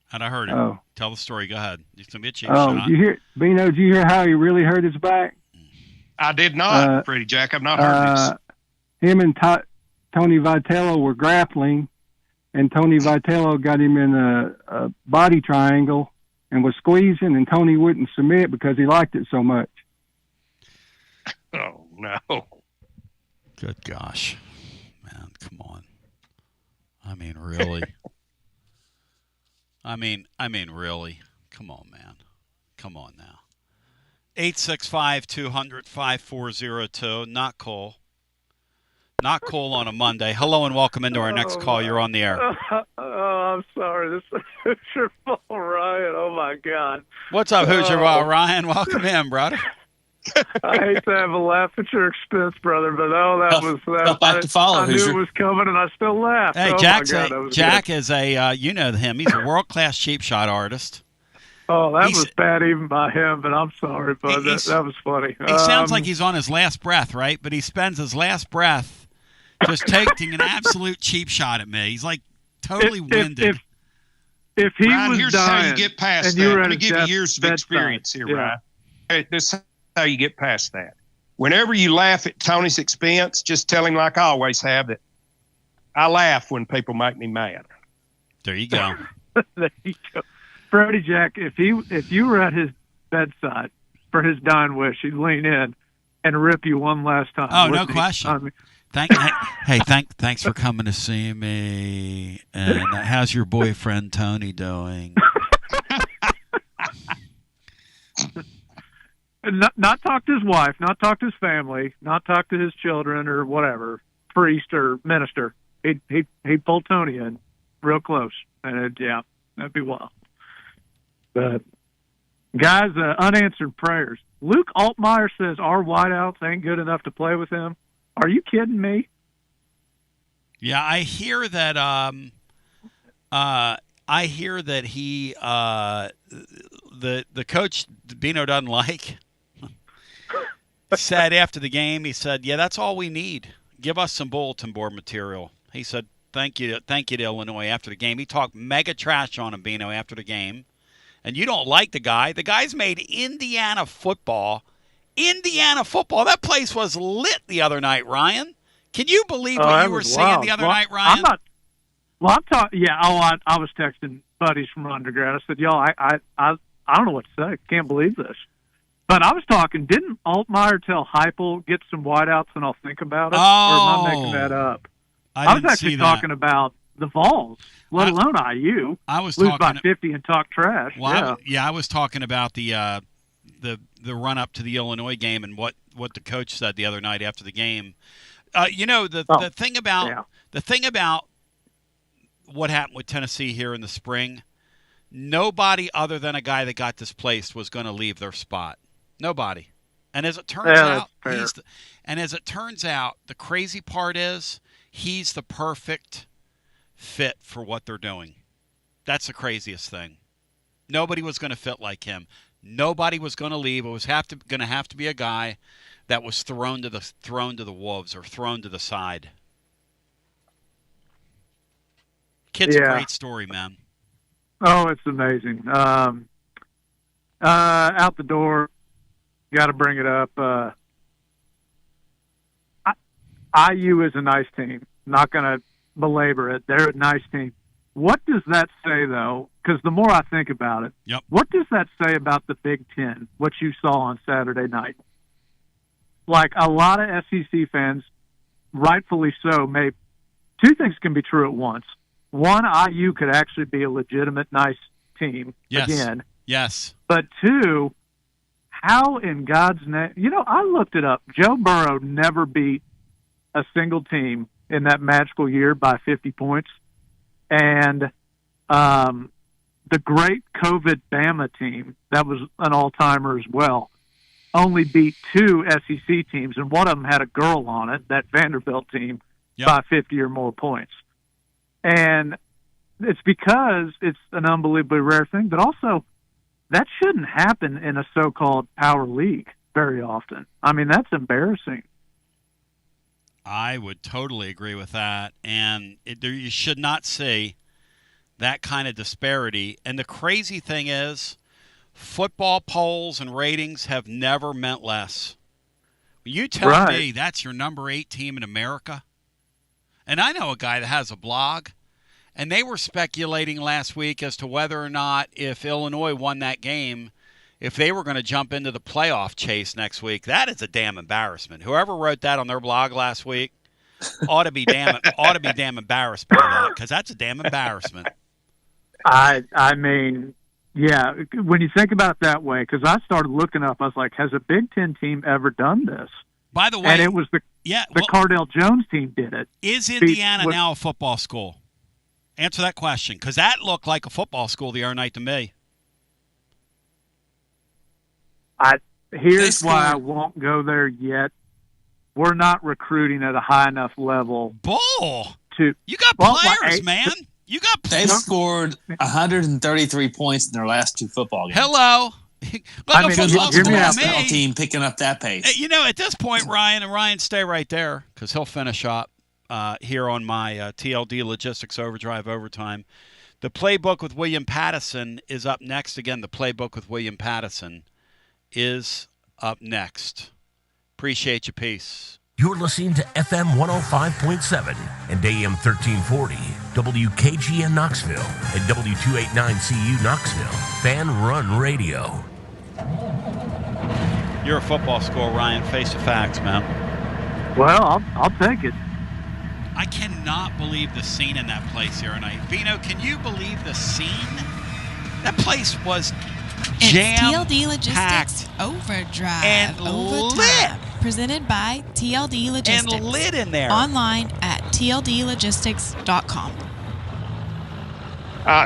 How'd I hurt it? Oh. Tell the story. Go ahead. It's going to be a cheap shot. Bino, did you hear how he really hurt his back? I did not, Freddie Jack. I've not heard this. Him and Tony Vitello were grappling, and Tony Vitello got him in a body triangle and was squeezing, and Tony wouldn't submit because he liked it so much. Oh, no. Good gosh. Man, come on. I mean, really? I mean, really? Come on, man. Come on now. 865-200-5402. Not cool. Not cool on a Monday. Hello and welcome into our next call. You're on the air. I'm sorry. This is Hoosier Ball Ryan. Oh, my God. What's up, Hoosier Ball Ryan? Welcome in, brother. I hate to have a laugh at your expense, brother, but follow, I knew it was coming, and I still laughed. Hey, oh Jack good. is a you know him. He's a world-class cheap shot artist. Oh, that was bad even by him, but I'm sorry, but that was funny. He sounds like he's on his last breath, right? But he spends his last breath just taking an absolute cheap shot at me. He's like totally winded. If he Ryan, was here's dying, how you get past and that. you were Let at me his give you years of experience here, Ryan. Hey, this is how you get past that. Whenever you laugh at Tony's expense, just tell him like I always have that I laugh when people make me mad. There you go. There you go. Brody Jack, if you were at his bedside for his dying wish, he'd lean in and rip you one last time. Oh, no question. I mean, thanks for coming to see me. And how's your boyfriend Tony doing? Not talk to his wife, not talk to his family, not talk to his children or whatever, priest or minister. He'd pull Tony in real close, and that'd be wild. But guys, unanswered prayers. Luke Altmaier says our wideouts ain't good enough to play with him. Are you kidding me? Yeah, I hear that. I hear that he, the coach Bino doesn't like. Said after the game, he said, "Yeah, that's all we need. Give us some bulletin board material." He said, "Thank you to Illinois." After the game, he talked mega trash on him, Bino, after the game. And you don't like the guy. The guy's made Indiana football. That place was lit the other night, Ryan. Can you believe what you were seeing the other night, Ryan? I'm talking. Yeah. I was texting buddies from undergrad. I said, "Y'all, I don't know what to say. Can't believe this." But I was talking. Didn't Altmaier tell Heupel get some wideouts and I'll think about it? Or am I making that up? I was actually talking about the Vols, let alone IU. I was lose talking by 50 and talk trash. Well, I was talking about the run up to the Illinois game and what the coach said the other night after the game. The thing about what happened with Tennessee here in the spring, nobody other than a guy that got displaced was going to leave their spot. Nobody. And as it turns out, the crazy part is he's the perfect fit for what they're doing. That's the craziest thing. Nobody was going to fit like him. Nobody was going to leave. It was going to have to be a guy that was thrown to the wolves or thrown to the side. Kid's a great story, man. Oh, it's amazing. Out the door, got to bring it up. IU is a nice team. Not going to belabor it. They're a nice team. What does that say, though? Because the more I think about it, what does that say about the Big Ten, what you saw on Saturday night? Like, a lot of SEC fans, rightfully so, two things can be true at once. One, IU could actually be a legitimate, nice team again. Yes. But two, how in God's name? I looked it up. Joe Burrow never beat a single team in that magical year by 50 points. And the great COVID Bama team, that was an all-timer as well, only beat two SEC teams, and one of them had a girl on it, that Vanderbilt team, by 50 or more points. And it's because it's an unbelievably rare thing, but also that shouldn't happen in a so-called power league very often. I mean, that's embarrassing. I would totally agree with that. And you should not see that kind of disparity. And the crazy thing is, football polls and ratings have never meant less. You tell me that's your number 8 team in America. And I know a guy that has a blog, and they were speculating last week as to whether or not if Illinois won that game, if they were going to jump into the playoff chase next week. That is a damn embarrassment. Whoever wrote that on their blog last week ought to be damn embarrassed by that, because that's a damn embarrassment. I mean, yeah, when you think about it that way, because I started looking up, I was like, has a Big Ten team ever done this? By the way, and it was the Cardell Jones team did it. Is Indiana now a football school? Answer that question, because that looked like a football school the other night to me. Here's why I won't go there yet. We're not recruiting at a high enough level. Bull. You got players, man. You got They scored 133 points in their last 2 football games. Hello. I mean, football the score basketball team picking up that pace. You know, at this point, Ryan, stay right there because he'll finish up here on my TLD Logistics Overdrive Overtime. The Playbook with William Pattison is up next. Again, the Playbook with William Pattison is up next. Appreciate you. Peace. You're listening to FM 105.7 and AM 1340, WKGN Knoxville, and W289CU Knoxville, Fan Run Radio. You're a football school, Ryan. Face the facts, man. Well, I'll take it. I cannot believe the scene in that place here tonight. Vino, can you believe the scene? That place was jam-packed. TLD Logistics Overdrive. And lit. Presented by TLD Logistics. And lit in there. Online at tldlogistics.com.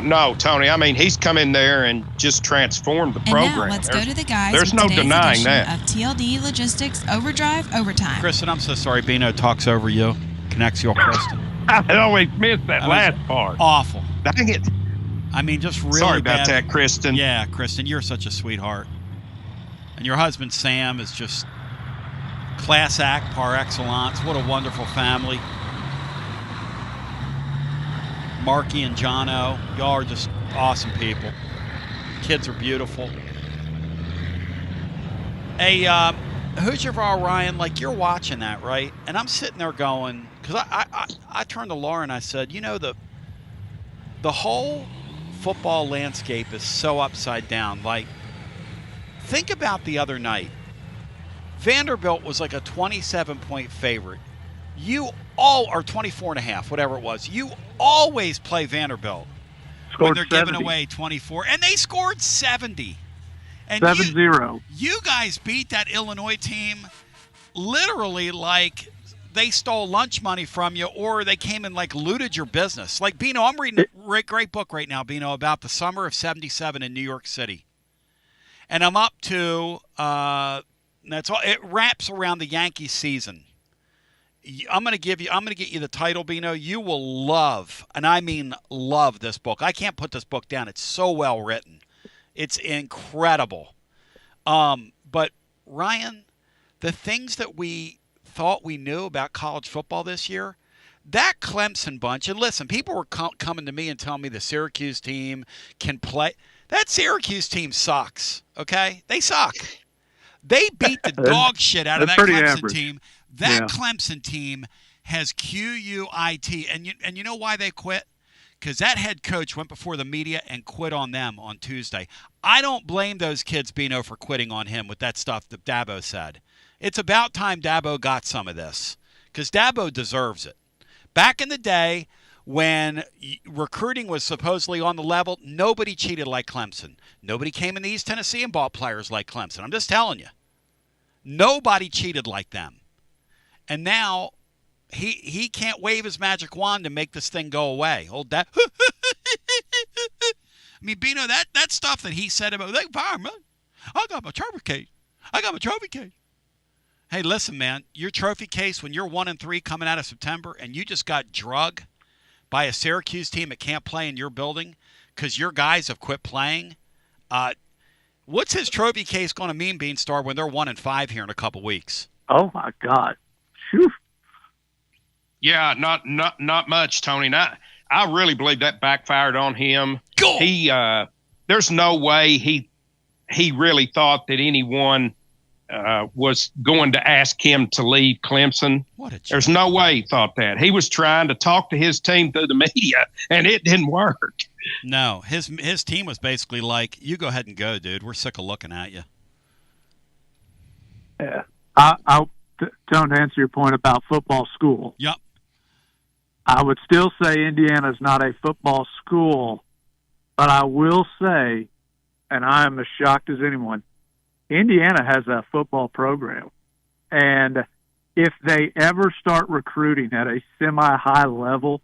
No, Tony. I mean, he's come in there and just transformed the program. And now let's go to the guys. There's with no today's denying edition that. Of TLD Logistics Overdrive Overtime. Kristen, I'm so sorry. Bino talks over you. Connects you, Kristen. I always missed that last part. Awful. Dang it. I mean, just really Sorry about bad. that, Kristen. Yeah, Kristen, you're such a sweetheart. And your husband, Sam, is just class act par excellence. What a wonderful family. Marky and Jono, y'all are just awesome people. Kids are beautiful. Hey, Hoosier Vol Ryan, like you're watching that, right? And I'm sitting there going, because I turned to Laura and I said, you know, the whole football landscape is so upside down. Like, think about the other night. Vanderbilt was like a 27-point favorite. You all are 24.5, whatever it was. You always play Vanderbilt when they're 70. giving away 24, and they scored 70. And 7-0. You guys beat that Illinois team literally like they stole lunch money from you, or they came and like looted your business. Like Bino, I'm reading a great book right now, Bino, about the summer of '77 in New York City, and I'm up to that's all. It wraps around the Yankees season. I'm gonna get you the title, Bino. You will love, and I mean love, this book. I can't put this book down. It's so well written. It's incredible. But Ryan, the things that we thought we knew about college football this year, that Clemson bunch, and listen, people were coming to me and telling me the Syracuse team can play. That Syracuse team sucks, okay? They suck. They beat the dog shit out of that Clemson team. That Clemson team has QUIT. And you know why they quit? Because that head coach went before the media and quit on them on Tuesday. I don't blame those kids, Bino, for quitting on him with that stuff that Dabo said. It's about time Dabo got some of this, because Dabo deserves it. Back in the day when recruiting was supposedly on the level, nobody cheated like Clemson. Nobody came in the East Tennessee and bought players like Clemson. I'm just telling you. Nobody cheated like them. And now he can't wave his magic wand to make this thing go away. Hold that. I mean, Bino, that stuff that he said about, they fire me. I got my trophy case. I got my trophy case. Hey, listen, man, your trophy case when you're 1-3 coming out of September and you just got drug by a Syracuse team that can't play in your building because your guys have quit playing. What's his trophy case going to mean, Beanstar, when they're 1-5 here in a couple weeks? Oh my God. Whew. Yeah, not much, Tony. I really believe that backfired on him. Go! There's no way he really thought that anyone was going to ask him to leave Clemson. There's no way he thought that. He was trying to talk to his team through the media, and it didn't work. No, his team was basically like, you go ahead and go, dude. We're sick of looking at you. Yeah. Don't answer your point about football school. Yep. I would still say Indiana's not a football school, but I will say, and I am as shocked as anyone, Indiana has a football program. And if they ever start recruiting at a semi-high level,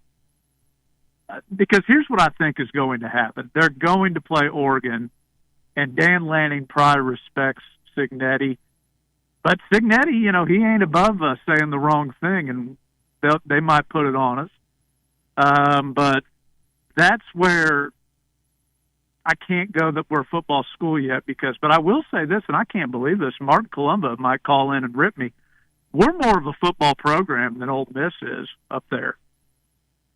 because here's what I think is going to happen. They're going to play Oregon, and Dan Lanning probably respects Signetti. But Signetti, you know, he ain't above saying the wrong thing, and they might put it on us. But that's where I can't go that we're a football school yet but I will say this, and I can't believe this. Martin Columba might call in and rip me. We're more of a football program than Ole Miss is up there.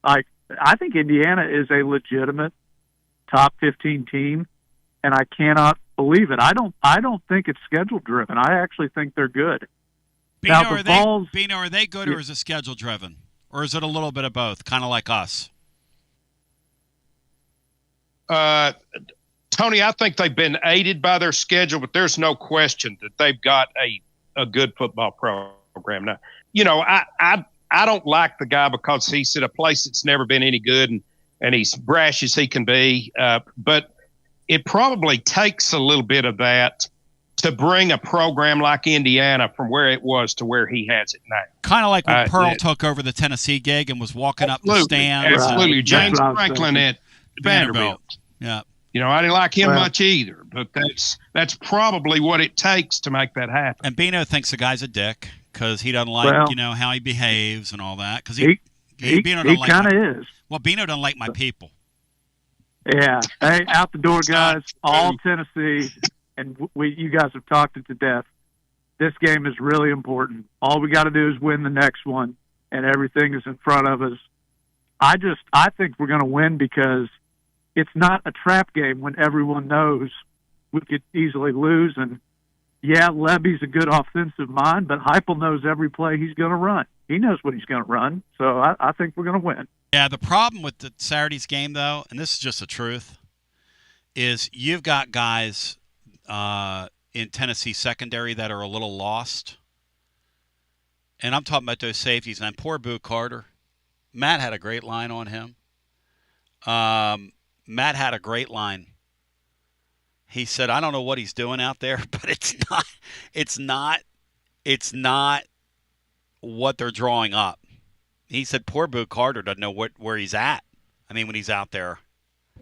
Like, I think Indiana is a legitimate top 15 team, and I cannot believe it. I don't think it's schedule driven. I actually think they're good. Bino, Now, are they good, or is it schedule driven? Or is it a little bit of both, kind of like us? Tony, I think they've been aided by their schedule, but there's no question that they've got a good football program. Now, you know, I don't like the guy because he's at a place that's never been any good, and he's brash as he can be. But it probably takes a little bit of that to bring a program like Indiana from where it was to where he has it now. Kind of like when Pearl took over the Tennessee gig and was walking up the stands. Absolutely. James Franklin at Vanderbilt. Yeah. You know, I didn't like him much either, but that's probably what it takes to make that happen. And Bino thinks the guy's a dick because he doesn't like, you know, how he behaves and all that. Because he kind of is. Well, Bino doesn't like my people. Yeah. Hey, out the door, guys. All Tennessee, and you guys have talked it to death. This game is really important. All we got to do is win the next one, and everything is in front of us. I think we're going to win because it's not a trap game when everyone knows we could easily lose. And, yeah, Levy's a good offensive mind, but Heupel knows every play he's going to run. He knows what he's going to run, so I think we're going to win. Yeah, the problem with the Saturday's game, though, and this is just the truth, is you've got guys in Tennessee secondary that are a little lost. And I'm talking about those safeties. And poor Boo Carter. Matt had a great line on him. Matt had a great line. He said, I don't know what he's doing out there, but it's not what they're drawing up. He said, poor Boo Carter doesn't know where he's at. I mean, when he's out there.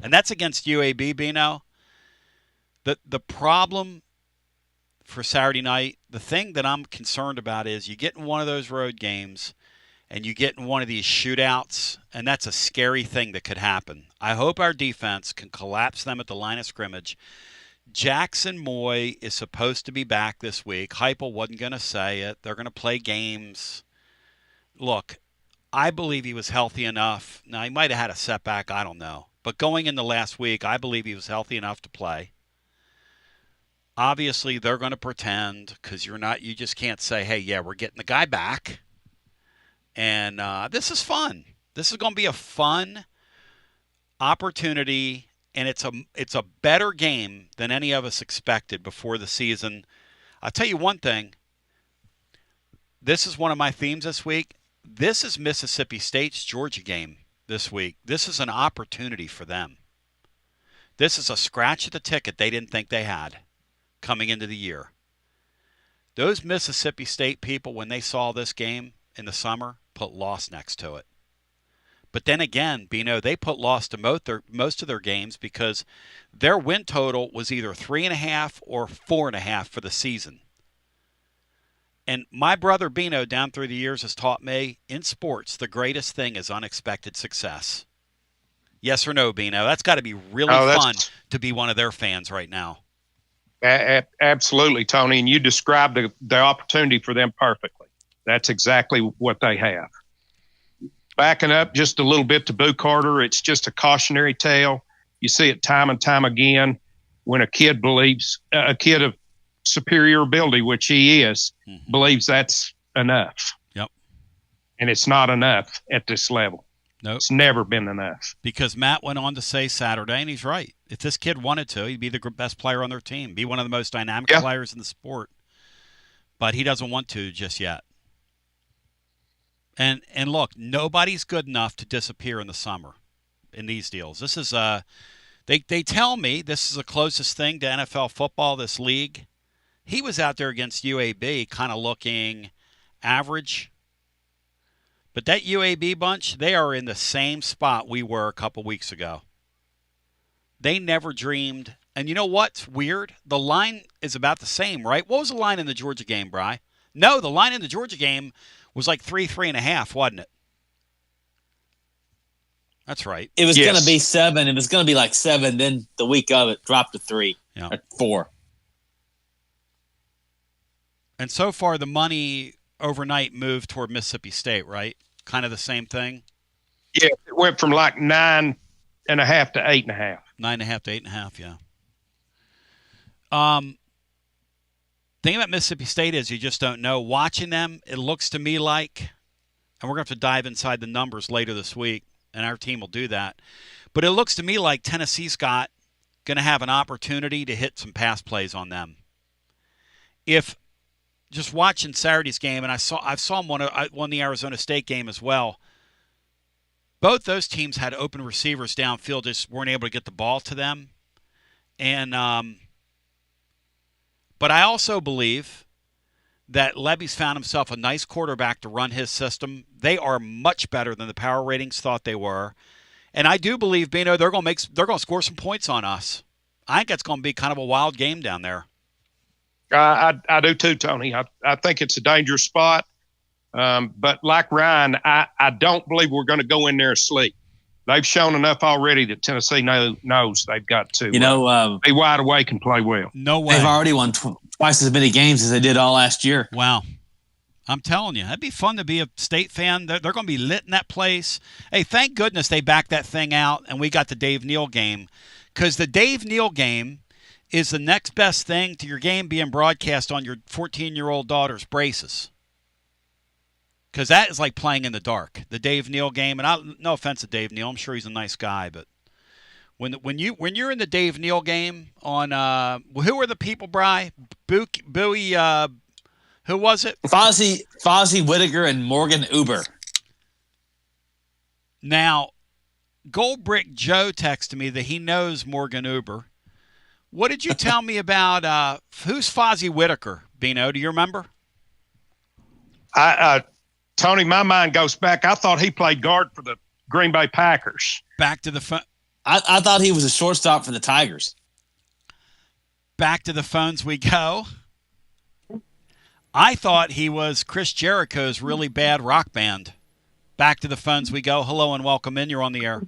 And that's against UAB, Bino. The problem for Saturday night, the thing that I'm concerned about is you get in one of those road games and you get in one of these shootouts, and that's a scary thing that could happen. I hope our defense can collapse them at the line of scrimmage. Jackson Moy is supposed to be back this week. Heupel wasn't going to say it. They're going to play games. Look, I believe he was healthy enough. Now, he might have had a setback. I don't know. But going into last week, I believe he was healthy enough to play. Obviously, they're going to pretend because you just can't say, hey, yeah, we're getting the guy back. And this is fun. This is going to be a fun opportunity, and it's a better game than any of us expected before the season. I'll tell you one thing. This is one of my themes this week. This is Mississippi State's Georgia game this week. This is an opportunity for them. This is a scratch at the ticket they didn't think they had coming into the year. Those Mississippi State people, when they saw this game in the summer, put loss next to it. But then again, Bino, they put loss to most of their games because their win total was either 3.5 or 4.5 for the season. And my brother Bino down through the years has taught me, in sports, the greatest thing is unexpected success. Yes or no, Bino? That's got to be really fun to be one of their fans right now. Absolutely, Tony. And you described the opportunity for them perfectly. That's exactly what they have. Backing up just a little bit to Boo Carter, it's just a cautionary tale. You see it time and time again when a kid believes, a kid of superior ability, which he is, believes that's enough. Yep. And it's not enough at this level. Nope. It's never been enough. Because Matt went on to say Saturday, and he's right. If this kid wanted to, he'd be the best player on their team, be one of the most dynamic players in the sport. But he doesn't want to just yet. And look, nobody's good enough to disappear in the summer in these deals. This is they tell me this is the closest thing to NFL football, this league. He was out there against UAB kind of looking average. But that UAB bunch, they are in the same spot we were a couple weeks ago. They never dreamed And you know what's weird? The line is about the same, right? What was the line in the Georgia game, Bri? No, the line in the Georgia game was like 3.5, wasn't it? That's right. It was going to be 7. It was going to be like 7. Then the week of it dropped to 3 or 4. And so far, the money overnight moved toward Mississippi State, right? Kind of the same thing. Yeah, it went from like 9.5 to 8.5. 9.5 to 8.5, yeah. Thing about Mississippi State is you just don't know. Watching them, it looks to me like, and we're going to have to dive inside the numbers later this week, and our team will do that. But it looks to me like Tennessee's going to have an opportunity to hit some pass plays on them. If just watching Saturday's game, and I saw them won the Arizona State game as well. Both those teams had open receivers downfield, just weren't able to get the ball to them. And but I also believe that Levy's found himself a nice quarterback to run his system. They are much better than the power ratings thought they were. And I do believe, Bino, they're going to score some points on us. I think it's going to be kind of a wild game down there. I do too, Tony. I think it's a dangerous spot. But like Ryan, I don't believe we're going to go in there asleep. They've shown enough already that Tennessee knows they've got to be wide awake and play well. No way. They've already won twice as many games as they did all last year. Wow. I'm telling you, that'd be fun to be a State fan. They're going to be lit in that place. Hey, thank goodness they backed that thing out and we got the Dave Neal game, because the Dave Neal game is the next best thing to your game being broadcast on your 14-year-old daughter's braces. Because that is like playing in the dark. The Dave Neal game, and no offense to Dave Neal, I'm sure he's a nice guy, but when you're in the Dave Neal game on who are the people, Bri? Bowie, who was it? Fozzie Whittaker and Morgan Uber. Now, Goldbrick Joe texted me that he knows Morgan Uber. What did you tell me about who's Fozzie Whittaker, Bino? Do you remember? Tony, my mind goes back. I thought he played guard for the Green Bay Packers. Back to the phone. I thought he was a shortstop for the Tigers. Back to the phones we go. I thought he was Chris Jericho's really bad rock band. Back to the phones we go. Hello and welcome in. You're on the air.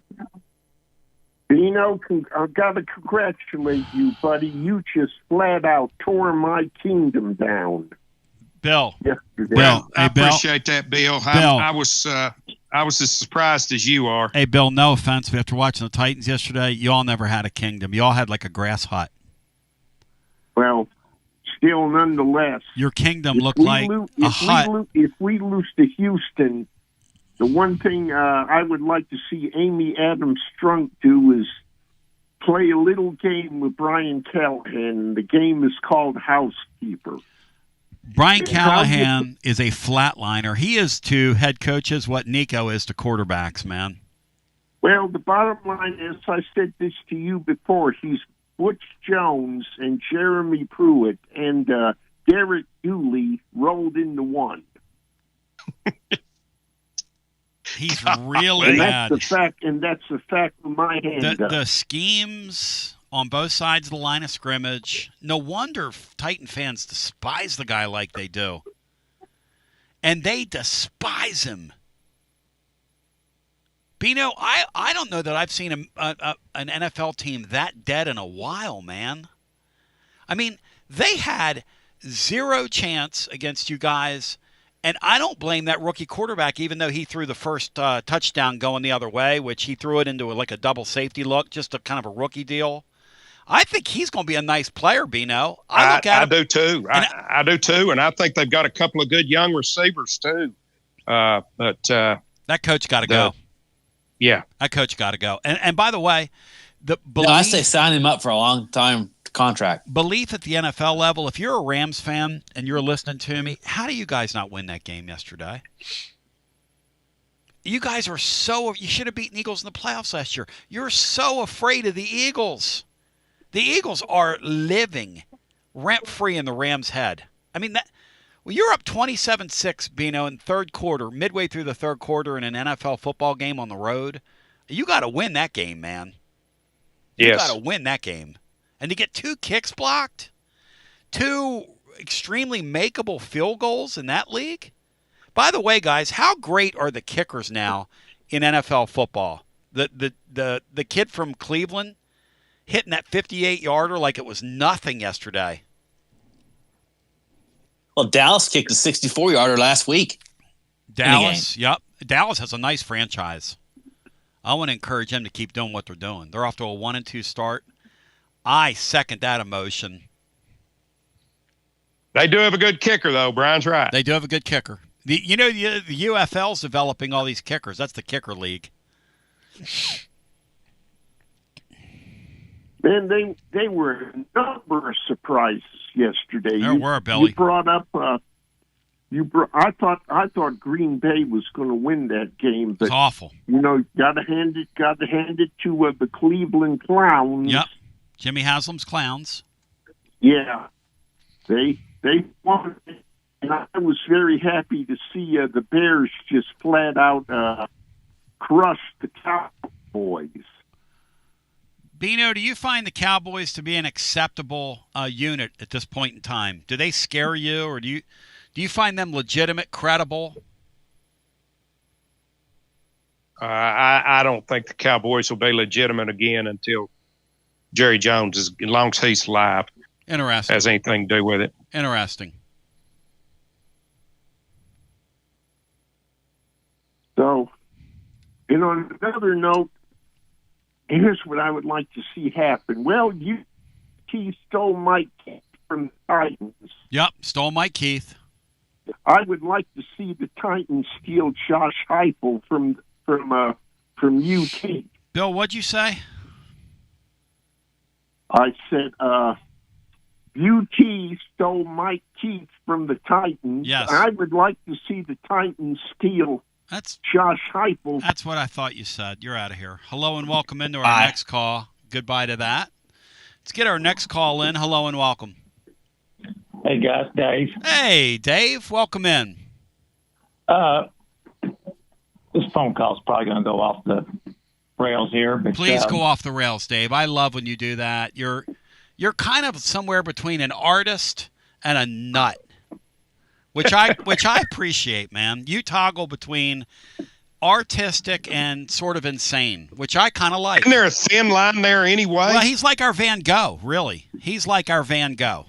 Bino, I've got to congratulate you, buddy. You just flat out tore my kingdom down. Bill. Yesterday. Bill. I appreciate that, Bill. I was as surprised as you are. Hey, Bill, no offense, but after watching the Titans yesterday, you all never had a kingdom. You all had like a grass hut. Well, still nonetheless. Your kingdom looked like a hut. If we lose to Houston, the one thing I would like to see Amy Adams Strunk do is play a little game with Brian Callahan. The game is called Housekeeper. Brian Callahan is a flatliner. He is to head coaches what Nico is to quarterbacks, man. Well, the bottom line is, I said this to you before, he's Butch Jones and Jeremy Pruitt and Derek Dooley rolled into one. He's really bad. That's the fact of my hand. The schemes on both sides of the line of scrimmage. No wonder Titan fans despise the guy like they do. And they despise him. Bino, I don't know that I've seen an NFL team that dead in a while, man. I mean, they had zero chance against you guys, and I don't blame that rookie quarterback, even though he threw the first touchdown going the other way, which he threw it into like a double safety look, just a kind of a rookie deal. I think he's going to be a nice player, Bino. I do too. I do too, and I think they've got a couple of good young receivers too. But that coach got to go. Yeah, that coach got to go. And by the way, I say sign him up for a long time contract. Belief at the NFL level. If you're a Rams fan and you're listening to me, how do you guys not win that game yesterday? You guys are you should have beaten Eagles in the playoffs last year. You're so afraid of the Eagles. The Eagles are living rent-free in the Rams' head. I mean, you're up 27-6, Bino, in third quarter, midway through the third quarter in an NFL football game on the road. You got to win that game, man. You got to win that game. And to get 2 kicks blocked, 2 extremely makeable field goals in that league. By the way, guys, how great are the kickers now in NFL football? The kid from Cleveland hitting that 58-yarder like it was nothing yesterday. Well, Dallas kicked a 64-yarder last week. Dallas, yep. Dallas has a nice franchise. I want to encourage them to keep doing what they're doing. They're off to a 1-2 start. I second that emotion. They do have a good kicker, though. Brian's right. They do have a good kicker. The UFL's developing all these kickers. That's the kicker league. Man, they were a number of surprises yesterday. There were, Billy. You brought up. I thought Green Bay was going to win that game, but it's awful. Got to hand it to the Cleveland Clowns. Yep, Jimmy Haslam's Clowns. Yeah, they won, and I was very happy to see the Bears just flat out crush the Cowboys. Bino, do you find the Cowboys to be an acceptable unit at this point in time? Do they scare you, or do you find them legitimate, credible? I don't think the Cowboys will be legitimate again until Jerry Jones, as long as he's alive, Interesting. has anything to do with it. Interesting. So, on another note, here's what I would like to see happen. Well, Keith stole Mike Keith from the Titans. Yep, stole Mike Keith. I would like to see the Titans steal Josh Heupel from UT. Bill, what'd you say? I said UT stole Mike Keith from the Titans. Yes. I would like to see the Titans steal Josh Heupel. That's what I thought you said. You're out of here. Hello and welcome into our next call. Goodbye to that. Let's get our next call in. Hello and welcome. Hey, guys. Dave. Hey, Dave. Welcome in. This phone call is probably going to go off the rails here. But, please go off the rails, Dave. I love when you do that. You're kind of somewhere between an artist and a nut, which I appreciate, man. You toggle between artistic and sort of insane, which I kind of like. Isn't there a thin line there anyway? Well, he's like our Van Gogh, really. He's like our Van Gogh.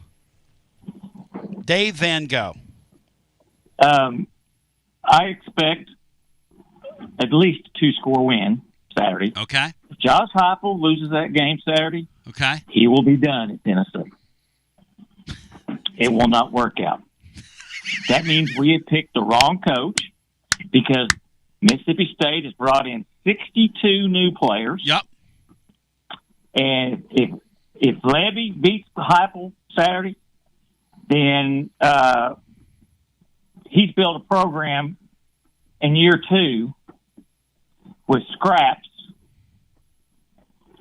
Dave Van Gogh. I expect at least a 2-score win Saturday. Okay. If Josh Heupel loses that game Saturday, okay, he will be done at Tennessee. It will not work out. That means we have picked the wrong coach because Mississippi State has brought in 62 new players. Yep. And if Levy beats Heupel Saturday, then he's built a program in year 2 with scraps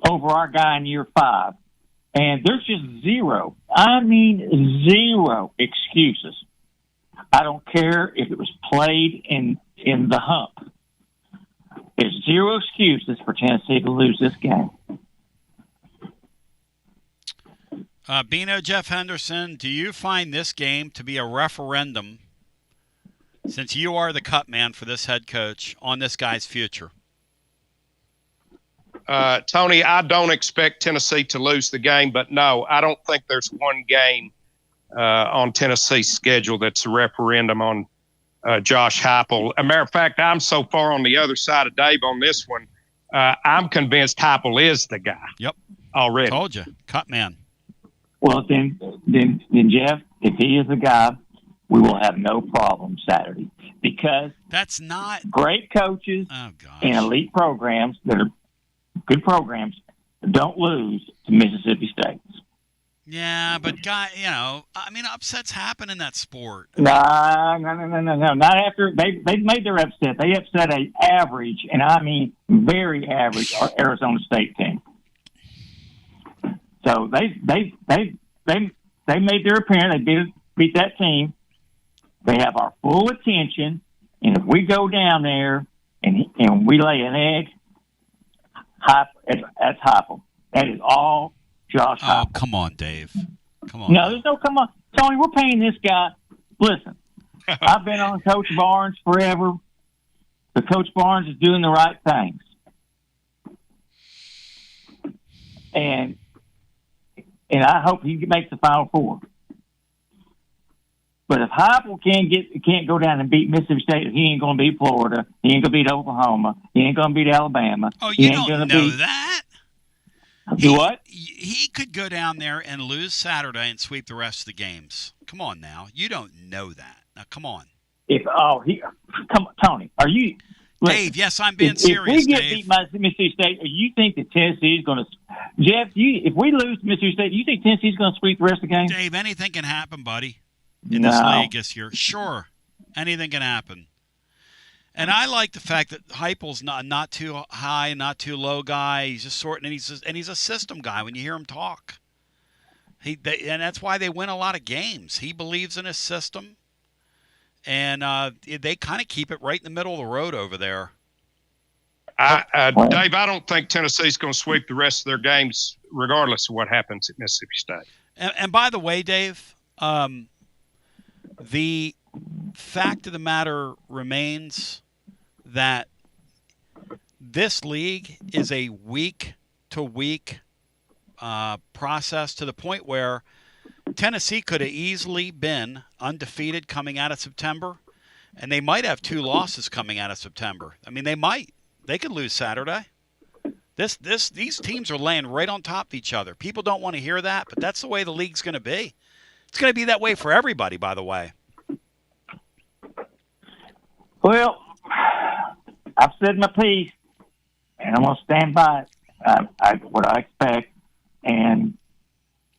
over our guy in year 5. And there's just zero excuses. I don't care if it was played in the hump. There's zero excuses for Tennessee to lose this game. Bino, Jeff Henderson, do you find this game to be a referendum, since you are the cut man for this head coach, on this guy's future? Tony, I don't expect Tennessee to lose the game, but no, I don't think there's one game on Tennessee's schedule that's a referendum on Josh Heupel. As a matter of fact, I'm so far on the other side of Dave on this one, I'm convinced Heupel is the guy. Yep. Already. Told you. Cut man. Well, then, Jeff, if he is the guy, we will have no problem Saturday because that's not great coaches and elite programs that are good programs don't lose to Mississippi State. Yeah, but upsets happen in that sport. No. Not after they made their upset. They upset a average, and I mean very average, Arizona State team. So they made their appearance. They beat that team. They have our full attention, and if we go down there and we lay an egg, that's Heupel. That is all Josh Oh, Heupel. come on, Dave. Come on. No, there's no come on. Tony, we're paying this guy. Listen, I've been on Coach Barnes forever. But Coach Barnes is doing the right things. And I hope he makes the Final Four. But if Heupel can't go down and beat Mississippi State, he ain't going to beat Florida. He ain't going to beat Oklahoma. He ain't going to beat Alabama. Oh, he you ain't don't know that? Do what? He could go down there and lose Saturday and sweep the rest of the games. Come on now. You don't know that. Now, come on. Come on, Tony, are you... Dave, yes, I'm being serious, If we get Dave. beat by Mississippi State, do you think that Tennessee's going to... Jeff, if we lose to Mississippi State, do you think Tennessee's going to sweep the rest of the game? Dave, anything can happen, buddy, in this league this year. Sure, anything can happen. And I like the fact that Heupel's not too high, not too low guy. He's just sorting, and he's a system guy when you hear him talk. And that's why they win a lot of games. He believes in his system, and they kind of keep it right in the middle of the road over there. Dave, I don't think Tennessee's going to sweep the rest of their games, regardless of what happens at Mississippi State. And by the way, Dave, the fact of the matter remains that this league is a week-to-week process, to the point where Tennessee could have easily been undefeated coming out of September, and they might have 2 losses coming out of September. I mean, they might. They could lose Saturday. These teams are laying right on top of each other. People don't want to hear that, but that's the way the league's going to be. It's going to be that way for everybody, by the way. Well, I've said my piece, and I'm going to stand by it. What I expect, and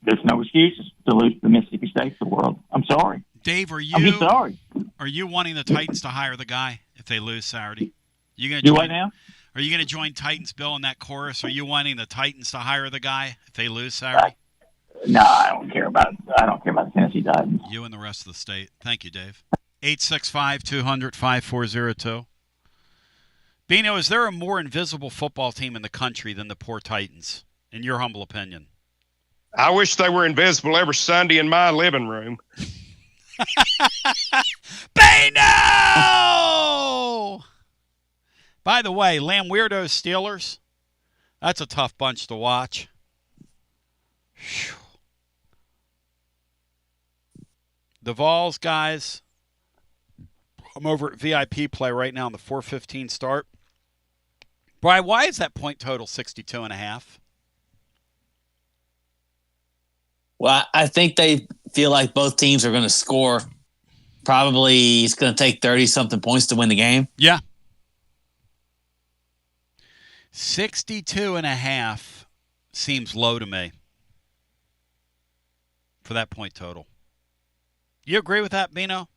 there's no excuses to lose to the Mississippi State of the world. I'm sorry. Dave, I'm just sorry. Are you wanting the Titans to hire the guy if they lose Saturday? You going to Do join what now? Are you going to join Titans Bill in that chorus? Are you wanting the Titans to hire the guy if they lose Saturday? No, I don't care about the Tennessee Titans. You and the rest of the state. Thank you, Dave. 865-200-5402. Bino, is there a more invisible football team in the country than the poor Titans, in your humble opinion? I wish they were invisible every Sunday in my living room. Bino! By the way, Lamb Weirdos Steelers, that's a tough bunch to watch. Whew. The Vols, guys, I'm over at VIP play right now on the 4:15 start. Brian, why is that point total 62.5? Well, I think they feel like both teams are going to score. Probably it's going to take 30-something points to win the game. Yeah. 62.5 seems low to me for that point total. You agree with that, Bino?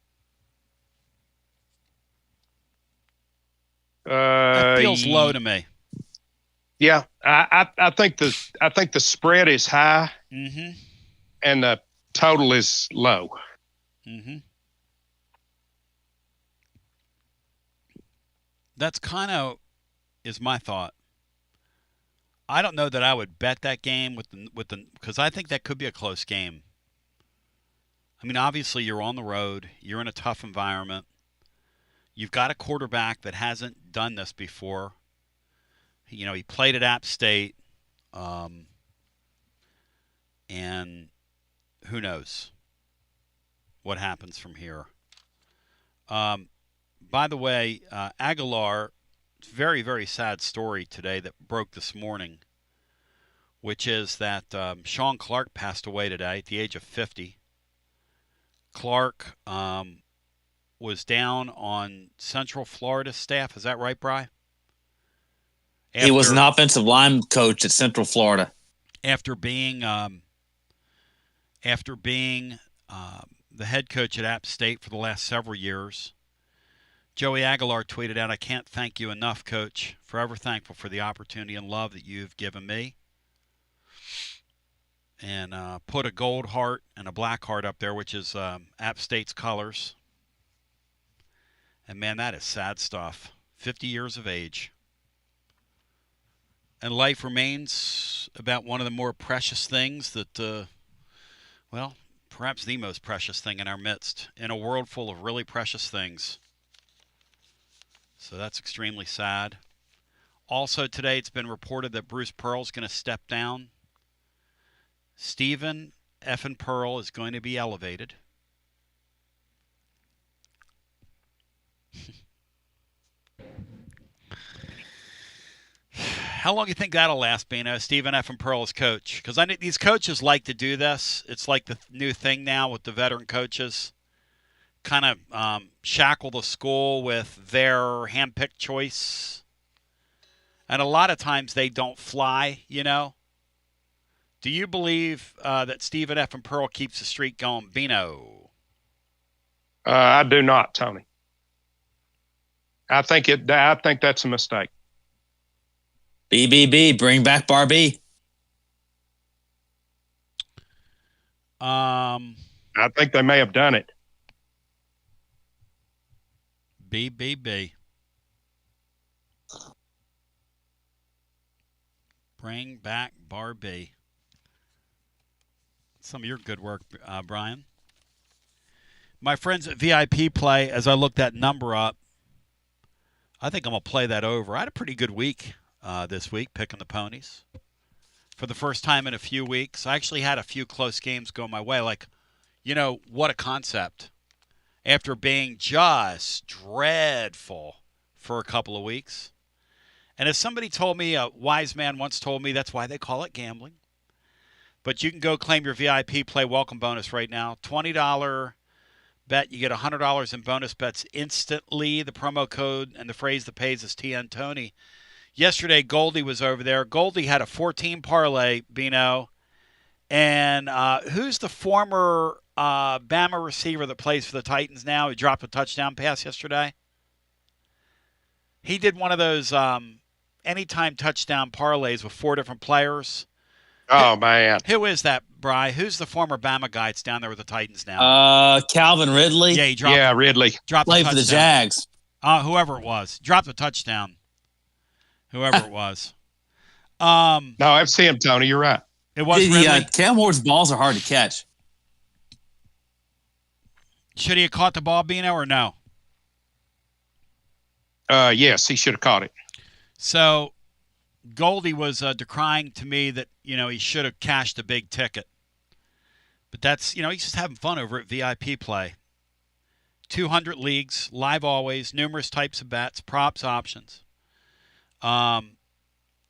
That feels low to me. Yeah, I think the spread is high, and the total is low. That's kind of is my thought. I don't know that I would bet that game with the because I think that could be a close game. I mean, obviously you're on the road, you're in a tough environment. You've got a quarterback that hasn't done this before. You know, he played at App State, and who knows what happens from here. By the way, Aguilar, very, very sad story today that broke this morning, which is that Sean Clark passed away today at the age of 50. Clark was down on Central Florida staff. Is that right, Bri? He was an offensive line coach at Central Florida. After being the head coach at App State for the last several years, Joey Aguilar tweeted out, "I can't thank you enough, Coach. Forever thankful for the opportunity and love that you've given me." And put a gold heart and a black heart up there, which is App State's colors. And, man, that is sad stuff. 50 years of age. And life remains about one of the more precious things that, well, perhaps the most precious thing in our midst, in a world full of really precious things. So that's extremely sad. Also today, it's been reported that Bruce Pearl's going to step down. Stephen effing Pearl is going to be elevated. How long do you think that'll last, Bino? Stephen effing Pearl as coach? Because I know these coaches like to do this. It's like the new thing now with the veteran coaches. Kind of shackle the school with their handpicked choice. And a lot of times they don't fly, you know. Do you believe that Stephen effing Pearl keeps the streak going, Bino? I do not, Tony. I think that's a mistake. BBB, bring back Barbie. I think they may have done it. BBB. Bring back Barbie. Some of your good work, Brian. My friends at VIP Play, as I looked that number up, I think I'm going to play that over. I had a pretty good week this week picking the ponies. For the first time in a few weeks. I actually had a few close games go my way. Like, you know, what a concept. After being just dreadful for a couple of weeks. And as somebody told me, a wise man once told me, that's why they call it gambling. But you can go claim your VIP Play welcome bonus right now. $20 bet. You get $100 in bonus bets instantly. The promo code and the phrase that pays is TN Tony. Yesterday, Goldie was over there. Goldie had a 14 parlay, Bino. And who's the former Bama receiver that plays for the Titans now? He dropped a touchdown pass yesterday. He did one of those anytime touchdown parlays with 4 different players. Oh, man. Who is that, Bri? Who's the former Bama guy that's down there with the Titans now? Calvin Ridley. Yeah, he dropped. Ridley. Dropped Played for the Jags. Whoever it was. Dropped a touchdown. Whoever it was. No, I've seen him, Tony. You're right. It was Ridley. Cam Ward's balls are hard to catch. Should he have caught the ball, Bino, or no? Yes, he should have caught it. So Goldie was decrying to me that, you know, he should have cashed a big ticket. But that's, you know, he's just having fun over at VIP Play. 200 leagues, live always, numerous types of bets, props, options. And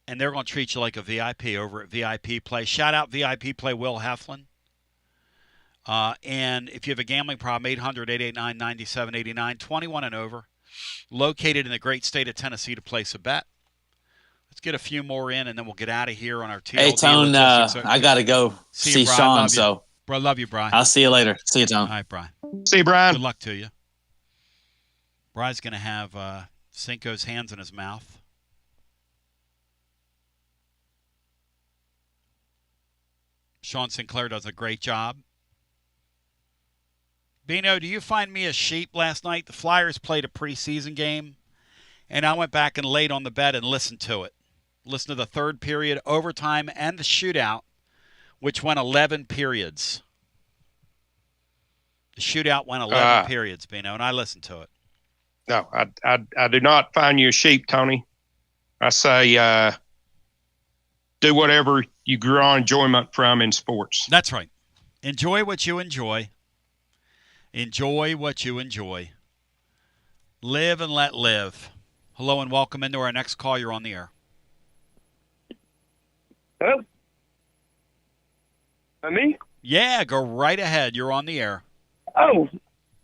they're going to treat you like a VIP over at VIP Play. Shout out VIP Play Will Heflin. And if you have a gambling problem, 800-889-9789, 21 and over. Located in the great state of Tennessee to place a bet. Let's get a few more in, and then we'll get out of here on our TLD. Hey, Tone, I got to go see Sean. So, bro, love you, Brian. I'll see you later. See you, Tone. All right, Brian. See you, Brian. Good luck to you. Brian's going to have Cinco's hands in his mouth. Sean Sinclair does a great job. Bino, do you find me a sheep last night? The Flyers played a preseason game, and I went back and laid on the bed and listened to it. Listened to the third period, overtime, and the shootout, which went 11 periods. The shootout went 11 periods, Bino, and I listened to it. No, I do not find you a sheep, Tony. I say do whatever you draw enjoyment from in sports. That's right. Enjoy what you enjoy. Enjoy what you enjoy. Live and let live. Hello and welcome into our next call. You're on the air. Hello? Me? Yeah, go right ahead. You're on the air. Oh,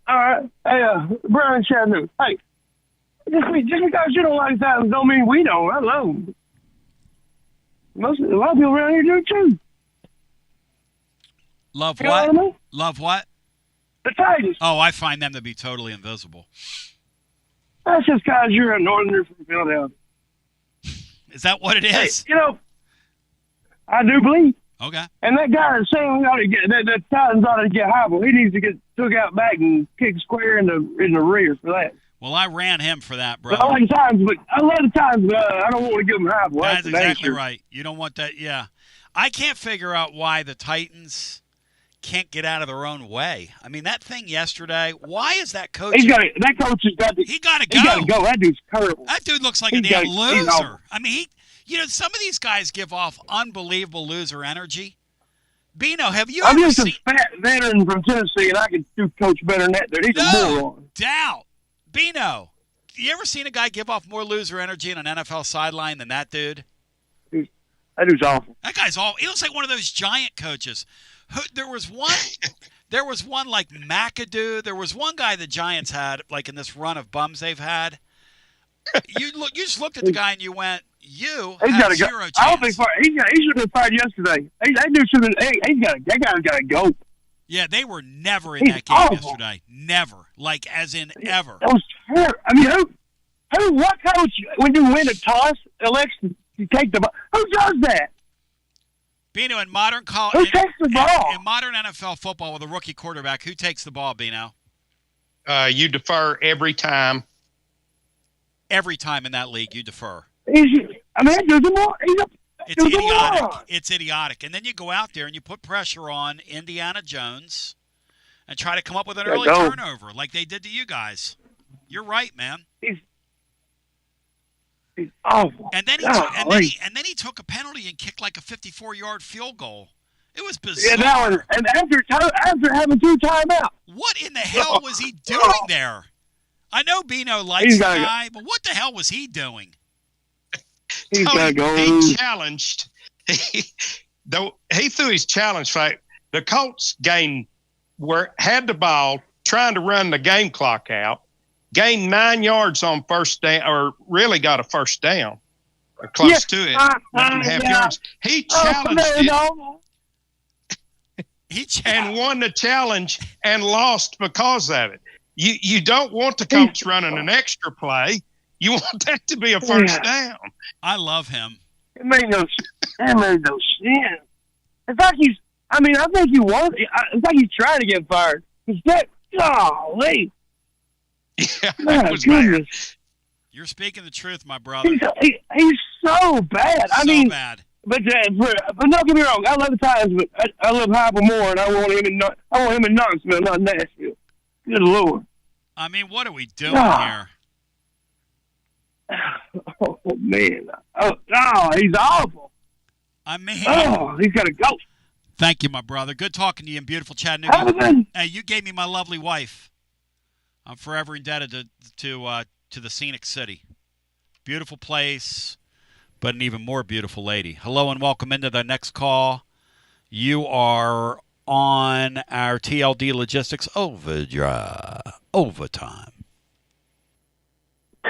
all right. Hey, Brian Chattanooga. Hey, just because you don't like that don't mean we don't. Hello. A lot of people around here do too. Love You what? know what I mean? Love what? The Titans. Oh, I find them to be totally invisible. That's just because you're a northerner from Philadelphia. Is that what it is? Hey, you know, I do believe. Okay. And that guy is saying we ought to get that Titans ought to get Heupel. He needs to get took out back and kick square in the rear for that. Well, I ran him for that, bro. A lot of times, but I don't want to give them half. Well, that's exactly right. You don't want that. Yeah, I can't figure out why the Titans can't get out of their own way. I mean, that thing yesterday. Why is that coach? That coach has got to. He got to go. He got to go. That dude's terrible. That dude looks like a damn loser. I mean, some of these guys give off unbelievable loser energy. Bino, have you I'm ever just seen a fat veteran from Tennessee, and I can do coach better than that. Dude, he's a moron. Doubt. Bino, you ever seen a guy give off more loser energy in an NFL sideline than that dude? That dude's awful. That guy's awful. He looks like one of those giant coaches. There was one like McAdoo. There was one guy the Giants had, like in this run of bums they've had. You just looked at the guy and you went, "You have zero chance." I don't think he should have been fired yesterday. That dude should have. That guy's got to go. Yeah, they were never in that game yesterday. Never, like as in ever. That was terrible. I mean, what coach when you win a toss elects to take the ball? Who does that? Bino, in modern college, who takes the ball? In modern NFL football with a rookie quarterback, who takes the ball, Bino? You defer every time. Every time in that league, you defer. It's idiotic. It's idiotic. And then you go out there and you put pressure on Indiana Jones and try to come up with an early turnover like they did to you guys. You're right, man. He's awful. And then he took a penalty and kicked like a 54-yard field goal. It was bizarre. Yeah, and after having 2 timeouts. What in the hell was he doing there? I know Bino likes the guy, but what the hell was he doing? He challenged. He threw his challenge flag. The Colts had the ball, trying to run the game clock out, gained 9 yards on first down, or really got a first down, or close to it, 9.5 yards. He challenged it. And won the challenge and lost because of it. You don't want the coach running an extra play. You want that to be a first down. I love him. It made no sense. In fact, I think he was. In fact, he's trying to get fired. Golly. Yeah, that was bad. You're speaking the truth, my brother. He's so bad. Bad. But don't get me wrong. I love the Titans, but I love Heupel more, and I want him in Knoxville, not Nashville. Good Lord. I mean, what are we doing here? Oh, man. He's awful. I mean. He's got to go. Thank you, my brother. Good talking to you in beautiful Chattanooga. Hey, you gave me my lovely wife. I'm forever indebted to the scenic city. Beautiful place, but an even more beautiful lady. Hello and welcome into the next call. You are on our TLD Logistics Overtime.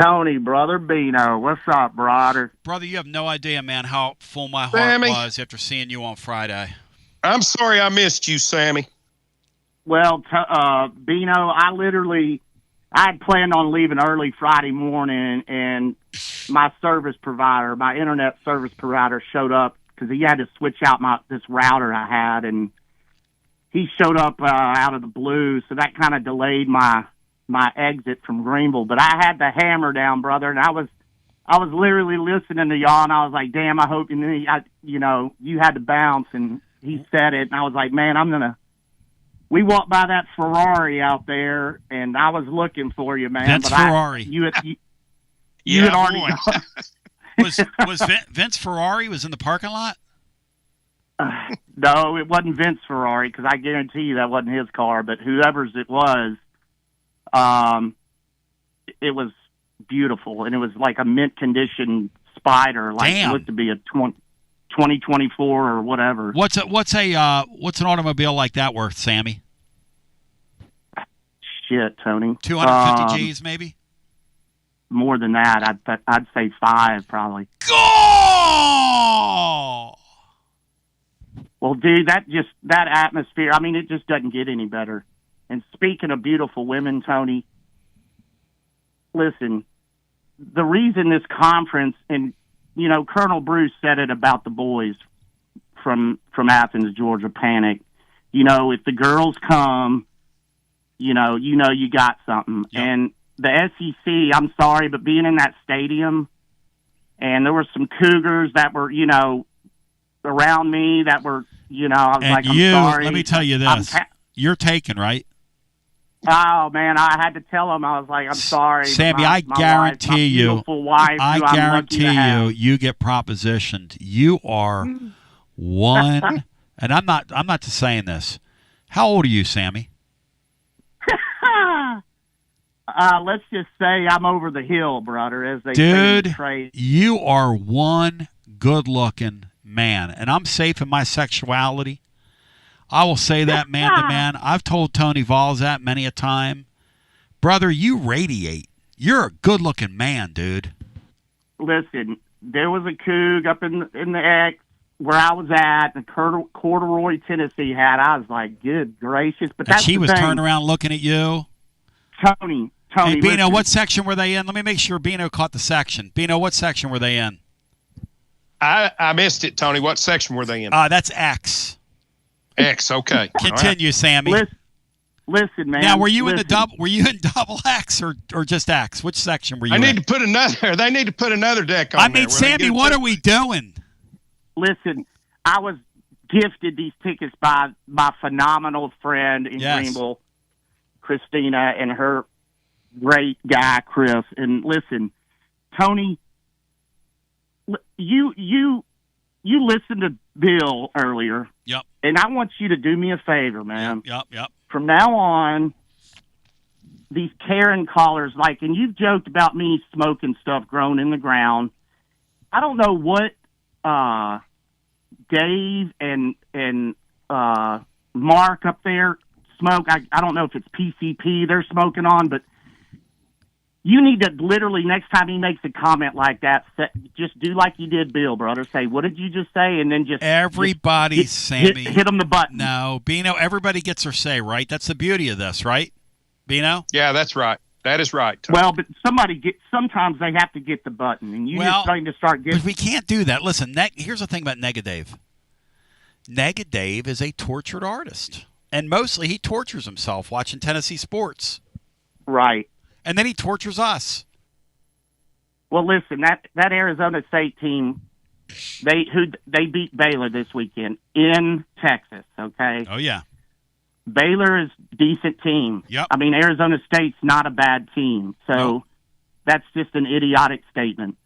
Tony, brother Bino, what's up, brother? Brother, you have no idea, man, how full my heart was after seeing you on Friday. I'm sorry I missed you, Sammy. Well, Bino, I had planned on leaving early Friday morning, and my internet service provider showed up because he had to switch out this router I had, and he showed up out of the blue, so that kind of delayed my exit from Greenville. But I had the hammer down, brother, and I was literally listening to y'all, and I was like, damn, I hope you had to bounce, and he said it, and I was like, man, we walked by that Ferrari out there, and I was looking for you, man. Vince Ferrari. You had already gone. Was Vince Ferrari was in the parking lot? No, it wasn't Vince Ferrari, because I guarantee you that wasn't his car, but whoever's it was, it was beautiful, and it was like a mint condition Spider, like it looked to be a 2024 or whatever. What's an automobile like that worth, Sammy? Shit, Tony. 250 G's, maybe. More than that, I'd say 5 probably. Go! Well, dude, that atmosphere. I mean, it just doesn't get any better. And speaking of beautiful women, Tony, listen, the reason this conference, and Colonel Bruce said it about the boys from Athens, Georgia, panic. If the girls come, you got something. Yep. And the SEC, I'm sorry, but being in that stadium, and there were some Cougars that were, around me that were, I was And like, I'm sorry. let me tell you this. You're taken, right? Oh, man, I had to tell him. I was like, I'm sorry. Sammy, my I guarantee my you, beautiful wife, I who I'm lucky guarantee to have. you get propositioned. You are one, and I'm not just saying this. How old are you, Sammy? Let's just say I'm over the hill, brother, as they say in the trade. You are one good-looking man, and I'm safe in my sexuality. I will say that man to man. I've told Tony Vols that many a time. Brother, you radiate. You're a good-looking man, dude. Listen, there was a Coug up in the X where I was at, the Corduroy, Tennessee hat. I was like, good gracious. But that's she the was thing. turning around looking at you. Tony, Hey, Bino, listen. what section were they in? Let me make sure Bino caught the section. Bino, what section were they in? I missed it, Tony. What section were they in? That's X. X, okay. Continue, Sammy. Listen, man. Now, were you in double X or just X? Which section were you in? They need to put another deck on. I mean, Sammy, what are we doing? Listen, I was gifted these tickets by my phenomenal friend in Greenville, Christina, and her great guy, Chris. And listen, Tony, you listened to Bill earlier. Yep. And I want you to do me a favor, man. Yep. From now on, these Karen callers, and you've joked about me smoking stuff grown in the ground. I don't know what Dave and Mark up there smoke. I don't know if it's PCP they're smoking on, but you need to literally, next time he makes a comment like that, just do like you did, Bill, brother. Say, what did you just say? And then Sammy. Hit him the button. No, Bino, everybody gets their say, right? That's the beauty of this, right? Bino? Yeah, that's right. That is right, Tony. Well, but sometimes they have to get the button, and you're starting to start getting. But we can't do that. Listen, here's the thing about Dave. Dave is a tortured artist, and mostly he tortures himself watching Tennessee sports. Right. And then he tortures us. Well, listen, that Arizona State team, they beat Baylor this weekend in Texas, okay? Oh, yeah. Baylor is a decent team. Yep. I mean, Arizona State's not a bad team. So that's just an idiotic statement.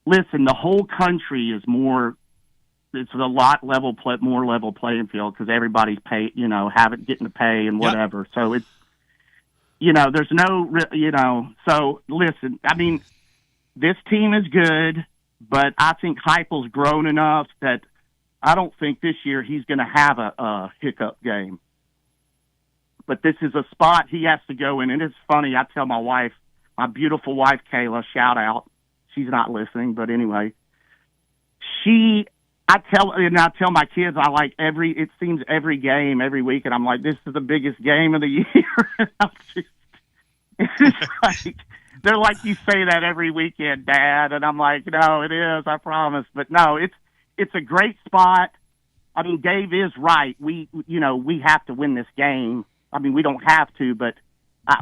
Listen, the whole country is it's a lot more level playing field because everybody's getting to pay and whatever. So it's, there's no, so listen, I mean, this team is good, but I think Heupel's grown enough that I don't think this year he's going to have a hiccup game. But this is a spot he has to go in. And it's funny, I tell my wife, my beautiful wife, Kayla, shout out. She's not listening, but anyway, I tell my kids, it seems every game, every week, and I'm like, this is the biggest game of the year. It's like, they're like, you say that every weekend, Dad, and I'm like, no, it is, I promise. But no, it's a great spot. I mean, Dave is right. We have to win this game. I mean, we don't have to, but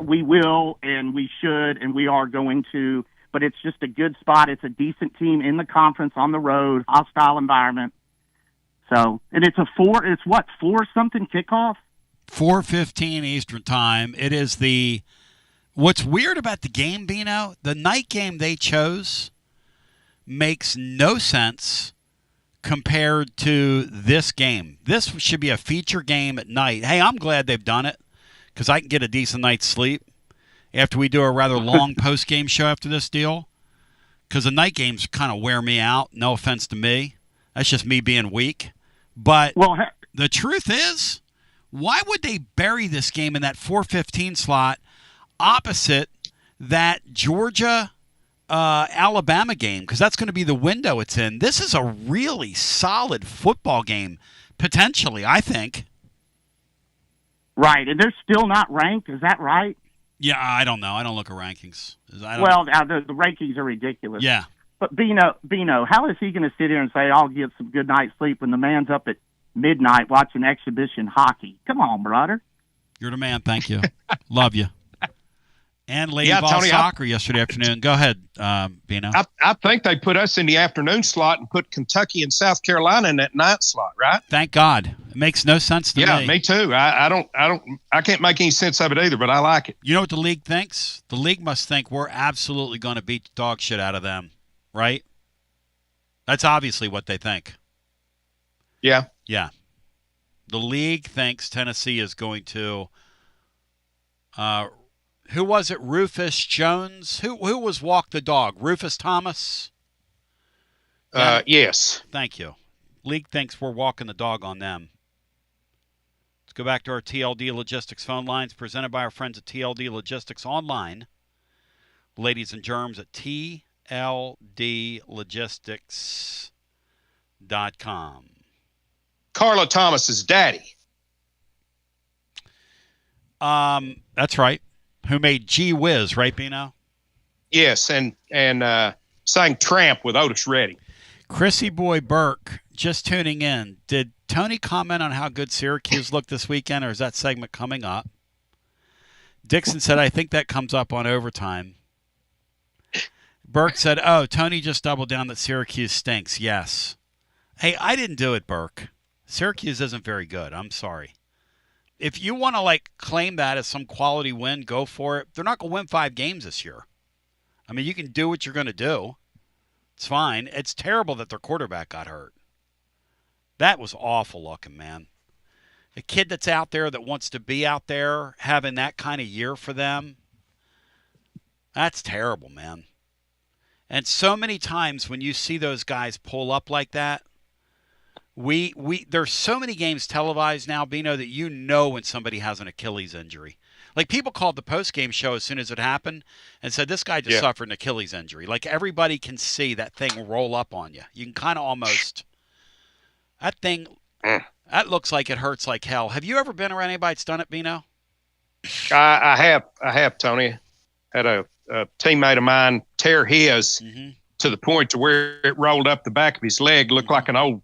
we will, and we should, and we are going to. But it's just a good spot. It's a decent team in the conference on the road, hostile environment. So, and it's 4-something kickoff? 4:15 Eastern time. It is what's weird about the game, Bino, the night game they chose makes no sense compared to this game. This should be a feature game at night. Hey, I'm glad they've done it because I can get a decent night's sleep after we do a rather long post-game show after this deal, because the night games kind of wear me out. No offense to me. That's just me being weak. But the truth is, why would they bury this game in that 4:15 slot opposite that Georgia-Alabama game? Because that's going to be the window it's in. This is a really solid football game, potentially, I think. Right, and they're still not ranked. Is that right? Yeah, I don't know. I don't look at rankings. The rankings are ridiculous. Yeah. But Bino, how is he going to sit here and say, I'll get some good night's sleep when the man's up at midnight watching exhibition hockey? Come on, brother. You're the man. Thank you. Love you. And Lady Ball Tony, Soccer yesterday afternoon. Go ahead, Bino. I think they put us in the afternoon slot and put Kentucky and South Carolina in that night slot, right? Thank God. It makes no sense to me. Yeah, me too. I can't make any sense of it either, but I like it. You know what the league thinks? The league must think we're absolutely going to beat the dog shit out of them, right? That's obviously what they think. Yeah. Yeah. The league thinks Tennessee is going to who was it? Rufus Jones? Who was Walk the Dog? Rufus Thomas? Yes. Thank you. League thinks we're walking the dog on them. Let's go back to our TLD Logistics phone lines presented by our friends at TLD Logistics Online. Ladies and germs at tldlogistics.com. Carla Thomas's daddy. That's right. Who made Gee Whiz, right, Bino? Yes, and sang Tramp with Otis Redding. Chrissy Boy Burke, just tuning in. Did Tony comment on how good Syracuse looked this weekend, or is that segment coming up? Dixon said, I think that comes up on overtime. Burke said, oh, Tony just doubled down that Syracuse stinks. Yes. Hey, I didn't do it, Burke. Syracuse isn't very good. I'm sorry. If you want to, claim that as some quality win, go for it. They're not going to win 5 games this year. I mean, you can do what you're going to do. It's fine. It's terrible that their quarterback got hurt. That was awful looking, man. A kid that's out there that wants to be out there, having that kind of year for them, that's terrible, man. And so many times when you see those guys pull up like that, there's so many games televised now, Bino, that you know when somebody has an Achilles injury. Like, people called the post-game show as soon as it happened and said, this guy just suffered an Achilles injury. Like, everybody can see that thing roll up on you. You can kind of almost – that thing – that looks like it hurts like hell. Have you ever been around anybody that's done it, Bino? I have, Tony. Had a teammate of mine tear his to the point to where it rolled up the back of his leg, looked like an old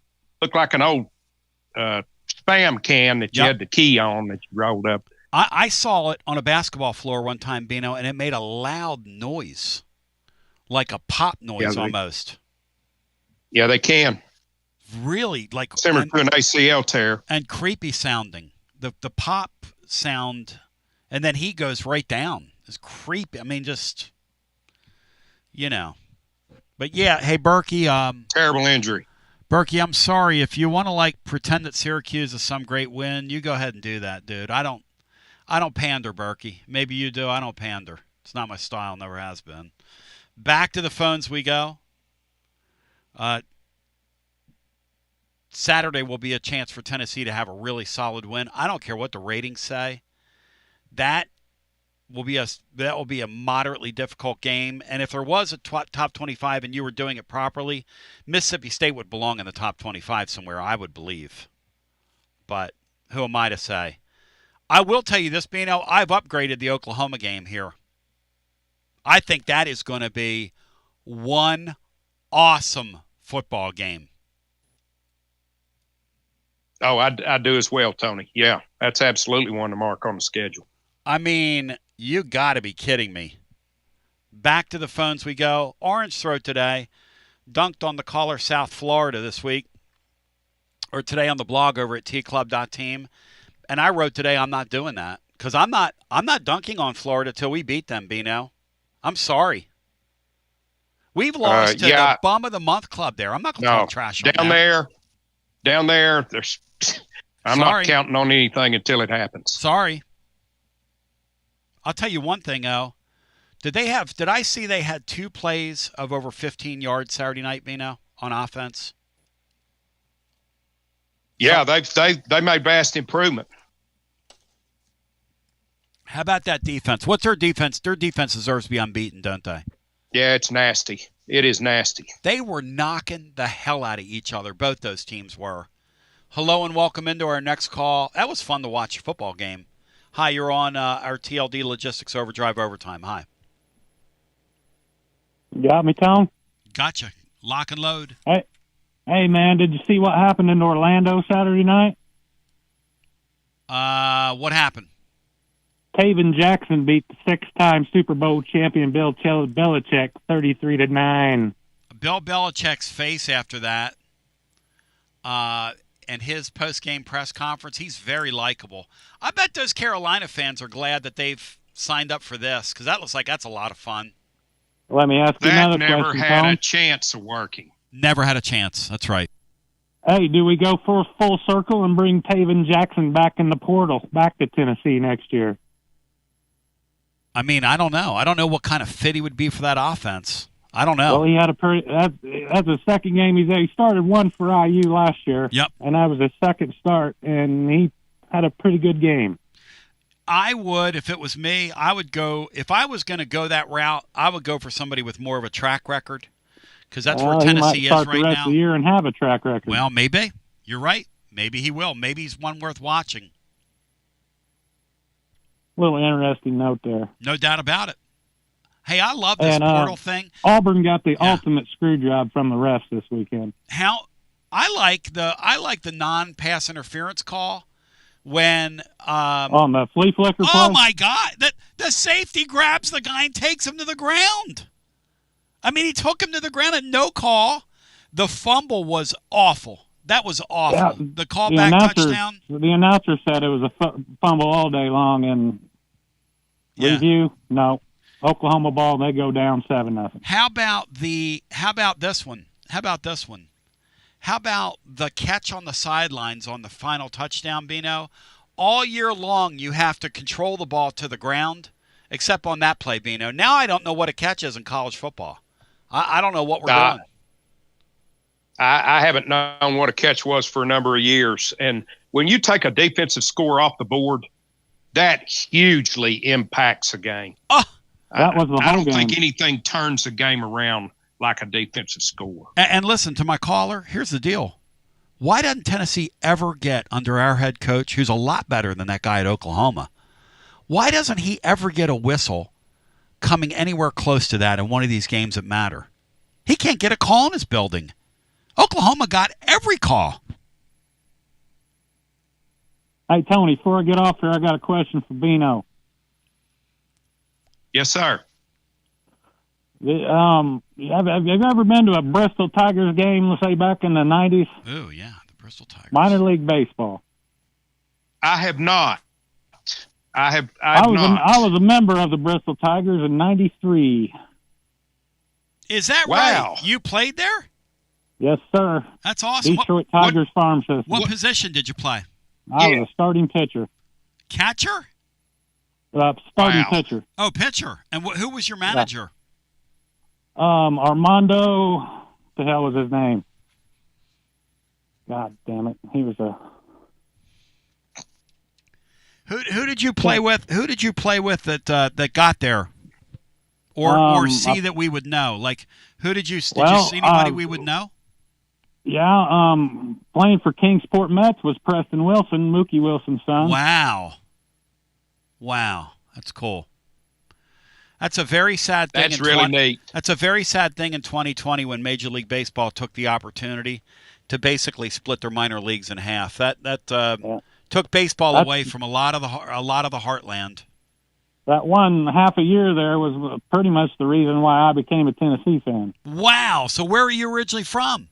Spam can that you had the key on that you rolled up. I saw it on a basketball floor one time, Bino, and it made a loud noise, like a pop noise almost. Yeah, they can. Really, similar to an ACL tear. And creepy sounding. The pop sound, and then he goes right down. It's creepy. I mean, just, But, yeah, hey, Berkey. Terrible injury. Berkey, I'm sorry. If you want to, pretend that Syracuse is some great win, you go ahead and do that, dude. I don't pander, Berkey. Maybe you do. I don't pander. It's not my style. Never has been. Back to the phones we go. Saturday will be a chance for Tennessee to have a really solid win. I don't care what the ratings say. That will be a moderately difficult game. And if there was a top 25 and you were doing it properly, Mississippi State would belong in the top 25 somewhere, I would believe. But who am I to say? I will tell you this, Bino, I've upgraded the Oklahoma game here. I think that is going to be one awesome football game. Oh, I do as well, Tony. Yeah, that's absolutely one to mark on the schedule. I mean, you got to be kidding me. Back to the phones we go. Orange Throat today dunked on the caller South Florida this week, or today on the blog over at tclub.team. And I wrote today I'm not doing that because I'm not dunking on Florida till we beat them, Bino. I'm sorry. We've lost to the bum of the month club there. I'm not going to talk trash on that. Down there, I'm not counting on anything until it happens. Sorry. I'll tell you one thing, though. Did I see they had 2 plays of over 15 yards Saturday night, Bino, on offense? Yeah, they made vast improvement. How about that defense? What's their defense? Their defense deserves to be unbeaten, don't they? Yeah, it's nasty. It is nasty. They were knocking the hell out of each other. Both those teams were. Hello and welcome into our next call. That was fun to watch a football game. Hi, you're on our TLD Logistics Overdrive Overtime. Hi. Got me, Tom? Gotcha. Lock and load. Hey, man, did you see what happened in Orlando Saturday night? What happened? Taven Jackson beat the 6-time Super Bowl champion Bill Belichick 33-9. Bill Belichick's face after that, and his post-game press conference, he's very likable. I bet those Carolina fans are glad that they've signed up for this, because that looks like that's a lot of fun. Let me ask you another question, That never had Tom. a chance of working. Never had a chance. That's right. Hey, do we go for a full circle and bring Taven Jackson back in the portal, back to Tennessee next year? I mean, I don't know. I don't know what kind of fit he would be for that offense. I don't know. Well, he had that's the second game he started one for IU last year. Yep. And that was his second start, and he had a pretty good game. I would, if it was me, I would go, if I was going to go that route, I would go for somebody with more of a track record, because that's where Tennessee he might is start right the rest now. of the year and have a track record. Well, maybe. You're right. Maybe he will. Maybe he's one worth watching. Little interesting note there. No doubt about it. Hey, I love this portal thing. Auburn got the ultimate screw job from the refs this weekend. How I like the non-pass interference call when on the flea flicker play? Oh my God! The safety grabs the guy and takes him to the ground. I mean, he took him to the ground and no call. The fumble was awful. That was awful. Yeah, the callback touchdown. The announcer said it was a fumble all day long, and review, no. Oklahoma ball, they go down 7-0. How about this one? How about the catch on the sidelines on the final touchdown, Bino? All year long, you have to control the ball to the ground, except on that play, Bino. Now I don't know what a catch is in college football. I don't know what we're doing. I haven't known what a catch was for a number of years. And when you take a defensive score off the board, that hugely impacts a game. Oh, that was the I whole don't think game. anything turns a game around like a defensive score. And listen to my caller. Here's the deal. Why doesn't Tennessee ever get under our head coach, who's a lot better than that guy at Oklahoma? Why doesn't he ever get a whistle coming anywhere close to that in one of these games that matter? He can't get a call in his building. Oklahoma got every call. Hey, Tony, before I get off here, I got a question for Bino. Yes, sir. Have you ever been to a Bristol Tigers game, let's say back in the 90s? Oh, yeah, the Bristol Tigers. Minor league baseball. I have not. I was a member of the Bristol Tigers in 93. Is that wow. right? You played there? Yes, sir. That's awesome. Detroit Tigers farm system. What position did you play? I was a starting pitcher. Catcher? Starting pitcher. Oh, pitcher. And who was your manager? Armando, the hell was his name? God damn it. He was a... Who did you play with? Who did you play with that got there? Or see that we would know? Like, who did you see anybody we would know? Yeah, playing for Kingsport Mets was Preston Wilson, Mookie Wilson's son. Wow, that's cool. That's a very sad thing. That's really neat. That's a very sad thing in 2020 when Major League Baseball took the opportunity to basically split their minor leagues in half. That took baseball away from a lot of the heartland. That one half a year there was pretty much the reason why I became a Tennessee fan. Wow. So where are you originally from?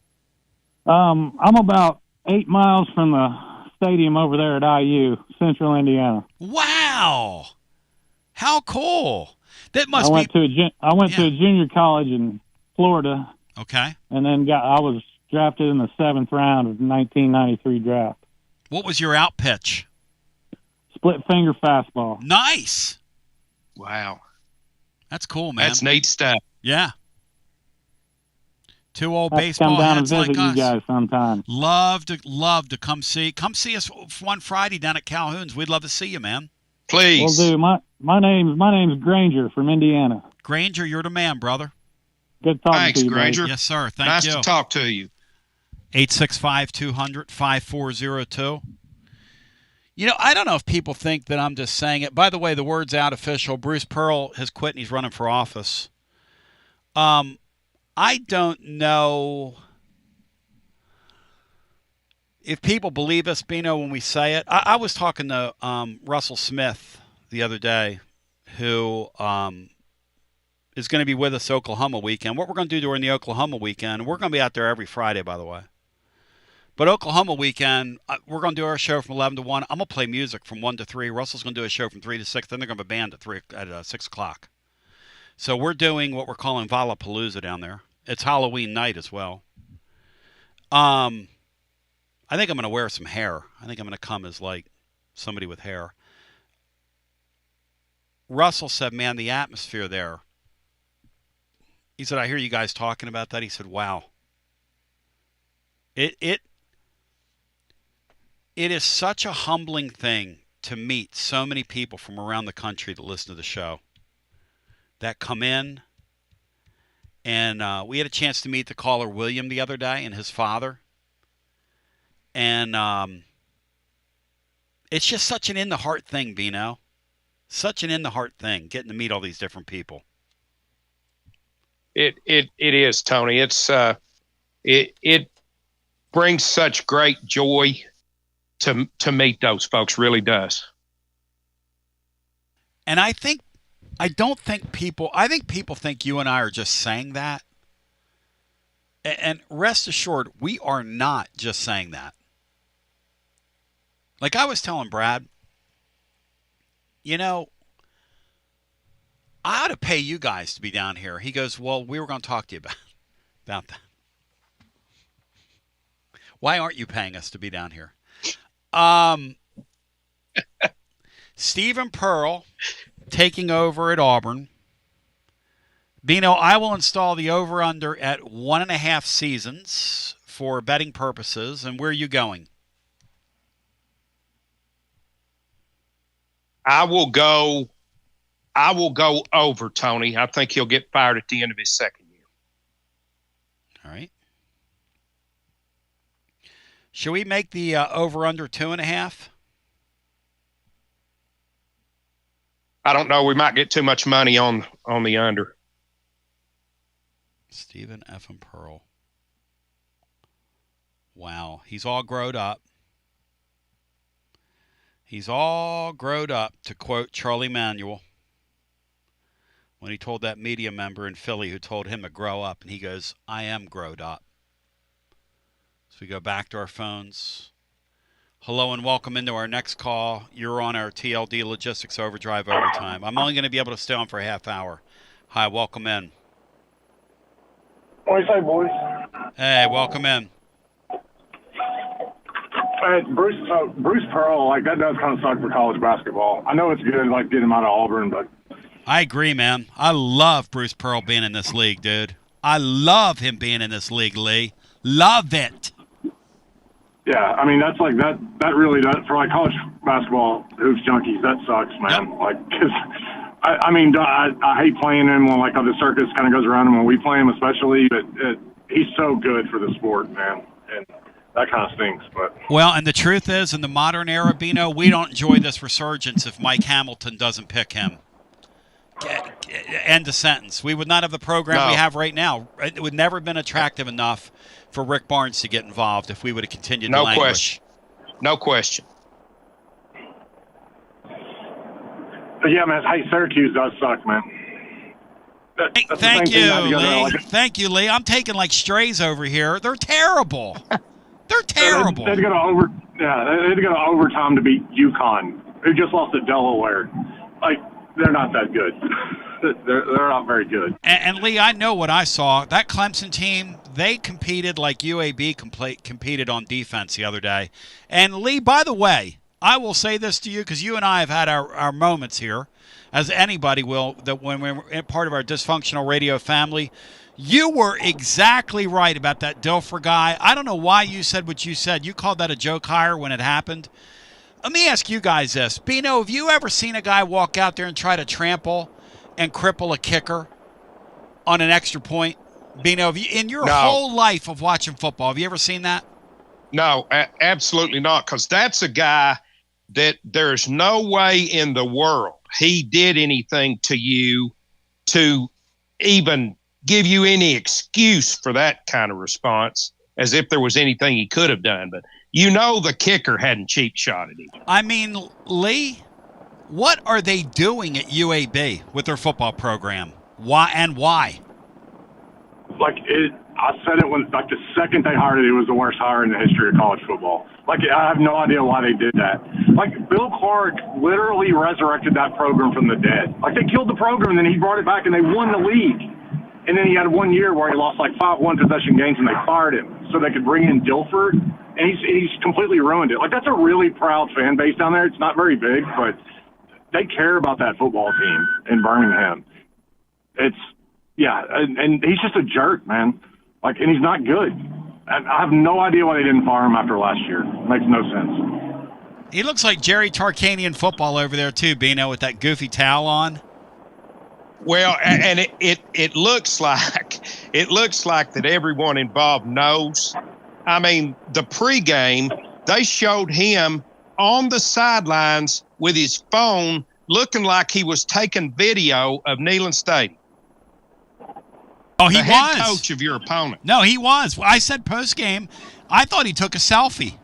I'm about 8 miles from the stadium over there at IU, Central Indiana. Wow. How cool. That must I went to a junior college in Florida. Okay. And then I was drafted in the 7th round of the 1993 draft. What was your out pitch? Split finger fastball. Nice. Wow. That's cool, man. That's neat stuff. Yeah. Two old Have baseball to come down heads and visit like us. you guys sometime. Love to come see us one Friday down at Calhoun's. We'd love to see you, man. Please. Will do. My name's Granger from Indiana. Granger, you're the man, brother. Good talking Thanks, to you, Granger. buddy. Yes, sir. Thank nice you. to talk to you. 865-200-5402. You know, I don't know if people think that I'm just saying it. By the way, the word's out official. Bruce Pearl has quit and he's running for office. I don't know if people believe us, Bino, when we say it. I was talking to Russell Smith the other day who is going to be with us Oklahoma weekend. What we're going to do during the Oklahoma weekend, we're going to be out there every Friday, by the way. But Oklahoma weekend, we're going to do our show from 11 to 1. I'm going to play music from 1 to 3. Russell's going to do a show from 3 to 6. Then they're going to have a band at 6 o'clock. So we're doing what we're calling Valapalooza down there. It's Halloween night as well. I think I'm going to wear some hair. I think I'm going to come as like somebody with hair. Russell said, man, the atmosphere there. He said, I hear you guys talking about that. He said, wow. It is such a humbling thing to meet so many people from around the country that listen to the show that come in. And we had a chance to meet the caller William the other day and his father. And it's just such an in-the-heart thing, Bino. Such an in-the-heart thing, getting to meet all these different people. It is, Tony. It's it brings such great joy to meet those folks. Really does. And I think people think you and I are just saying that. And rest assured, we are not just saying that. Like I was telling Brad, you know, I ought to pay you guys to be down here. He goes, well, we were going to talk to you about that. Why aren't you paying us to be down here? Stephen Pearl taking over at Auburn. Bino, I will install the over-under at 1.5 seasons for betting purposes. And where are you going? I will go over, Tony. I think he'll get fired at the end of his second year. All right. Should we make the over-under 2.5? I don't know. We might get too much money on the under. Stephen F. and Pearl. Wow. He's all growed up. He's all growed up, to quote Charlie Manuel, when he told that media member in Philly who told him to grow up, and he goes, I am growed up. So we go back to our phones. Hello and welcome into our next call. You're on our TLD Logistics Overdrive Overtime. I'm only going to be able to stay on for a half hour. Hi, welcome in. What do you say, boys? Hey, welcome in. Bruce Pearl, like that does kind of suck for college basketball. I know it's good, like getting him out of Auburn, but I agree, man. I love Bruce Pearl being in this league, dude. I love him being in this league, Lee. Love it. Yeah, I mean that's like that really does for like college basketball hoops junkies. That sucks, man. Yep. Like, cause I hate playing him when like how the circus kind of goes around him when we play him, especially. But he's so good for the sport, man, and that kind of stinks. But well, and the truth is, in the modern era, Bino, we don't enjoy this resurgence if Mike Hamilton doesn't pick him. End of sentence. We would not have the program we have right now. It would never have been attractive enough for Rick Barnes to get involved if we would have continued to languish. No question. But yeah, man. Hey, Syracuse does suck, man. Thank you, Lee. Thank you, Lee. I'm taking like strays over here. They're terrible. They're terrible. They'd go to overtime to beat UConn, who just lost to Delaware. Like, they're not that good. They're not very good. And Lee, I know what I saw. That Clemson team, they competed like UAB competed on defense the other day. And Lee, by the way, I will say this to you because you and I have had our moments here, as anybody will, that when we're part of our dysfunctional radio family. You were exactly right about that Dilfer guy. I don't know why you said what you said. You called that a joke hire when it happened. Let me ask you guys this. Bino, have you ever seen a guy walk out there and try to trample and cripple a kicker on an extra point? Bino, in your whole life of watching football, have you ever seen that? No, absolutely not, because that's a guy that there's no way in the world he did anything to you to even give you any excuse for that kind of response, as if there was anything he could have done. But you know the kicker hadn't cheap shotted him. I mean, Lee, What are they doing at UAB with their football program? Why and why? I said it when, the second they hired it, it was the worst hire in the history of college football. I have no idea why they did that. Bill Clark literally resurrected that program from the dead. They killed the program, and then he brought it back, and they won the league. And then he had 1 year where he lost 5 one-possession games, and they fired him so they could bring in Dilford. And he's completely ruined it. That's a really proud fan base down there. It's not very big, but they care about that football team in Birmingham. And he's just a jerk, man. And he's not good. I have no idea why they didn't fire him after last year. It makes no sense. He looks like Jerry Tarkanian football over there too, Bino, with that goofy towel on. Well, and it looks like that everyone involved knows. I mean, the pregame, they showed him on the sidelines with his phone looking like he was taking video of Neyland Stadium. Oh, he the head was coach of your opponent. No, he was. I said post game, I thought he took a selfie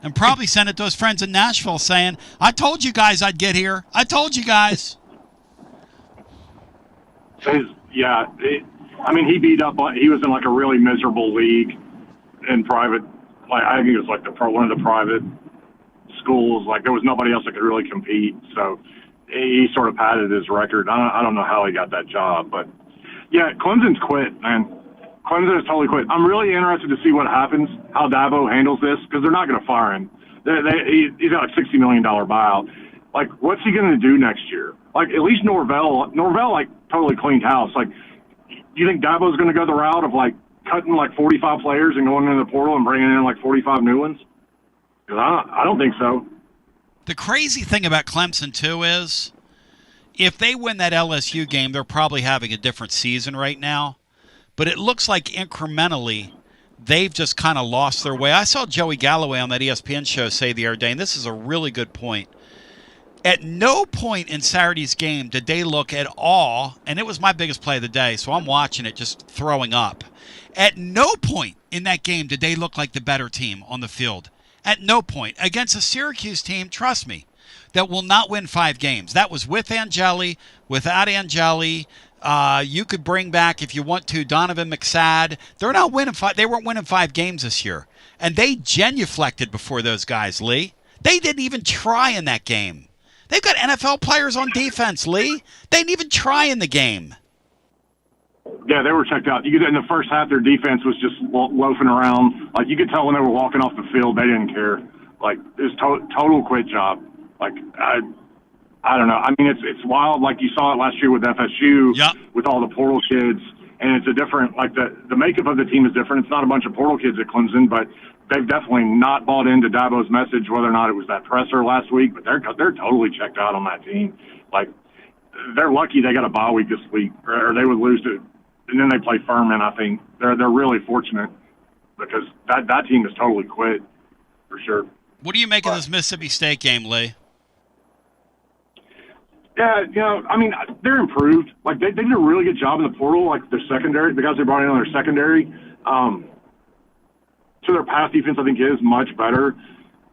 and probably sent it to his friends in Nashville saying, "I told you guys I'd get here. I told you guys." He beat up. He was in a really miserable league in private. I think it was one of the private schools. There was nobody else that could really compete. So he sort of padded his record. I don't know how he got that job, but. Yeah, Clemson's quit, man. Clemson has totally quit. I'm really interested to see what happens, how Dabo handles this, because they're not going to fire him. He's got a $60 million buyout. What's he going to do next year? At least Norvell, totally cleaned house. Do you think Dabo's going to go the route of, cutting, 45 players and going into the portal and bringing in, 45 new ones? Because I don't think so. The crazy thing about Clemson, too, is if they win that LSU game, they're probably having a different season right now. But it looks like incrementally they've just kind of lost their way. I saw Joey Galloway on that ESPN show say the other day, and this is a really good point. At no point in Saturday's game did they look at all, and it was my biggest play of the day, so I'm watching it just throwing up. At no point in that game did they look like the better team on the field. At no point. Against a Syracuse team, trust me, that will not win 5 games. That was with Angeli, without Angeli. You could bring back, if you want to, Donovan McSad. They're not winning 5. They weren't winning 5 games this year. And they genuflected before those guys, Lee. They didn't even try in that game. They've got NFL players on defense, Lee. They didn't even try in the game. Yeah, they were checked out. You could, in the first half, their defense was just loafing around. You could tell when they were walking off the field, they didn't care. It was total quit job. I don't know. I mean, it's wild. You saw it last year with FSU, with all the portal kids, and it's a different. The makeup of the team is different. It's not a bunch of portal kids at Clemson, but they've definitely not bought into Dabo's message. Whether or not it was that presser last week, but they're totally checked out on that team. They're lucky they got a bye week this week, or they would lose to, and then they play Furman. I think they're really fortunate because that team is totally quit for sure. What do you make of this Mississippi State game, Lee? Yeah, they're improved. They did a really good job in the portal, their secondary, the guys they brought in on their secondary. So their pass defense, I think, is much better.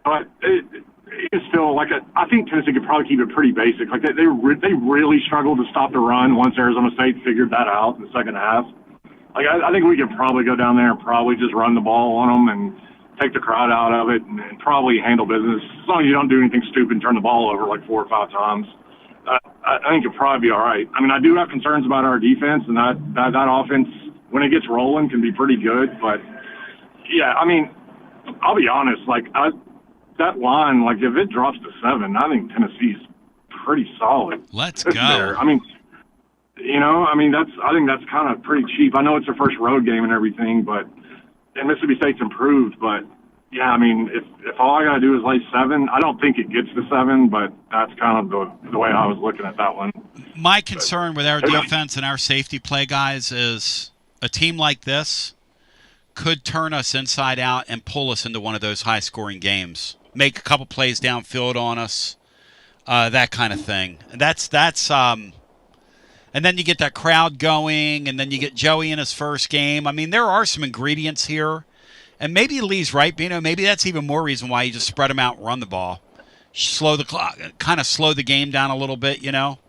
But it's still, I think Tennessee could probably keep it pretty basic. They really struggled to stop the run once Arizona State figured that out in the second half. I think we could probably go down there and probably just run the ball on them and take the crowd out of it and probably handle business. As long as you don't do anything stupid and turn the ball over 4 or 5 times. I think it'll probably be all right. I do have concerns about our defense, and that offense, when it gets rolling, can be pretty good. But, yeah, I'll be honest. That line, if it drops to 7, I think Tennessee's pretty solid. Let's go. There. I think that's kind of pretty cheap. I know it's their first road game and everything, and Mississippi State's improved, but yeah, if all I got to do is lay 7, I don't think it gets to 7, but that's kind of the way I was looking at that one. My concern with our defense and our safety play, guys, is a team like this could turn us inside out and pull us into one of those high-scoring games. Make a couple plays downfield on us, that kind of thing. And that's and then you get that crowd going, and then you get Joey in his first game. There are some ingredients here. And maybe Lee's right, Bino. Maybe that's even more reason why you just spread them out and run the ball. slow the clock, kind of slow the game down a little bit, you know?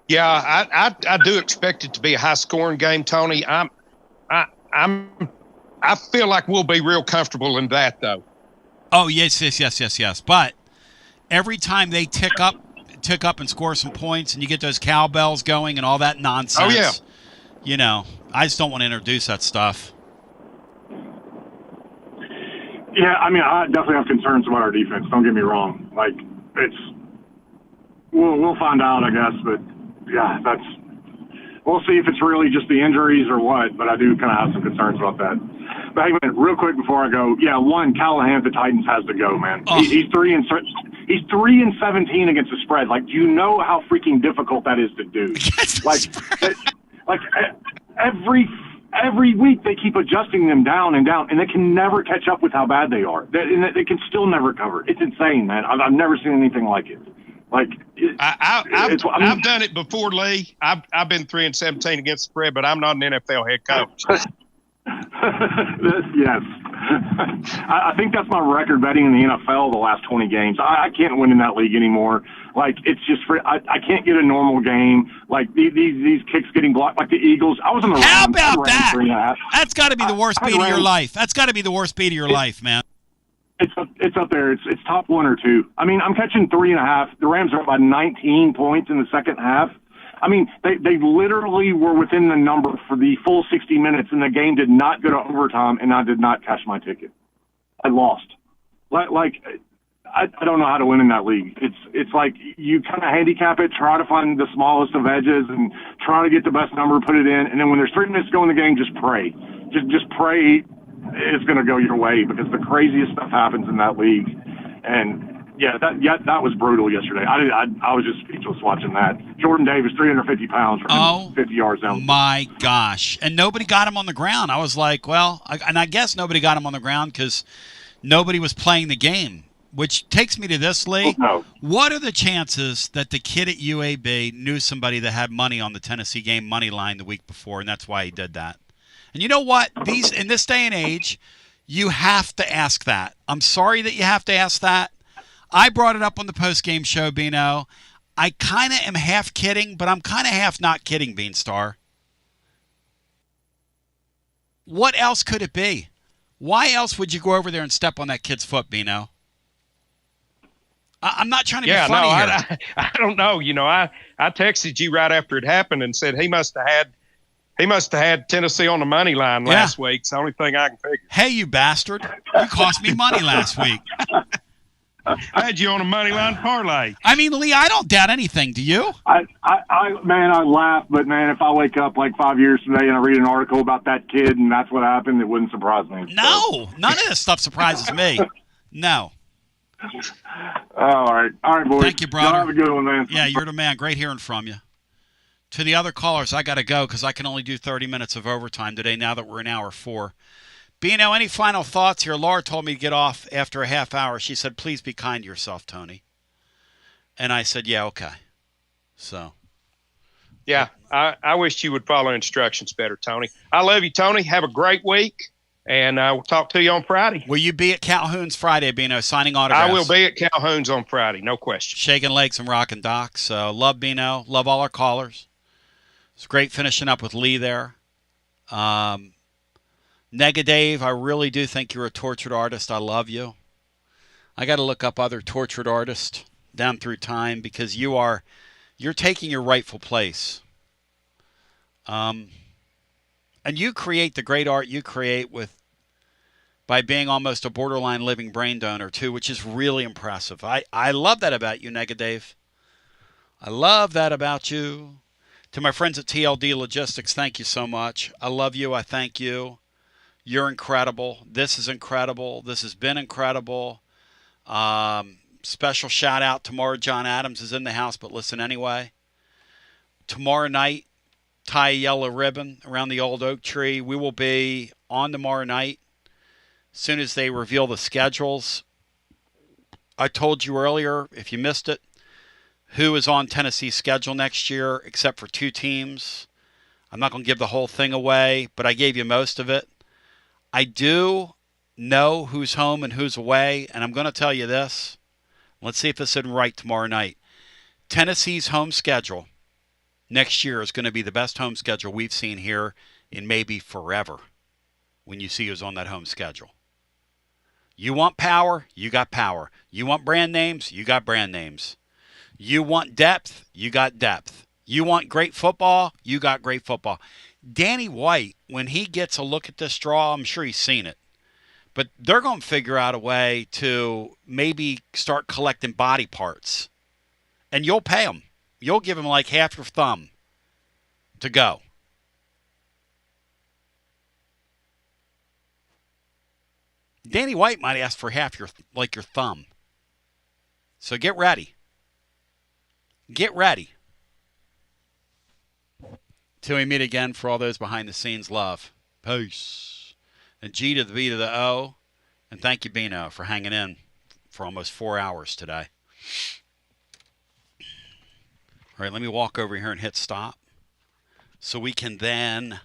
Yeah, I do expect it to be a high-scoring game, Tony. I feel like we'll be real comfortable in that, though. Oh, yes. But every time they tick up and score some points, and you get those cowbells going and all that nonsense. Oh, yeah. You know, I just don't want to introduce that stuff. Yeah, I mean, I definitely have concerns about our defense. Don't get me wrong. Like, we'll find out, I guess. But yeah, we'll see if it's really just the injuries or what. But I do kind of have some concerns about that. But hey, man, real quick before I go, yeah, Callahan at the Titans has to go, man. Oh. He's 3-17 against the spread. Like, do you know how freaking difficult that is to do? Every week they keep adjusting them down and down, and they can never catch up with how bad they are. They can still never cover. It's insane, man. I've never seen anything like it. Like I've done it before, Lee. I've been 3-17 against the spread, but I'm not an NFL head coach. Yes. I think that's my record betting in the NFL the last 20 games. I can't win in that league anymore. Like, it's just I can't get a normal game. Like, these kicks getting blocked, like the Eagles. I was on the Rams. How about that? That's got to be the worst beat of your life. That's got to be the worst beat of your life, man. It's up there. It's top 1 or 2. I mean, I'm catching 3.5. The Rams are up by 19 points in the second half. I mean, they literally were within the number for the full 60 minutes, and the game did not go to overtime, and I did not cash my ticket. I lost. Like I don't know how to win in that league. It's like you kind of handicap it, try to find the smallest of edges, and try to get the best number, put it in, and then when there's 3 minutes to go in the game, just pray. Just pray it's going to go your way, because the craziest stuff happens in that league. And that was brutal yesterday. I was just speechless watching that. Jordan Davis, 350 pounds, from 50 yards down. My gosh. And nobody got him on the ground. I was like, well, I guess nobody got him on the ground because nobody was playing the game, which takes me to this, Lee. Oh, no. What are the chances that the kid at UAB knew somebody that had money on the Tennessee game money line the week before, and that's why he did that? And you know what? In this day and age, you have to ask that. I'm sorry that you have to ask that. I brought it up on the post-game show, Beano. I kind of am half kidding, but I'm kind of half not kidding, Beanstar. What else could it be? Why else would you go over there and step on that kid's foot, Beano? I'm not trying to be funny here. I don't know. You know, I texted you right after it happened and said he must have had Tennessee on the money line last week. It's the only thing I can figure. Hey, you bastard. You cost me money last week. I had you on a money line parlay. I mean, Lee, I don't doubt anything. Do you? I laugh, but man, if I wake up like 5 years today and I read an article about that kid and that's what happened, it wouldn't surprise me. No, none of this stuff surprises me. No. All right, boys. Thank you, brother. Y'all have a good one, man. Yeah, you're the man. Great hearing from you. To the other callers, I got to go because I can only do 30 minutes of overtime today now that we're in hour 4. Bino, any final thoughts here? Laura told me to get off after a half hour. She said, please be kind to yourself, Tony. And I said, yeah, okay. So. Yeah, I wish you would follow instructions better, Tony. I love you, Tony. Have a great week, and we'll talk to you on Friday. Will you be at Calhoun's Friday, Bino, signing autographs? I will be at Calhoun's on Friday, no question. Shaking legs and rocking docks. Love Bino. Love all our callers. It's great finishing up with Lee there. Dave, I really do think you're a tortured artist. I love you. I got to look up other tortured artists down through time because you're taking your rightful place. And you create the great art you create by being almost a borderline living brain donor too, which is really impressive. I love that about you, Dave. I love that about you. To my friends at TLD Logistics, thank you so much. I love you. I thank you. You're incredible. This is incredible. This has been incredible. Special shout out tomorrow. John Adams is in the house, but listen anyway. Tomorrow night, tie a yellow ribbon around the old oak tree. We will be on tomorrow night as soon as they reveal the schedules. I told you earlier, if you missed it, who is on Tennessee's schedule next year, except for 2 teams. I'm not going to give the whole thing away, but I gave you most of it. I do know who's home and who's away, and I'm going to tell you this. Let's see if it's in right tomorrow night. Tennessee's home schedule next year is going to be the best home schedule we've seen here in maybe forever when you see who's on that home schedule. You want power? You got power. You want brand names? You got brand names. You want depth? You got depth. You want great football? You got great football. Danny White, when he gets a look at this draw, I'm sure he's seen it. But they're going to figure out a way to maybe start collecting body parts. And you'll pay them. You'll give them like half your thumb to go. Danny White might ask for half your thumb. So get ready. Get ready. Till we meet again, for all those behind the scenes, love. Peace. And G to the B to the O. And thank you, Bino, for hanging in for almost 4 hours today. All right, let me walk over here and hit stop so we can then